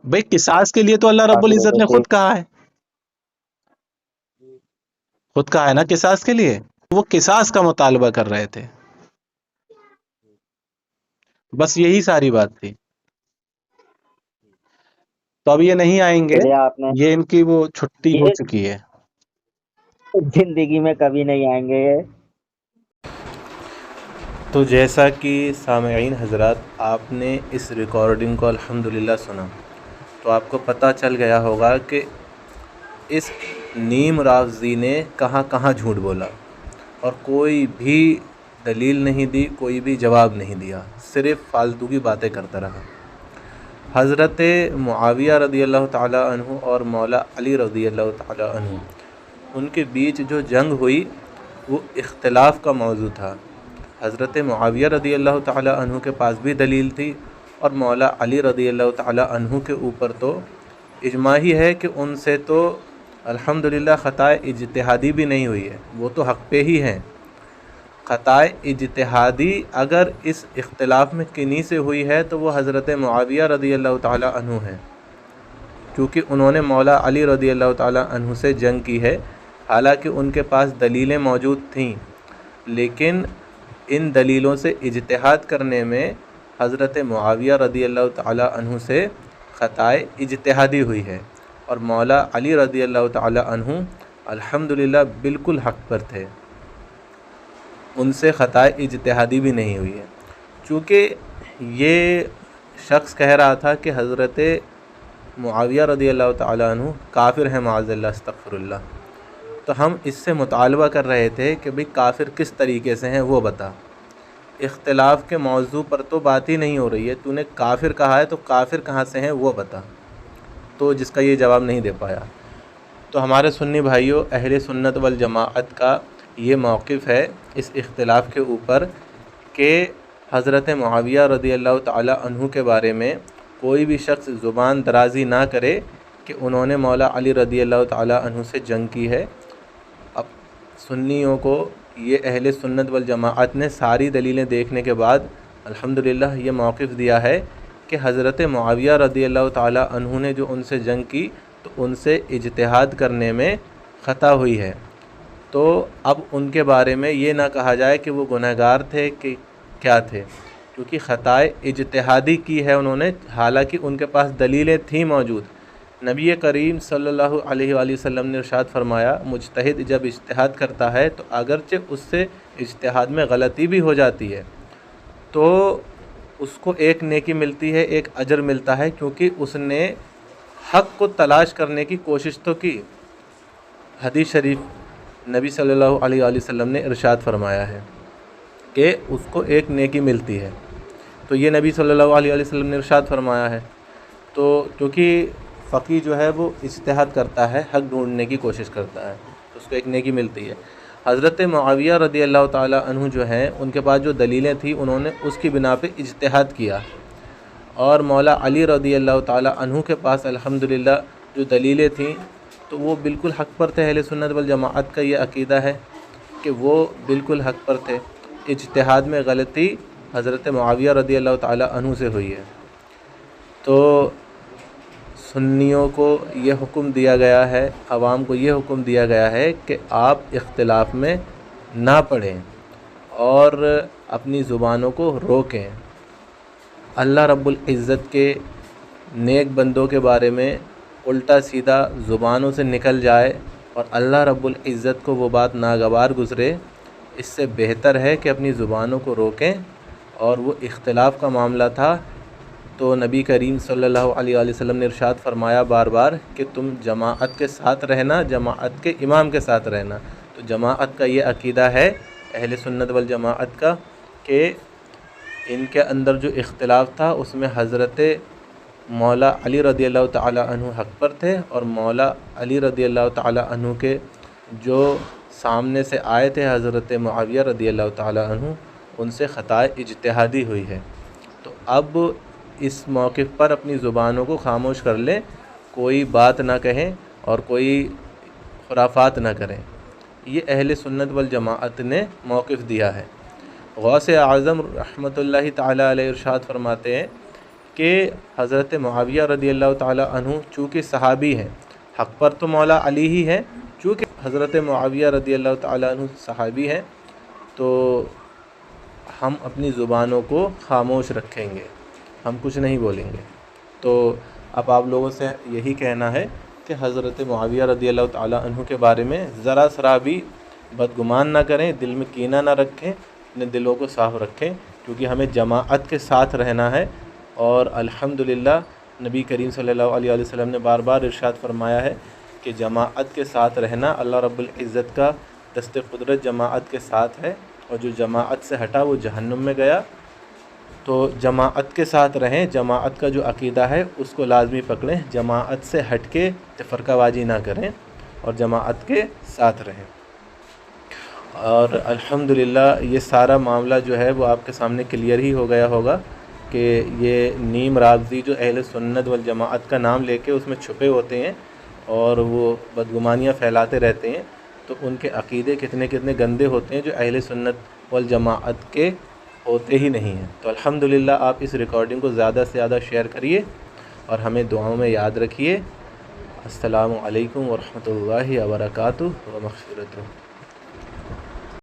بھئی قصاص کے لیے تو اللہ رب العزت نے خود کہا ہے، خود کہا ہے نا قصاص کے لیے، وہ قصاص کا مطالبہ کر رہے تھے، بس یہی ساری بات تھی۔ تو اب یہ نہیں آئیں گے، آپ نے یہ ان کی وہ چھٹی ہو چکی ہے، زندگی میں کبھی نہیں آئیں گے یہ۔ تو جیسا کہ سامعین حضرات آپ نے اس ریکارڈنگ کو الحمدللہ سنا، تو آپ کو پتہ چل گیا ہوگا کہ اس نیم رافضی نے کہاں کہاں جھوٹ بولا، اور کوئی بھی دلیل نہیں دی، کوئی بھی جواب نہیں دیا، صرف فالتو کی باتیں کرتا رہا۔ حضرت معاویہ رضی اللہ تعالیٰ عنہ اور مولا علی رضی اللہ تعالیٰ عنہ، ان کے بیچ جو جنگ ہوئی وہ اختلاف کا موضوع تھا۔ حضرت معاویہ رضی اللہ تعالیٰ عنہ کے پاس بھی دلیل تھی، اور مولا علی رضی اللہ تعالیٰ عنہ کے اوپر تو اجماع ہی ہے کہ ان سے تو الحمدللہ خطا اجتہادی بھی نہیں ہوئی ہے، وہ تو حق پہ ہی ہیں۔ خطا اجتہادی اگر اس اختلاف میں کنی سے ہوئی ہے تو وہ حضرت معاویہ رضی اللہ تعالیٰ عنہ ہیں، کیونکہ انہوں نے مولا علی رضی اللہ تعالیٰ عنہ سے جنگ کی ہے، حالانکہ ان کے پاس دلیلیں موجود تھیں، لیکن ان دلیلوں سے اجتہاد کرنے میں حضرت معاویہ رضی اللہ تعالیٰ عنہ سے خطا اجتہادی ہوئی ہے، اور مولا علی رضی اللہ تعالیٰ عنہ الحمدللہ بالکل حق پر تھے، ان سے خطا اجتہادی بھی نہیں ہوئی ہے۔ چونکہ یہ شخص کہہ رہا تھا کہ حضرت معاویہ رضی اللہ تعالیٰ عنہ کافر ہیں، معاذ اللہ استغفر اللہ، تو ہم اس سے مطالبہ کر رہے تھے کہ بھئی کافر کس طریقے سے ہیں وہ بتا، اختلاف کے موضوع پر تو بات ہی نہیں ہو رہی ہے، تو نے کافر کہا ہے تو کافر کہاں سے ہیں وہ بتا، تو جس کا یہ جواب نہیں دے پایا۔ تو ہمارے سنی بھائیوں، اہل سنت والجماعت کا یہ موقف ہے اس اختلاف کے اوپر کہ حضرت معاویہ رضی اللہ تعالیٰ عنہ کے بارے میں کوئی بھی شخص زبان درازی نہ کرے، کہ انہوں نے مولا علی رضی اللہ تعالیٰ عنہ سے جنگ کی ہے۔ اب سنیوں کو یہ اہل سنت والجماعت نے ساری دلیلیں دیکھنے کے بعد الحمدللہ یہ موقف دیا ہے کہ حضرت معاویہ رضی اللہ تعالیٰ عنہ نے جو ان سے جنگ کی تو ان سے اجتہاد کرنے میں خطا ہوئی ہے، تو اب ان کے بارے میں یہ نہ کہا جائے کہ وہ گنہگار تھے کہ کیا تھے، کیونکہ خطائے اجتہادی کی ہے انہوں نے، حالانکہ ان کے پاس دلیلیں تھیں موجود۔ نبی کریم صلی اللہ علیہ وآلہ وسلم نے ارشاد فرمایا مجتہد جب اجتہاد کرتا ہے تو اگرچہ اس سے اجتہاد میں غلطی بھی ہو جاتی ہے تو اس کو ایک نیکی ملتی ہے، ایک اجر ملتا ہے، کیونکہ اس نے حق کو تلاش کرنے کی کوشش تو کی۔ حدیث شریف نبی صلی اللہ علیہ وآلہ وسلم نے ارشاد فرمایا ہے کہ اس کو ایک نیکی ملتی ہے، تو یہ نبی صلی اللہ علیہ وآلہ وسلم نے ارشاد فرمایا ہے۔ تو کیونکہ فقیہ جو ہے وہ اجتہاد کرتا ہے، حق ڈھونڈنے کی کوشش کرتا ہے، تو اس کو ایک نیکی ملتی ہے۔ حضرت معاویہ رضی اللہ تعالیٰ عنہ جو ہیں ان کے پاس جو دلیلیں تھیں انہوں نے اس کی بنا پہ اجتہاد کیا، اور مولا علی رضی اللہ تعالیٰ عنہ کے پاس الحمدللہ جو دلیلیں تھیں تو وہ بالکل حق پر تھے۔ اہل سنت والجماعت کا یہ عقیدہ ہے کہ وہ بالکل حق پر تھے، اجتہاد میں غلطی حضرت معاویہ رضی اللہ تعالیٰ عنہ سے ہوئی ہے۔ تو سنیوں کو یہ حکم دیا گیا ہے، عوام کو یہ حکم دیا گیا ہے کہ آپ اختلاف میں نہ پڑیں اور اپنی زبانوں کو روکیں۔ اللہ رب العزت کے نیک بندوں کے بارے میں الٹا سیدھا زبانوں سے نکل جائے اور اللہ رب العزت کو وہ بات ناگوار گزرے، اس سے بہتر ہے کہ اپنی زبانوں کو روکیں۔ اور وہ اختلاف کا معاملہ تھا تو نبی کریم صلی اللہ علیہ وآلہ وسلم نے ارشاد فرمایا بار بار کہ تم جماعت کے ساتھ رہنا، جماعت کے امام کے ساتھ رہنا۔ تو جماعت کا یہ عقیدہ ہے اہل سنت والجماعت کا کہ ان کے اندر جو اختلاف تھا اس میں حضرت مولا علی رضی اللہ تعالیٰ عنہ حق پر تھے، اور مولا علی رضی اللہ تعالیٰ عنہ کے جو سامنے سے آئے تھے حضرت معاویہ رضی اللہ تعالیٰ عنہ، ان سے خطائے اجتہادی ہوئی ہے۔ تو اب اس موقف پر اپنی زبانوں کو خاموش کر لیں، کوئی بات نہ کہیں اور کوئی خرافات نہ کریں۔ یہ اہل سنت والجماعت نے موقف دیا ہے۔ غوث اعظم رحمۃ اللہ تعالیٰ علیہ ارشاد فرماتے ہیں کہ حضرت معاویہ رضی اللہ تعالیٰ عنہ چونکہ صحابی ہیں، حق پر تو مولا علی ہی ہیں، چونکہ حضرت معاویہ رضی اللہ تعالیٰ عنہ صحابی ہیں تو ہم اپنی زبانوں کو خاموش رکھیں گے، ہم کچھ نہیں بولیں گے۔ تو اب آپ لوگوں سے یہی کہنا ہے کہ حضرت معاویہ رضی اللہ تعالیٰ عنہ کے بارے میں ذرا سرا بھی بدگمان نہ کریں، دل میں کینہ نہ رکھیں، اپنے دلوں کو صاف رکھیں، کیونکہ ہمیں جماعت کے ساتھ رہنا ہے۔ اور الحمدللہ نبی کریم صلی اللہ علیہ وآلہ وسلم نے بار بار ارشاد فرمایا ہے کہ جماعت کے ساتھ رہنا، اللہ رب العزت کا دست قدرت جماعت کے ساتھ ہے، اور جو جماعت سے ہٹا وہ جہنم میں گیا۔ تو جماعت کے ساتھ رہیں، جماعت کا جو عقیدہ ہے اس کو لازمی پکڑیں، جماعت سے ہٹ کے فرقہ بازی نہ کریں اور جماعت کے ساتھ رہیں۔ اور الحمدللہ یہ سارا معاملہ جو ہے وہ آپ کے سامنے کلیئر ہی ہو گیا ہوگا کہ یہ نیم رافضی جو اہل سنت والجماعت کا نام لے کے اس میں چھپے ہوتے ہیں اور وہ بدگمانیاں پھیلاتے رہتے ہیں، تو ان کے عقیدے کتنے کتنے گندے ہوتے ہیں جو اہل سنت والجماعت کے ہوتے ہی نہیں ہیں۔ تو الحمدللہ آپ اس ریکارڈنگ کو زیادہ سے زیادہ شیئر کریے اور ہمیں دعاؤں میں یاد رکھیے۔ السلام علیکم ورحمۃ اللہ وبرکاتہ و مغفرتہ۔